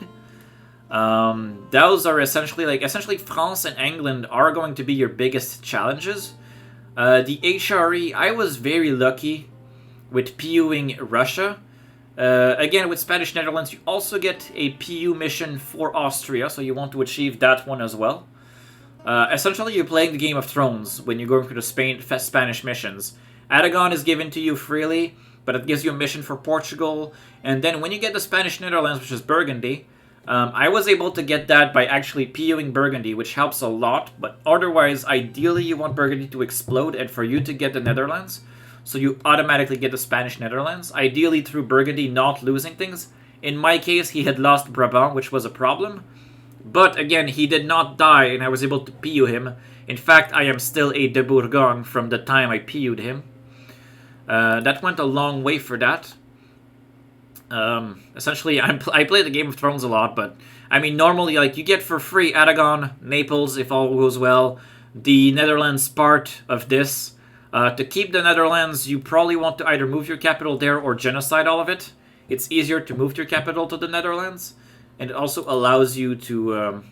Those are essentially France and England are going to be your biggest challenges. The HRE, I was very lucky with PUing Russia. Again, with Spanish Netherlands, you also get a PU mission for Austria, so you want to achieve that one as well. Essentially, you're playing the Game of Thrones when you're going through the Spanish missions. Aragon is given to you freely, but it gives you a mission for Portugal. And then when you get the Spanish Netherlands, which is Burgundy, I was able to get that by actually PUing Burgundy, which helps a lot. But otherwise, ideally, you want Burgundy to explode and for you to get the Netherlands. So you automatically get the Spanish Netherlands, ideally through Burgundy not losing things. In my case, he had lost Brabant, which was a problem. But again, he did not die, and I was able to PU him. In fact, I am still a de Bourgogne from the time I PU'd him. That went a long way for that. Essentially, I play the Game of Thrones a lot, but I mean, normally, like, you get for free Aragon, Naples, if all goes well, the Netherlands part of this. To keep the Netherlands, you probably want to either move your capital there or genocide all of it. It's easier to move your capital to the Netherlands, and it also allows you to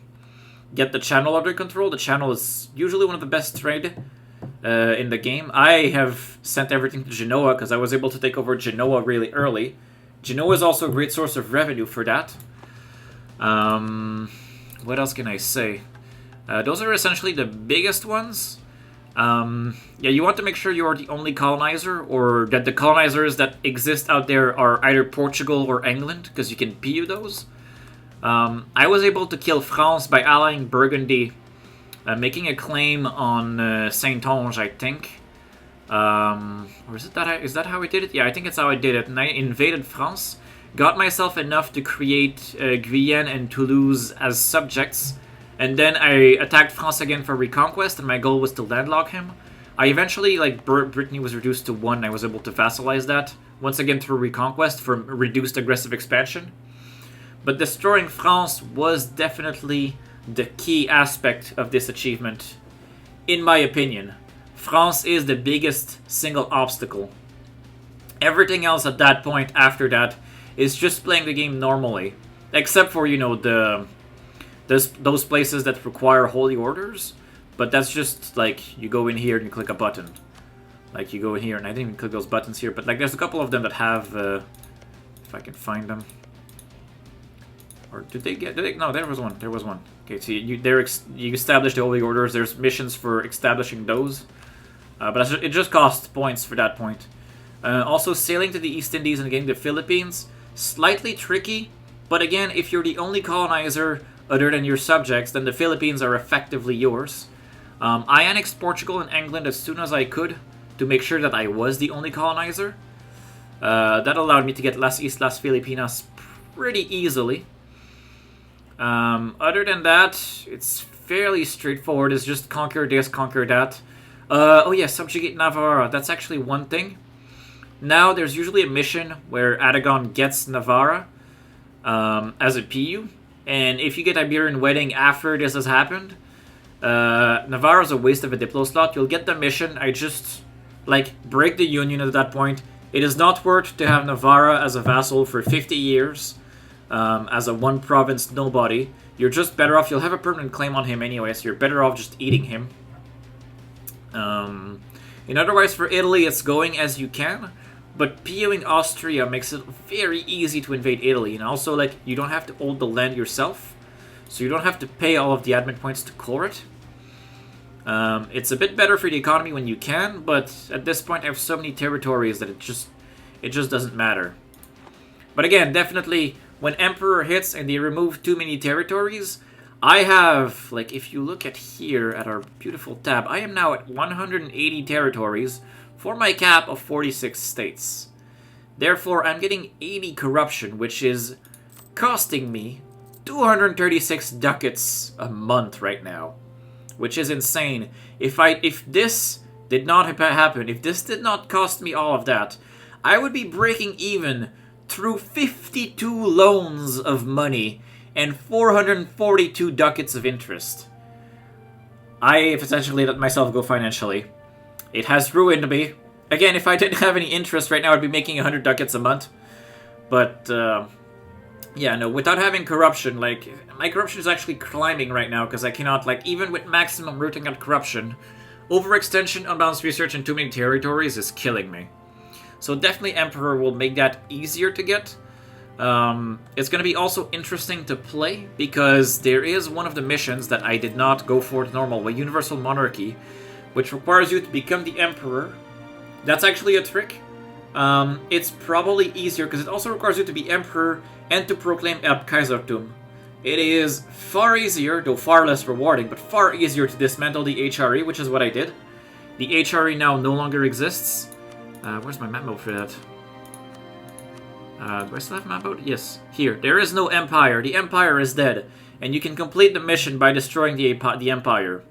get the channel under control. The channel is usually one of the best trade in the game. I have sent everything to Genoa because I was able to take over Genoa really early. Genoa is also a great source of revenue for that. What else can I say? Those are essentially the biggest ones. Yeah, you want to make sure you are the only colonizer, or that the colonizers that exist out there are either Portugal or England, because you can PU those. I was able to kill France by allying Burgundy, making a claim on Saintonge, I think. Or is that how I did it? Yeah, I think it's how I did it. And I invaded France. got myself enough to create Guyenne and Toulouse as subjects, and then I attacked France again for reconquest, and my goal was to landlock him. I eventually, like, Brittany was reduced to 1, and I was able to vassalize that, once again through reconquest for reduced aggressive expansion. But destroying France was definitely the key aspect of this achievement, in my opinion. France is the biggest single obstacle. Everything else at that point, after that, is just playing the game normally. Except for, you know, those places that require holy orders. But that's just, like, you go in here and you click a button. Like, you go in here, and I didn't even click those buttons here, but, like, there's a couple of them that have, if I can find them. Or did they get... no, there was one. There was one. Okay, so you establish the holy orders. There's missions for establishing those. But it just costs points for that point. Also, sailing to the East Indies and getting the Philippines. Slightly tricky. But again, if you're the only colonizer other than your subjects, then the Philippines are effectively yours. I annexed Portugal and England as soon as I could to make sure that I was the only colonizer. That allowed me to get Las Islas Filipinas pretty easily. Other than that, it's fairly straightforward. It's just conquer this, conquer that. Oh yeah, subjugate Navarra. That's actually one thing. Now, there's usually a mission where Aragon gets Navarra as a PU. And if you get Iberian Wedding after this has happened, Navarra's a waste of a Diplo slot. You'll get the mission. I just, like, break the Union at that point. It is not worth to have Navarra as a vassal for 50 years. As a one-province nobody. You're just better off. You'll have a permanent claim on him anyway, so you're better off just eating him. And otherwise, for Italy, it's going as you can. But PUing Austria makes it very easy to invade Italy. And also, like, you don't have to hold the land yourself. So you don't have to pay all of the admin points to core it. It's a bit better for the economy when you can, but at this point I have so many territories that it just doesn't matter. But again, definitely, when Emperor hits and they remove too many territories, I have, like, if you look at here at our beautiful tab, I am now at 180 territories for my cap of 46 states. Therefore, I'm getting 80 corruption, which is costing me 236 ducats a month right now, which is insane. If this did not happen, if this did not cost me all of that, I would be breaking even through 52 loans of money and 442 ducats of interest. I have essentially let myself go financially. It has ruined me. Again, if I didn't have any interest right now, I'd be making 100 ducats a month. But, yeah, no, without having corruption, like, my corruption is actually climbing right now because I cannot, like, even with maximum rooting out corruption, overextension, unbalanced research, and too many territories is killing me. So definitely Emperor will make that easier to get. It's going to be also interesting to play because there is one of the missions that I did not go for the normal way, Universal Monarchy, which requires you to become the Emperor. That's actually a trick. It's probably easier because it also requires you to be Emperor and to proclaim Erbkaisertum. It is far easier, though far less rewarding, but far easier to dismantle the HRE, which is what I did. The HRE now no longer exists. Where's my map mode for that? Do I still have map mode? Yes, here. There is no Empire. The Empire is dead. And you can complete the mission by destroying the Empire.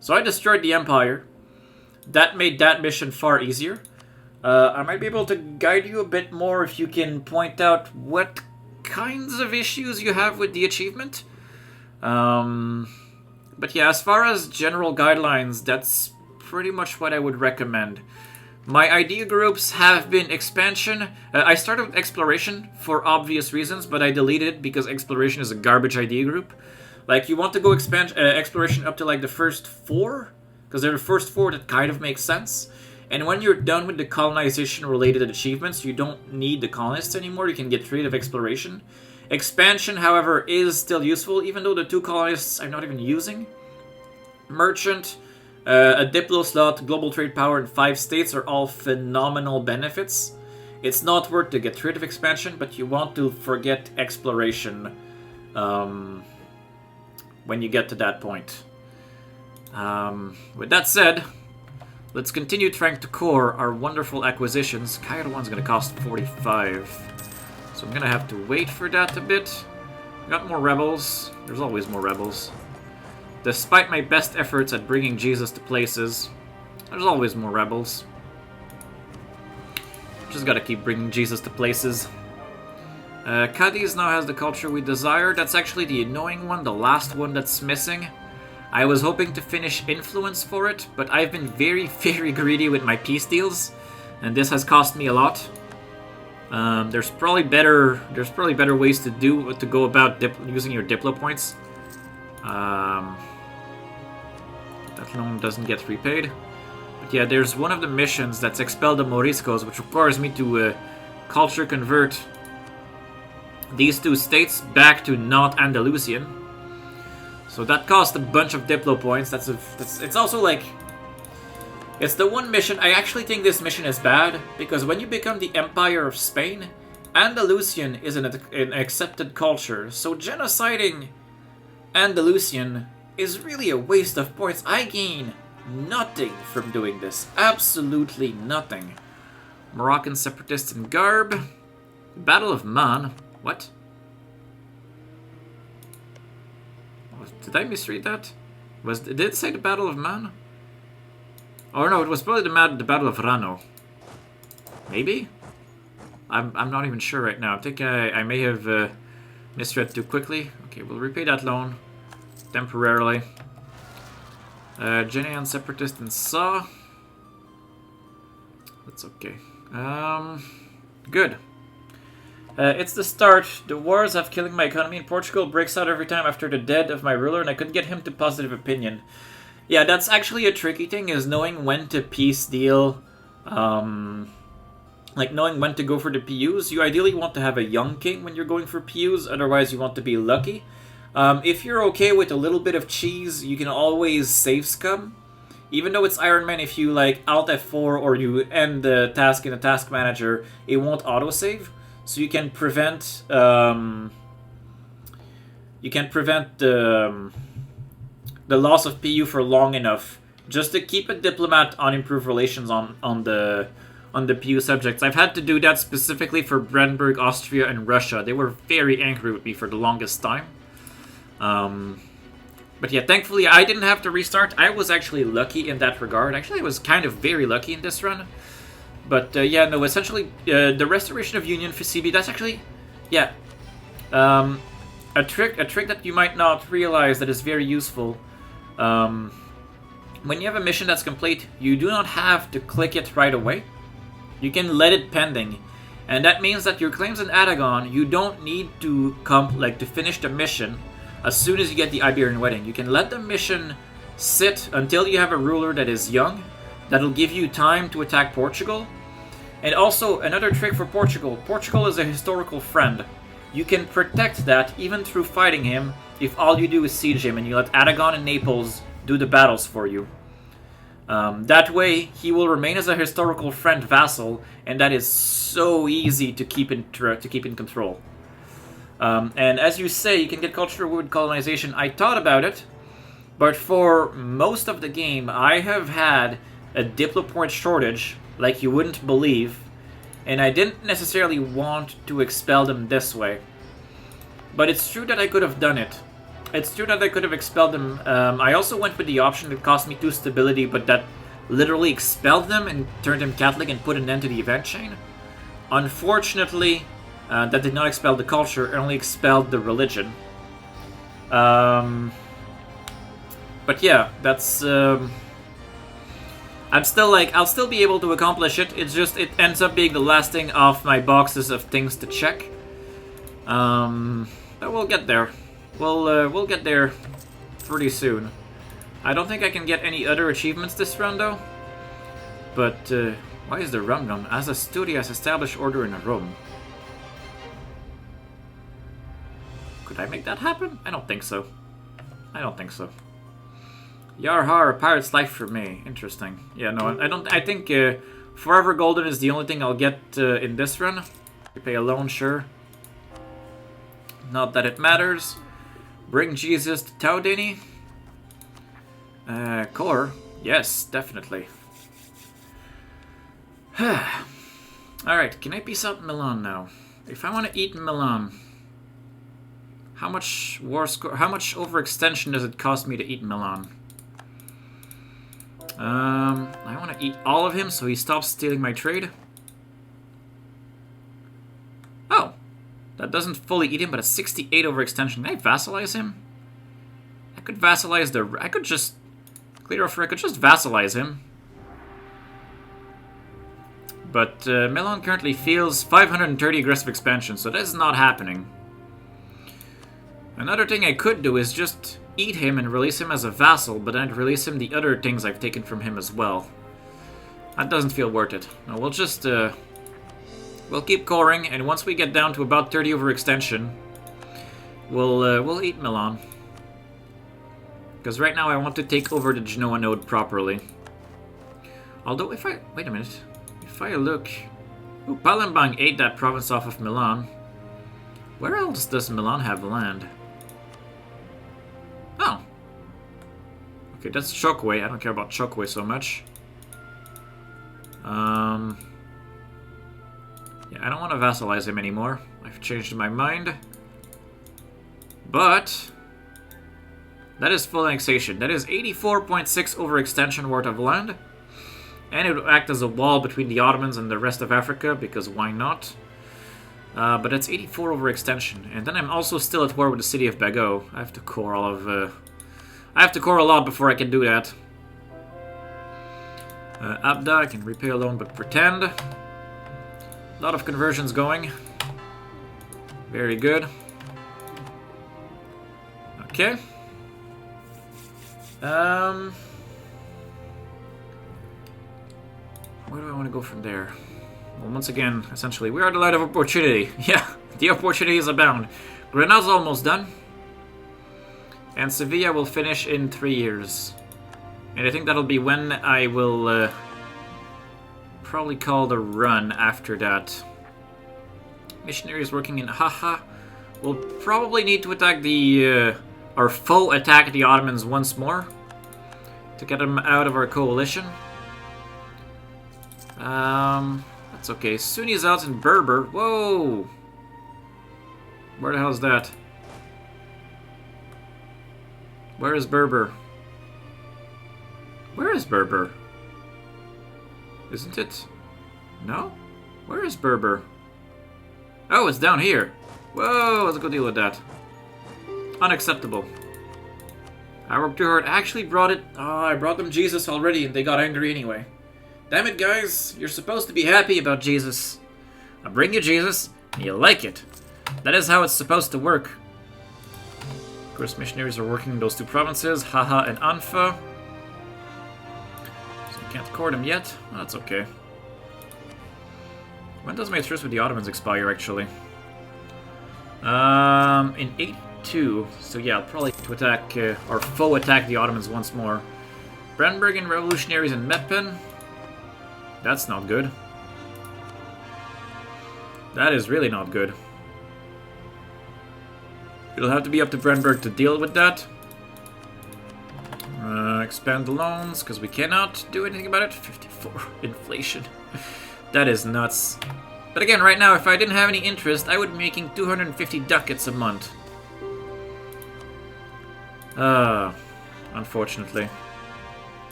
So I destroyed the Empire. That made that mission far easier. I might be able to guide you a bit more if you can point out what kinds of issues you have with the achievement. But yeah, as far as general guidelines, that's pretty much what I would recommend. My idea groups have been expansion. I started with exploration for obvious reasons, but I deleted it because exploration is a garbage idea group. Like, you want to go exploration up to, like, the first 4? Because they're the first 4 that kind of makes sense. And when you're done with the colonization-related achievements, you don't need the colonists anymore. You can get rid of exploration. Expansion, however, is still useful, even though the 2 colonists I'm not even using. Merchant, a Diplo slot, global trade power, and 5 states are all phenomenal benefits. It's not worth to get rid of expansion, but you want to forget exploration when you get to that point. With that said, let's continue trying to core our wonderful acquisitions. Kairouan's going to cost 45. So So I'm gonna have to wait for that a bit. I got more rebels. There's always more rebels. Despite my best efforts at bringing Jesus to places, there's always more rebels. Just gotta keep bringing Jesus to places. Khundes now has the culture we desire. That's actually the annoying one, the last one that's missing. I was hoping to finish influence for it, but I've been very, very greedy with my peace deals, and this has cost me a lot. There's probably better ways to go about using your Diplo points. That loan doesn't get repaid. But yeah, there's one of the missions that's expel the Moriscos, which requires me to culture convert these two states back to not Andalusian. So that cost a bunch of Diplo points. It's also like, it's the one mission. I actually think this mission is bad because when you become the Empire of Spain, Andalusian is an accepted culture. So genociding Andalusian is really a waste of points. I gain nothing from doing this. Absolutely nothing. Moroccan separatists in garb. Battle of Man. What? Did I misread that? Did it say the Battle of Man? Oh no, it was probably the Battle of Rano. Maybe? I'm not even sure right now. I think I may have misread too quickly. Okay, we'll repay that loan temporarily. Genian separatist in Sa. That's okay. Good. It's the start. The wars have killing my economy in Portugal breaks out every time after the death of my ruler, and I couldn't get him to positive opinion. Yeah, that's actually a tricky thing, is knowing when to peace deal. Like knowing when to go for the PUs. You ideally want to have a young king when you're going for PUs, otherwise you want to be lucky. If you're okay with a little bit of cheese, you can always save scum. Even though it's Iron Man, if you like Alt F4 or you end the task in the task manager, it won't autosave. So you can prevent the loss of PU for long enough just to keep a diplomat on improved relations on the PU subjects. I've had to do that specifically for Brandenburg, Austria, and Russia. They were very angry with me for the longest time. But yeah, thankfully I didn't have to restart. I was actually lucky in that regard. Actually, I was kind of very lucky in this run. But yeah, no, essentially, the Restoration of Union for CB, that's actually, yeah, a trick that you might not realize that is very useful. When you have a mission that's complete, you do not have to click it right away. You can let it pending. And that means that your claims in Aragon, you don't need to to finish the mission as soon as you get the Iberian Wedding. You can let the mission sit until you have a ruler that is young. That'll give you time to attack Portugal. And also, another trick for Portugal. Portugal is a historical friend. You can protect that even through fighting him if all you do is siege him and you let Aragon and Naples do the battles for you. That way, he will remain as a historical friend vassal, and that is so easy to keep in control. And as you say, you can get cultural wood colonization. I thought about it, but for most of the game, I have had a Diplo point shortage like you wouldn't believe, and I didn't necessarily want to expel them this way. But it's true that I could have done it. It's true that I could have expelled them. I also went with the option that cost me 2 stability, but that literally expelled them and turned them Catholic and put an end to the event chain. Unfortunately, that did not expel the culture, it only expelled the religion. But yeah, that's... I'm still like, I'll still be able to accomplish it. It's just, it ends up being the last thing off my boxes of things to check. But we'll get there. We'll get there pretty soon. I don't think I can get any other achievements this run though. But why is the rum gone? As a studio has established order in Rome. Could I make that happen? I don't think so. I don't think so. Yarhar, a pirate's life for me. Interesting. Yeah, no, I don't. I think Forever Golden is the only thing I'll get in this run. You pay a loan, sure. Not that it matters. Bring Jesus to Taudini. Color, yes, definitely. Alright, can I peace out Milan now? if I want to eat Milan, how much war score? How much overextension does it cost me to eat Milan? I want to eat all of him so he stops stealing my trade. Oh, that doesn't fully eat him, but a 68 overextension. Can I vassalize him? I could vassalize the. I could just clear off. I could just vassalize him. But Milan currently feels 530 aggressive expansion, so that is not happening. Another thing I could do is just eat him and release him as a vassal, but then release him the other things I've taken from him as well. That doesn't feel worth it. No, we'll just we'll keep coring, and once we get down to about 30 overextension, we'll eat Milan. Because right now I want to take over the Genoa node properly. Although if I wait a minute. If I look... Ooh, Palembang ate that province off of Milan. Where else does Milan have land? Oh. Okay, that's Chokwe. I don't care about Chokwe so much. Yeah, I don't want to vassalize him anymore. I've changed my mind. But... that is full annexation. That is 84.6 overextension worth of land. And it would act as a wall between the Ottomans and the rest of Africa, because why not? But that's 84 overextension. And then I'm also still at war with the city of Bago. I have to core all of... I have to core a lot before I can do that. Abda, I can repay a loan but pretend. A lot of conversions going. Very good. Okay. Where do I want to go from there? Well, once again, essentially, we are the light of opportunity. Yeah, the opportunities abound. Granada's almost done. And Sevilla will finish in 3 years. And I think that'll be when I will probably call the run after that. Missionaries working in Haha. We'll probably need to attack the... our foe attack the Ottomans once more. To get them out of our coalition. That's okay. Sunni's out in Berber. Whoa! Where the hell is that? Where is Berber? Where is Berber? Isn't it? No? Where is Berber? Oh, it's down here. Whoa, let's go deal with that. Unacceptable. I worked too hard. I actually brought it... Oh, I brought them Jesus already and they got angry anyway. Damn it, guys. You're supposed to be happy about Jesus. I bring you Jesus, and you like it. That is how it's supposed to work. Of course, missionaries are working in those two provinces, Haha and Anfa. So I can't core them yet. Well, that's okay. When does my truce with the Ottomans expire, actually? In 82. So yeah, I'll probably to attack, or foe attack the Ottomans once more. Brandenburg revolutionaries in Meppen. That's not good. That is really not good. It'll have to be up to Brandenburg to deal with that. Expand the loans, because we cannot do anything about it. 54 inflation. That is nuts. But again, right now, if I didn't have any interest, I would be making 250 ducats a month. Unfortunately.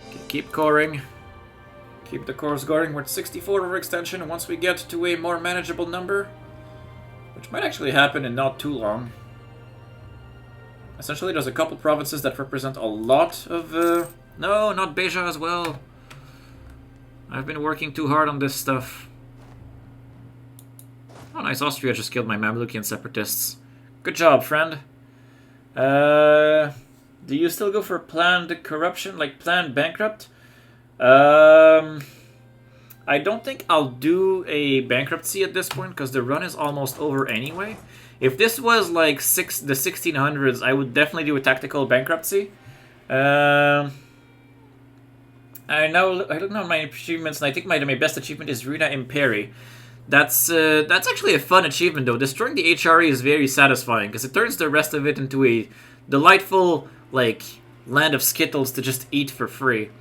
Okay, keep coring. Keep the cores going. We're at 64 overextension, and once we get to a more manageable number, which might actually happen in not too long. Essentially, there's a couple provinces that represent a lot of... No, not Beja as well. I've been working too hard on this stuff. Oh, nice. Austria just killed my Mamlukian separatists. Good job, friend. Do you still go for planned corruption, like planned bankrupt? I don't think I'll do a bankruptcy at this point, because the run is almost over anyway. If this was like the 1600s, I would definitely do a tactical bankruptcy. I look at my achievements, and I think my best achievement is Runa Imperi. That's actually a fun achievement, though. Destroying the HRE is very satisfying, because it turns the rest of it into a delightful, like, land of skittles to just eat for free.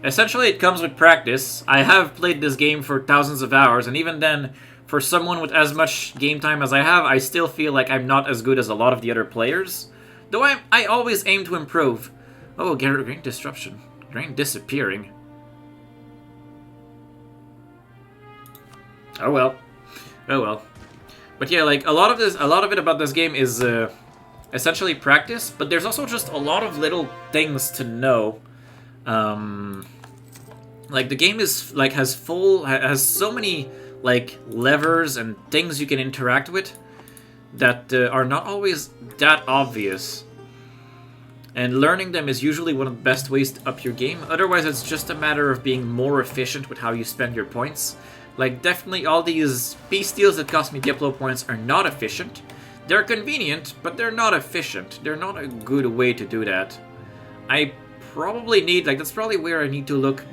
Essentially, it comes with practice. I have played this game for thousands of hours, and even then, for someone with as much game time as I have, I still feel like I'm not as good as a lot of the other players. Though I always aim to improve. Oh, grain disruption. Grain disappearing. Oh well. Oh well. But yeah, like, a lot of it about this game is essentially practice, but there's also just a lot of little things to know. Like, the game is, like, has so many, like, levers and things you can interact with that are not always that obvious. And learning them is usually one of the best ways to up your game. Otherwise, it's just a matter of being more efficient with how you spend your points. Like, definitely all these peace deals that cost me Diplo points are not efficient. They're convenient, but they're not efficient. They're not a good way to do that. I probably need, like, that's probably where I need to look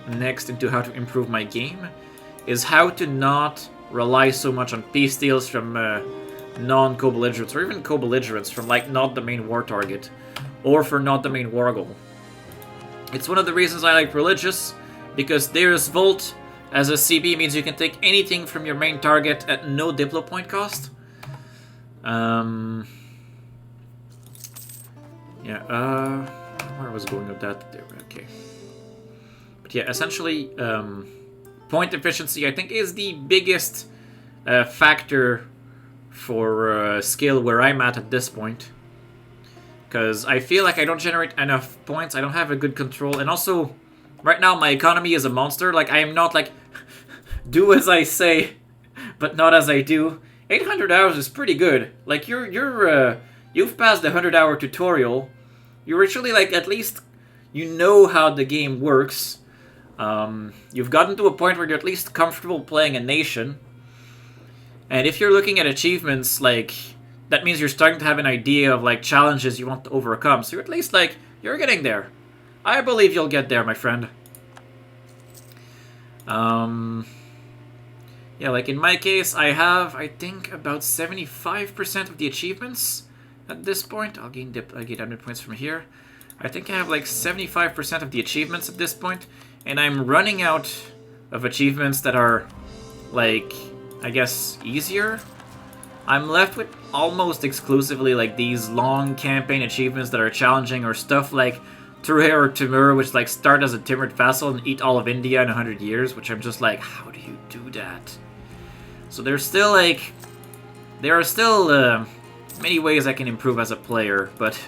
next into how to improve my game, is how to not rely so much on peace deals from non-co-belligerents, or even co-belligerents from, like, not the main war target, or for not the main war goal. It's one of the reasons I like religious, because Deus Volt as a CB means you can take anything from your main target at no Diplo point cost. Yeah, where was I going with that? There, okay. But yeah, essentially, point efficiency, I think, is the biggest factor for skill where I'm at this point. Because I feel like I don't generate enough points, I don't have a good control, and also, right now my economy is a monster. Like, I am not, like, do as I say, but not as I do. 800 hours is pretty good. Like, you've passed the 100-hour tutorial. You're actually, like, at least you know how the game works. You've gotten to a point where you're at least comfortable playing a nation. And if you're looking at achievements, like, that means you're starting to have an idea of, like, challenges you want to overcome. So you're at least, like, you're getting there. I believe you'll get there, my friend. Yeah, like, in my case, I have, I think, about 75% of the achievements at this point. I get 100 points from here. I think I have, like, 75% of the achievements at this point, and I'm running out of achievements that are, like, I guess, easier. I'm left with almost exclusively, like, these long campaign achievements that are challenging, or stuff like Turer or Timur, which, like, start as a timid vassal and eat all of India in 100 years, which I'm just like, how do you do that? So there's still, like, there are still many ways I can improve as a player, but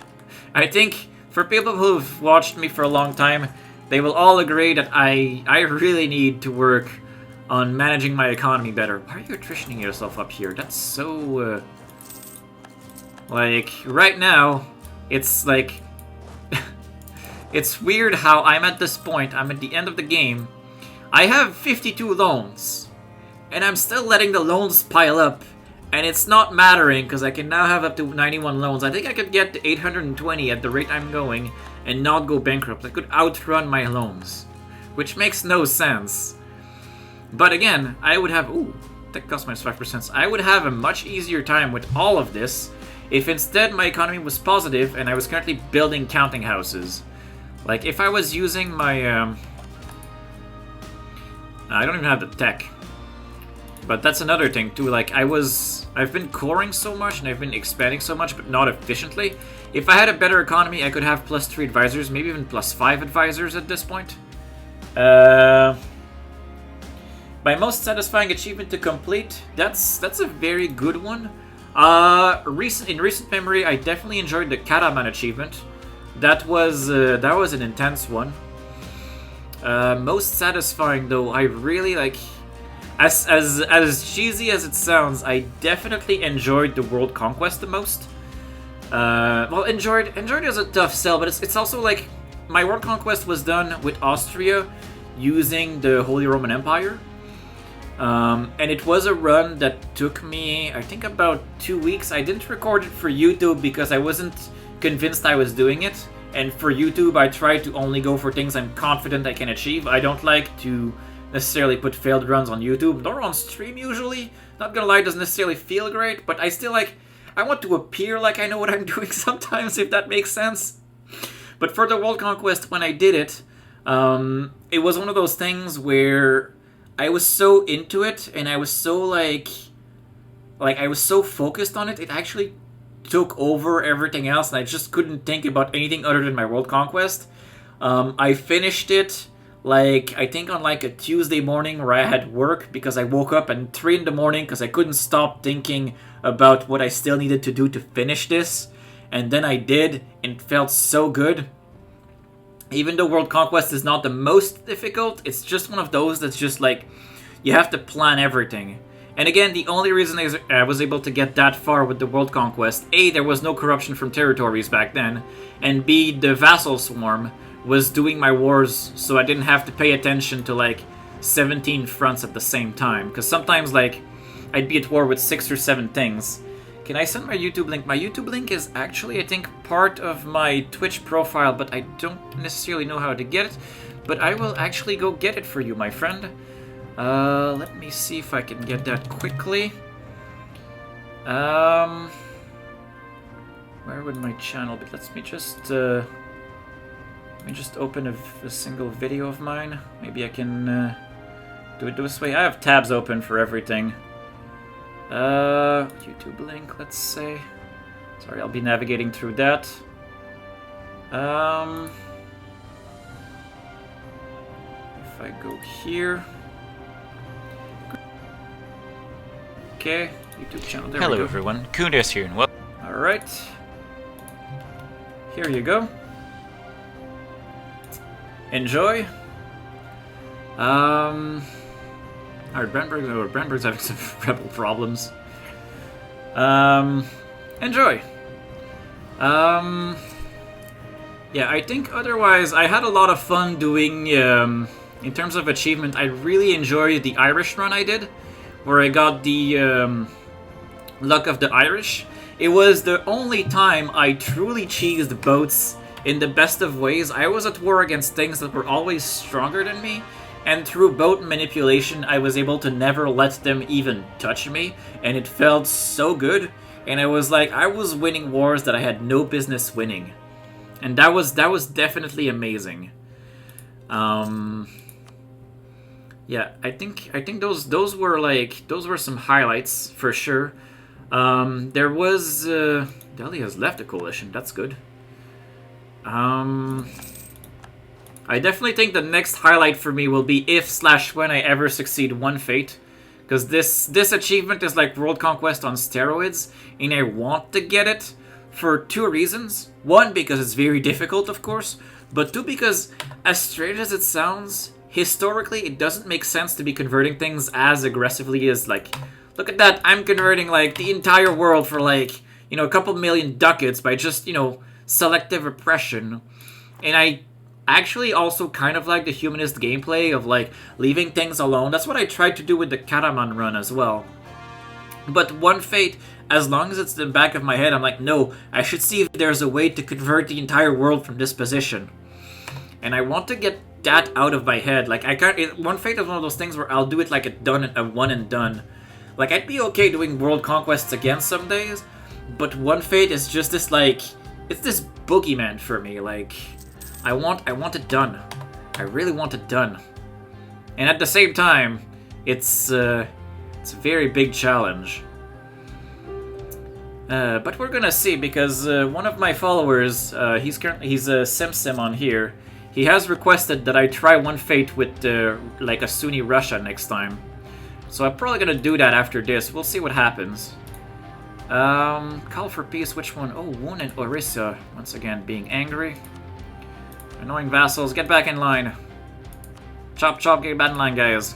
I think for people who've watched me for a long time, they will all agree that I really need to work on managing my economy better. Why are you attritioning yourself up here? That's so, like, right now, it's like, it's weird how I'm at this point, I'm at the end of the game, I have 52 loans, and I'm still letting the loans pile up, and it's not mattering, because I can now have up to 91 loans. I think I could get to 820 at the rate I'm going, and not go bankrupt. I could outrun my loans, which makes no sense. But again, I would have, ooh, that cost minus 5%. So I would have a much easier time with all of this if instead my economy was positive and I was currently building counting houses. Like, if I was using my, I don't even have the tech. But that's another thing too, like, I've been coring so much and I've been expanding so much, but not efficiently. If I had a better economy, I could have +3 advisors, maybe even +5 advisors at this point. My most satisfying achievement to complete, that's a very good one. In recent memory, I definitely enjoyed the Karaman achievement. That was an intense one. Most satisfying though, I really like. As cheesy as it sounds, I definitely enjoyed the world conquest the most. Well, enjoyed is a tough sell, but it's also like my world conquest was done with Austria using the Holy Roman Empire. And it was a run that took me, I think, about 2 weeks. I didn't record it for YouTube because I wasn't convinced I was doing it. And for YouTube, I try to only go for things I'm confident I can achieve. I don't like to necessarily put failed runs on YouTube, nor on stream usually. Not gonna lie, it doesn't necessarily feel great, but I still I want to appear like I know what I'm doing sometimes, if that makes sense. But for the world conquest, when I did it, It was one of those things where I was so into it, and I was so like I was so focused on it, it actually took over everything else, and I just couldn't think about anything other than my world conquest. I finished it, like, I think on like a Tuesday morning where I had work, because I woke up at 3 in the morning because I couldn't stop thinking about what I still needed to do to finish this. And then I did, and it felt so good. Even though World Conquest is not the most difficult, it's just one of those that's just like, you have to plan everything. And again, the only reason I was able to get that far with the World Conquest, A, there was no corruption from territories back then, and B, the vassal swarm was doing my wars, so I didn't have to pay attention to like 17 fronts at the same time. Because sometimes like, I'd be at war with 6 or 7 things. Can I send my YouTube link? My YouTube link is actually, I think, part of my Twitch profile, but I don't necessarily know how to get it. But I will actually go get it for you, my friend. Let me see if I can get that quickly. Where would my channel be? Let me just open a single video of mine. Maybe I can do it this way. I have tabs open for everything. YouTube link, let's say. Sorry, I'll be navigating through that. If I go here. Okay, YouTube channel. There we go. Hello everyone, Khundes here, and welcome. Alright. Here you go. Enjoy. Alright, Brandberg's having some rebel problems. Enjoy. Yeah, I think otherwise I had a lot of fun doing, in terms of achievement, I really enjoyed the Irish run I did, where I got the Luck of the Irish. It was the only time I truly cheesed boats in the best of ways. I was at war against things that were always stronger than me, and through boat manipulation, I was able to never let them even touch me, and it felt so good. And I was like, I was winning wars that I had no business winning, and that was definitely amazing. Yeah, I think those were some highlights for sure. There was Delhi has left the coalition. That's good. I definitely think the next highlight for me will be if/when I ever succeed one fate, because this achievement is like World Conquest on steroids, and I want to get it for 2 reasons. 1, because it's very difficult, of course, but 2, because as strange as it sounds, historically it doesn't make sense to be converting things as aggressively as, like, look at that, I'm converting like the entire world for like, you know, a couple million ducats by just, you know, selective oppression. And I actually also kind of like the humanist gameplay of like leaving things alone. That's what I tried to do with the Karaman run as well. But one fate, as long as it's in the back of my head, I'm like, no, I should see if there's a way to convert the entire world from this position. And I want to get that out of my head. Like, I can't. One fate is one of those things where I'll do it like a one and done. Like, I'd be okay doing world conquests again some days, but one fate is just this, like, it's this boogeyman for me. Like, I want it done. I really want it done. And at the same time, it's a very big challenge. But we're gonna see, because one of my followers, he's a Simsim on here. He has requested that I try one fate with like a Sunni Russia next time. So I'm probably gonna do that after this. We'll see what happens. Call for peace, which one? Oh, Woon and Orissa, once again being angry. Annoying vassals, get back in line. Chop chop, get back in line, guys.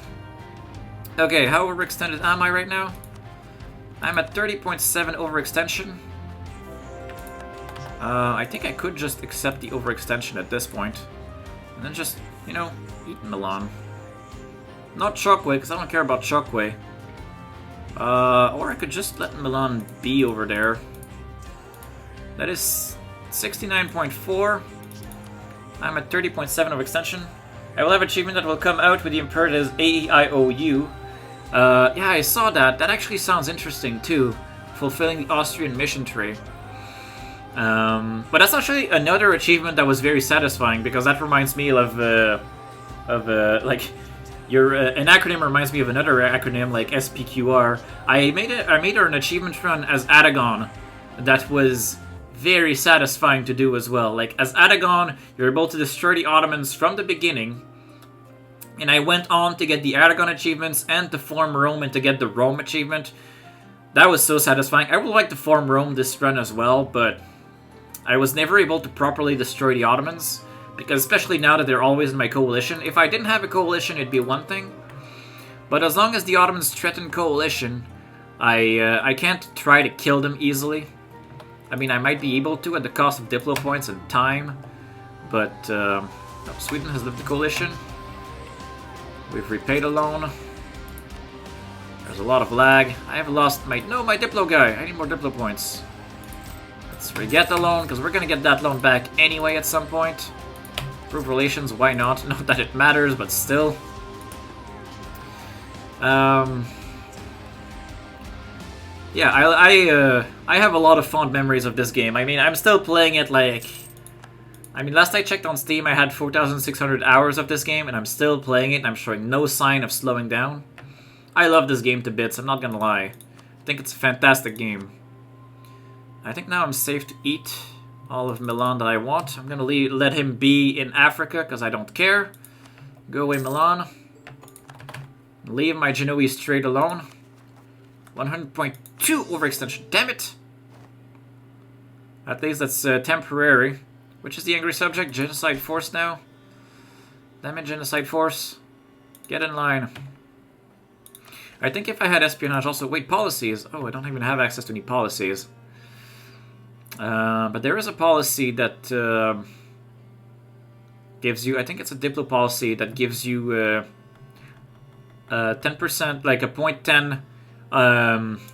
Okay, how overextended am I right now? I'm at 30.7 overextension. I think I could just accept the overextension at this point. And then just, you know, eat Milan. Not Chokwe, because I don't care about Chokwe. Or I could just let Milan be over there. That is 69.4. I'm at 30.7 of extension. I will have achievement that will come out with the imperatives AEIOU. Yeah, I saw that. That actually sounds interesting too. Fulfilling the Austrian mission tree. But that's actually another achievement that was very satisfying, because that reminds me of like an acronym reminds me of another acronym like SPQR. I made an achievement run as Adagon that was very satisfying to do as well. Like, as Adagon, you're able to destroy the Ottomans from the beginning, and I went on to get the Aragon achievements and to form Rome and to get the Rome achievement. That was so satisfying. I would like to form Rome this run as well, but I was never able to properly destroy the Ottomans, because especially now that they're always in my coalition. If I didn't have a coalition, it'd be one thing. But as long as the Ottomans threaten coalition, I can't try to kill them easily. I mean, I might be able to at the cost of Diplo points and time, but Sweden has left the coalition. We've repaid a loan. There's a lot of lag. I have lost my Diplo guy. I need more Diplo points. Let's re-get the loan, because we're going to get that loan back anyway at some point. Improve relations, why not? Not that it matters, but still. Yeah, I have a lot of fond memories of this game. I mean, I'm still playing it like... I mean, last I checked on Steam, I had 4,600 hours of this game, and I'm still playing it, and I'm showing no sign of slowing down. I love this game to bits, I'm not gonna lie. I think it's a fantastic game. I think now I'm safe to eat all of Milan that I want. I'm gonna let him be in Africa, because I don't care. Go away, Milan. Leave my Genoese trade alone. 100.2 overextension, damn it! At least that's temporary. Which is the angry subject? Genocide force now? Damn it, genocide force. Get in line. I think if I had espionage also... Wait, policies. Oh, I don't even have access to any policies. But there is a policy that gives you... I think it's a Diplo policy that gives you 10%, like a 0.10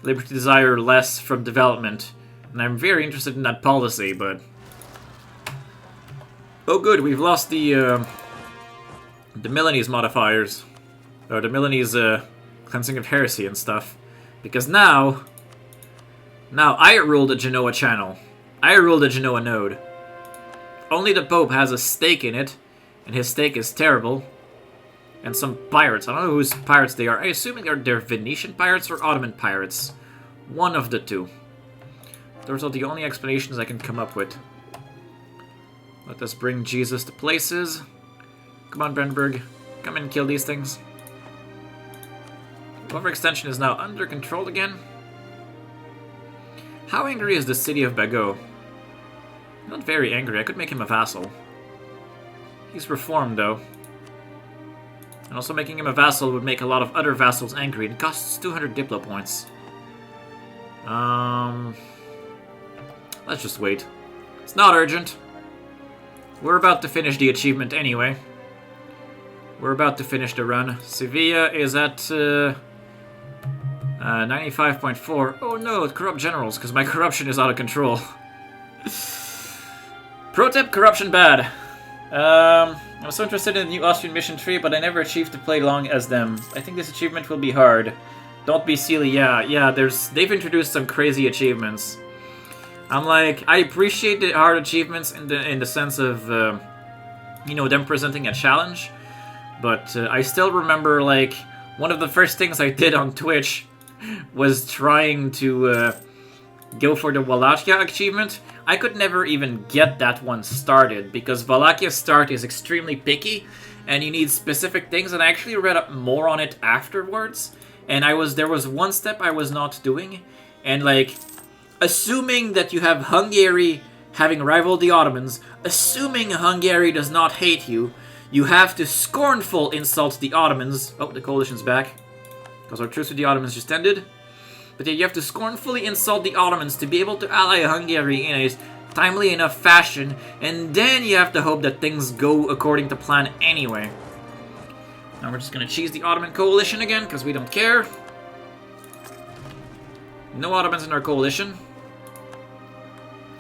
Liberty Desire less from development. And I'm very interested in that policy, but... Oh good, we've lost the Milanese modifiers. Or the Milanese cleansing of heresy and stuff. Because now I rule the Genoa channel. I rule the Genoa node. Only the Pope has a stake in it, and his stake is terrible. And some pirates. I don't know whose pirates they are. I assume they're Venetian pirates or Ottoman pirates. One of the two. Those are the only explanations I can come up with. Let us bring Jesus to places. Come on, Brandenburg. Come and kill these things. Overextension is now under control again. How angry is the city of Bagot? Not very angry. I could make him a vassal. He's reformed, though. And also making him a vassal would make a lot of other vassals angry. It costs 200 Diplo points. Let's just wait. It's not urgent. We're about to finish the achievement anyway. We're about to finish the run. Sevilla is at 95.4. Oh no, corrupt generals, because my corruption is out of control. Pro tip, corruption bad. I was so interested in the new Austrian mission tree, but I never achieved to play long as them. I think this achievement will be hard. Don't be silly. Yeah, they've introduced some crazy achievements. I'm like, I appreciate the hard achievements in the sense of, you know, them presenting a challenge. But I still remember, like, one of the first things I did on Twitch was trying to go for the Wallachia achievement. I could never even get that one started, because Wallachia's start is extremely picky, and you need specific things, and I actually read up more on it afterwards, and there was one step I was not doing, and, like, assuming that you have Hungary having rivaled the Ottomans, assuming Hungary does not hate you, you have to scornful insult the Ottomans. Oh, the coalition's back, because our truce with the Ottomans just ended. But yeah, you have to scornfully insult the Ottomans to be able to ally Hungary in a timely enough fashion, and then you have to hope that things go according to plan anyway. Now we're just gonna cheese the Ottoman coalition again, because we don't care. No Ottomans in our coalition.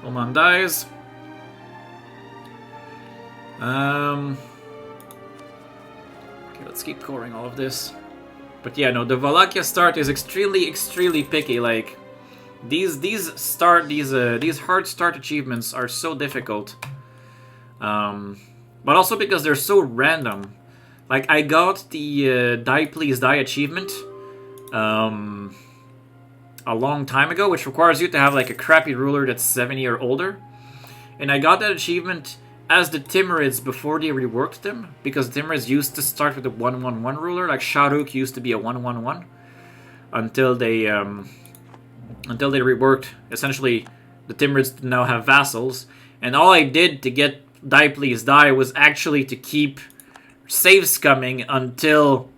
Oman dies. Okay, let's keep coring all of this. But yeah, no, the Wallachia start is extremely, extremely picky. Like, These hard start achievements are so difficult, but also because they're so random. Like, I got the Die Please Die achievement a long time ago, which requires you to have like a crappy ruler that's 70 or older, and I got that achievement as the Timurids before they reworked them, because the Timurids used to start with a 1-1-1 ruler, like Shahrukh used to be a 1-1-1, until they reworked. Essentially, the Timurids now have vassals, and all I did to get Die Please Die was actually to keep save scumming until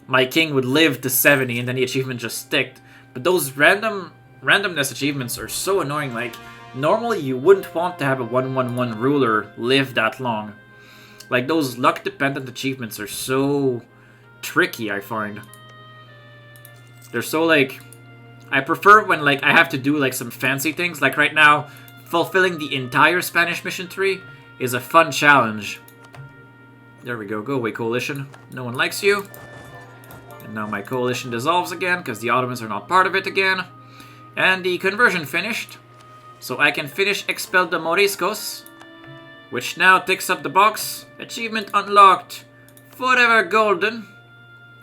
my king would live to 70, and then the achievement just sticked. But those randomness achievements are so annoying. Like, normally you wouldn't want to have a 1-1-1 ruler live that long. Like, those luck-dependent achievements are so tricky, I find. They're so, like... I prefer when, like, I have to do, like, some fancy things. Like, right now, fulfilling the entire Spanish mission tree is a fun challenge. There we go. Go away, coalition. No one likes you. And now my coalition dissolves again, because the Ottomans are not part of it again. And the conversion finished. So I can finish Expel the Moriscos, which now ticks up the box. Achievement unlocked. Forever golden.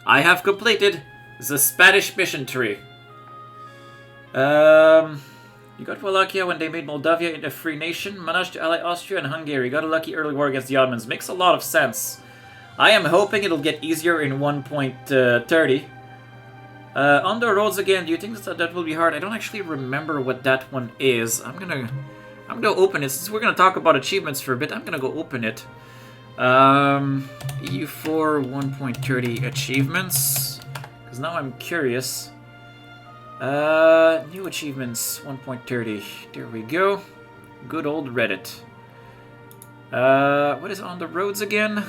I have completed the Spanish mission tree. You got Wallachia when they made Moldavia into a free nation. Managed to ally Austria and Hungary. Got a lucky early war against the Ottomans. Makes a lot of sense. I am hoping it'll get easier in 1.30. On the roads again, do you think that will be hard? I don't actually remember what that one is. I'm gonna open it. Since we're gonna talk about achievements for a bit, I'm gonna go open it. EU4 1.30 achievements. Because now I'm curious. New achievements 1.30. There we go. Good old Reddit. What is on the roads again?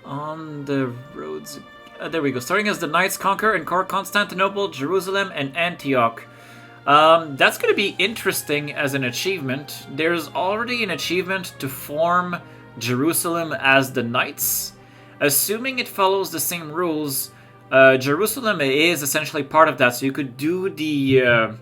On the roads... there we go. Starting as the Knights conquer and core Constantinople, Jerusalem, and Antioch. That's going to be interesting as an achievement. There's already an achievement to form Jerusalem as the Knights. Assuming it follows the same rules, Jerusalem is essentially part of that. So you could do the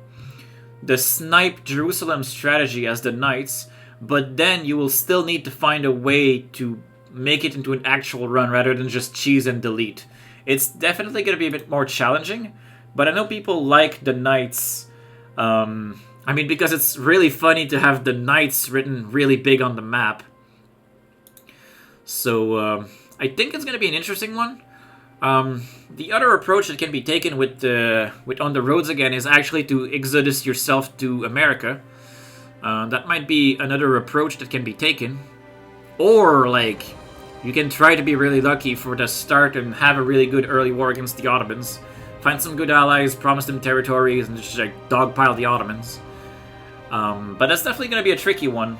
snipe Jerusalem strategy as the Knights, but then you will still need to find a way to make it into an actual run rather than just cheese and delete. It's definitely going to be a bit more challenging, but I know people like the Knights. I mean, because it's really funny to have the Knights written really big on the map. So, I think it's going to be an interesting one. The other approach that can be taken with On the Roads again is actually to exodus yourself to America. That might be another approach that can be taken. Or, like, you can try to be really lucky for the start and have a really good early war against the Ottomans. Find some good allies, promise them territories, and just, like, dogpile the Ottomans. But that's definitely going to be a tricky one.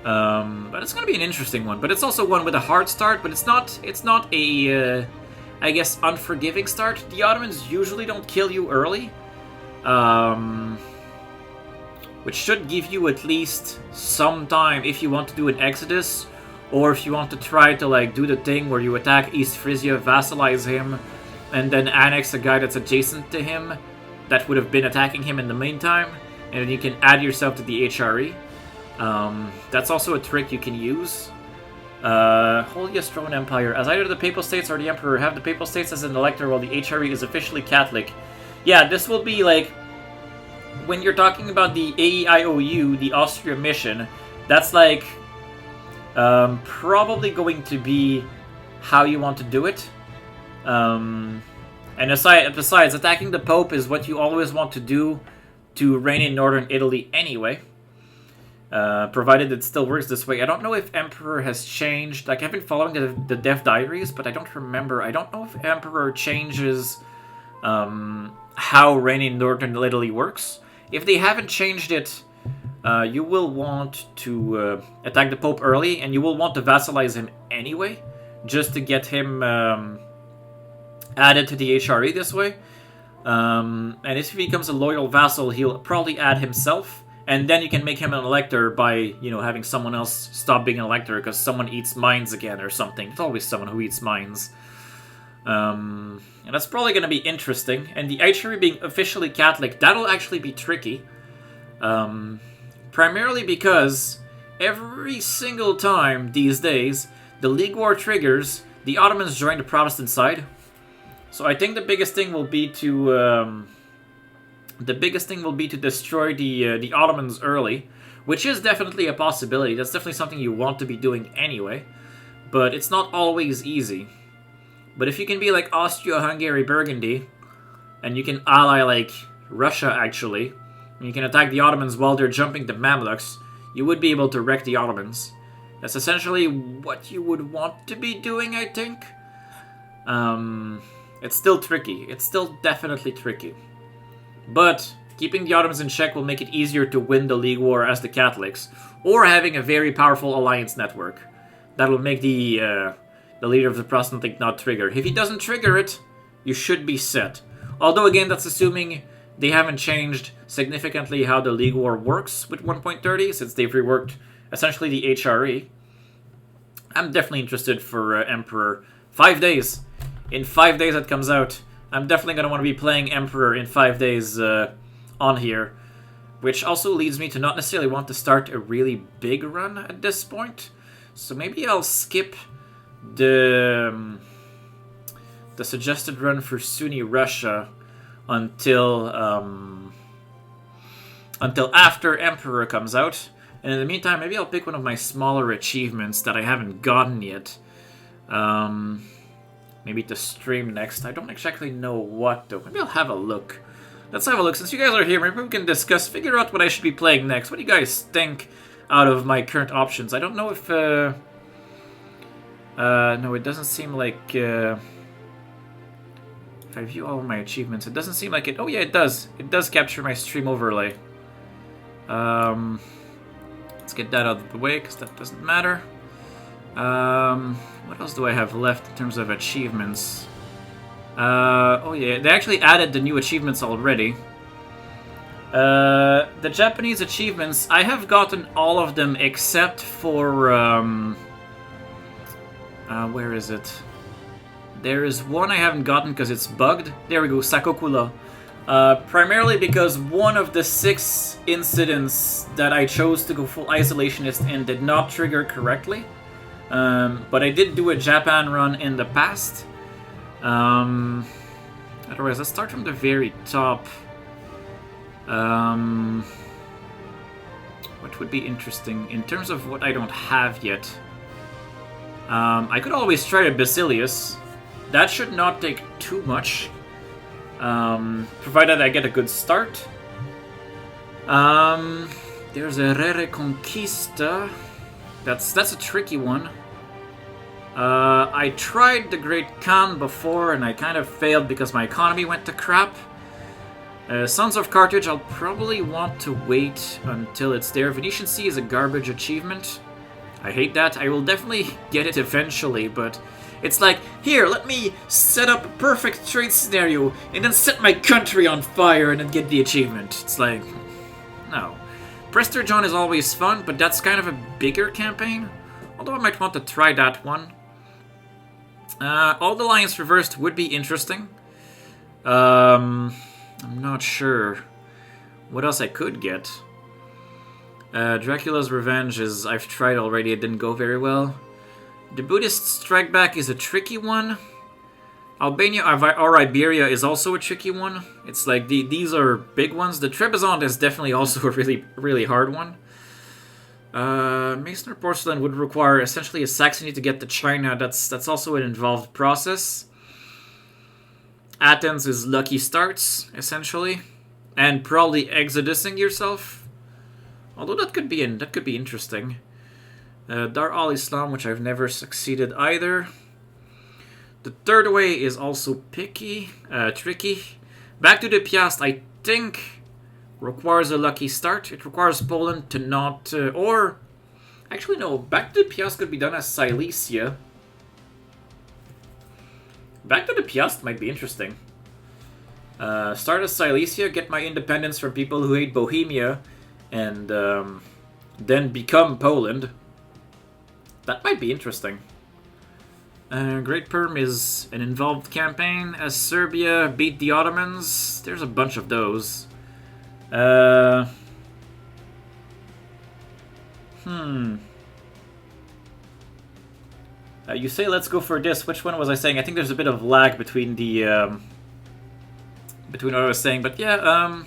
But it's going to be an interesting one. But it's also one with a hard start, but it's not a, I guess, unforgiving start. The Ottomans usually don't kill you early. Which should give you at least some time if you want to do an exodus, or if you want to try to, like, do the thing where you attack East Frisia, vassalize him, and then annex a guy that's adjacent to him that would have been attacking him in the meantime, and then you can add yourself to the HRE. That's also a trick you can use. Holiest Roman Empire. As either the Papal States or the Emperor have the Papal States as an elector while the HRE is officially Catholic. Yeah, this will be like... When you're talking about the AEIOU, the Austria mission, that's like... probably going to be how you want to do it. And besides, attacking the Pope is what you always want to do to reign in northern Italy anyway. Provided it still works this way. I don't know if Emperor has changed. Like, I've been following the Death Diaries, but I don't remember. I don't know if Emperor changes how reigning in northern Italy works. If they haven't changed it, you will want to attack the Pope early, and you will want to vassalize him anyway, just to get him added to the HRE this way. And if he becomes a loyal vassal, he'll probably add himself. And then you can make him an elector by, you know, having someone else stop being an elector because someone eats mines again or something. There's always someone who eats mines. And that's probably going to be interesting. And the HRE being officially Catholic, that'll actually be tricky. Primarily because every single time these days the League War triggers, the Ottomans join the Protestant side. So I think the biggest thing will be to destroy the Ottomans early, which is definitely a possibility. That's definitely something you want to be doing anyway, but it's not always easy. But if you can be like Austria-Hungary, Burgundy, and you can ally like Russia actually, and you can attack the Ottomans while they're jumping the Mamluks, you would be able to wreck the Ottomans. That's essentially what you would want to be doing, I think. It's still tricky. It's still definitely tricky. But keeping the Ottomans in check will make it easier to win the League War as the Catholics, or having a very powerful alliance network. That'll make the leader of the Protestant League not trigger. If he doesn't trigger it, you should be set. Although, again, that's assuming they haven't changed significantly how the League War works with 1.30, since they've reworked essentially the HRE. I'm definitely interested for Emperor. 5 days. In 5 days that comes out. I'm definitely going to want to be playing Emperor in 5 days on here. Which also leads me to not necessarily want to start a really big run at this point. So maybe I'll skip the suggested run for Sunni Russia until after Emperor comes out. And in the meantime, maybe I'll pick one of my smaller achievements that I haven't gotten yet. Maybe to stream next. I don't exactly know what though. Maybe I'll have a look. Let's have a look. Since you guys are here, maybe we can discuss, figure out what I should be playing next. What do you guys think out of my current options? I don't know if... no, it doesn't seem like... if I view all of my achievements, it doesn't seem like it... Oh yeah, it does. It does capture my stream overlay. Let's get that out of the way, because that doesn't matter. What else do I have left in terms of achievements? Oh yeah, they actually added the new achievements already. The Japanese achievements, I have gotten all of them except for... where is it? There is one I haven't gotten because it's bugged. There we go, Sakokula. Primarily because one of the 6 incidents that I chose to go full isolationist in did not trigger correctly. But I did do a Japan run in the past. Otherwise, let's start from the very top. What would be interesting in terms of what I don't have yet? I could always try a Basilius. That should not take too much. Provided I get a good start. There's a Reconquista. That's a tricky one. I tried the Great Khan before and I kind of failed because my economy went to crap. Sons of Carthage, I'll probably want to wait until it's there. Venetian Sea is a garbage achievement. I hate that. I will definitely get it eventually, but it's like, here, let me set up a perfect trade scenario and then set my country on fire and then get the achievement. It's like, no. Prester John is always fun, but that's kind of a bigger campaign. Although I might want to try that one. All the Alliance Reversed would be interesting. I'm not sure what else I could get. Dracula's Revenge is I've tried already, it didn't go very well. The Buddhist Strike Back is a tricky one. Albania or Iberia is also a tricky one. It's like these are big ones. The Trebizond is definitely also a really hard one. Masonry Porcelain would require essentially a Saxony to get to China. That's also an involved process. Athens is lucky starts, essentially. And probably exodusing yourself. Although that could be interesting. Dar al-Islam, which I've never succeeded either. The third way is also tricky. Back to the Piast, I think, requires a lucky start. It requires Poland to not... or... Actually, no. Back to the Piast could be done as Silesia. Back to the Piast might be interesting. Start as Silesia, get my independence from people who hate Bohemia, and then become Poland. That might be interesting. Great Perm is an involved campaign as Serbia beat the Ottomans. There's a bunch of those. You say let's go for this. Which one was I saying? I think there's a bit of lag between the between what I was saying, but yeah,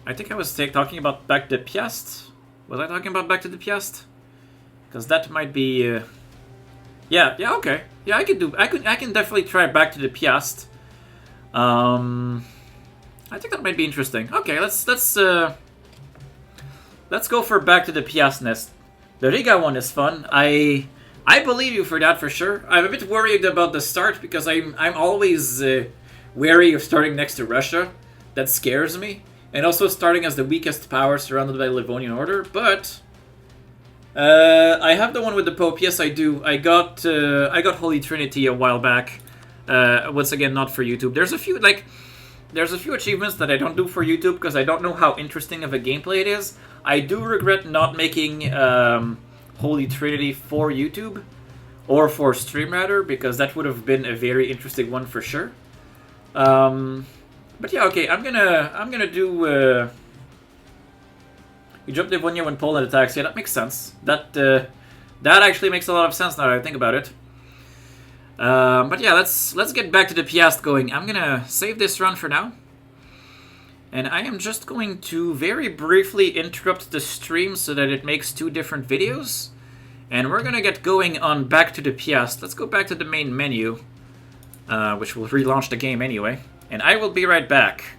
I think I was talking about back to Piast. Was I talking about back to the Piast? Because that might be. Yeah, okay. Yeah, I can definitely try back to the Piast. I think that might be interesting. Okay, let's go for back to the Piast nest. The Riga one is fun. I believe you for that for sure. I'm a bit worried about the start because I'm always wary of starting next to Russia. That scares me, and also starting as the weakest power surrounded by Livonian Order. But I have the one with the Pope. Yes, I do. I got Holy Trinity a while back. Once again, not for YouTube. There's a few achievements that I don't do for YouTube because I don't know how interesting of a gameplay it is. I do regret not making Holy Trinity for YouTube, or for stream rather, because that would have been a very interesting one for sure. But yeah, okay, I'm gonna do. You jump Livonia when Poland attacks. Yeah, that makes sense. That actually makes a lot of sense now that I think about it. But yeah, let's get back to the Piast going. I'm gonna save this run for now. And I am just going to very briefly interrupt the stream so that it makes 2 different videos. And we're gonna get going on back to the Piast. Let's go back to the main menu, which will relaunch the game anyway. And I will be right back.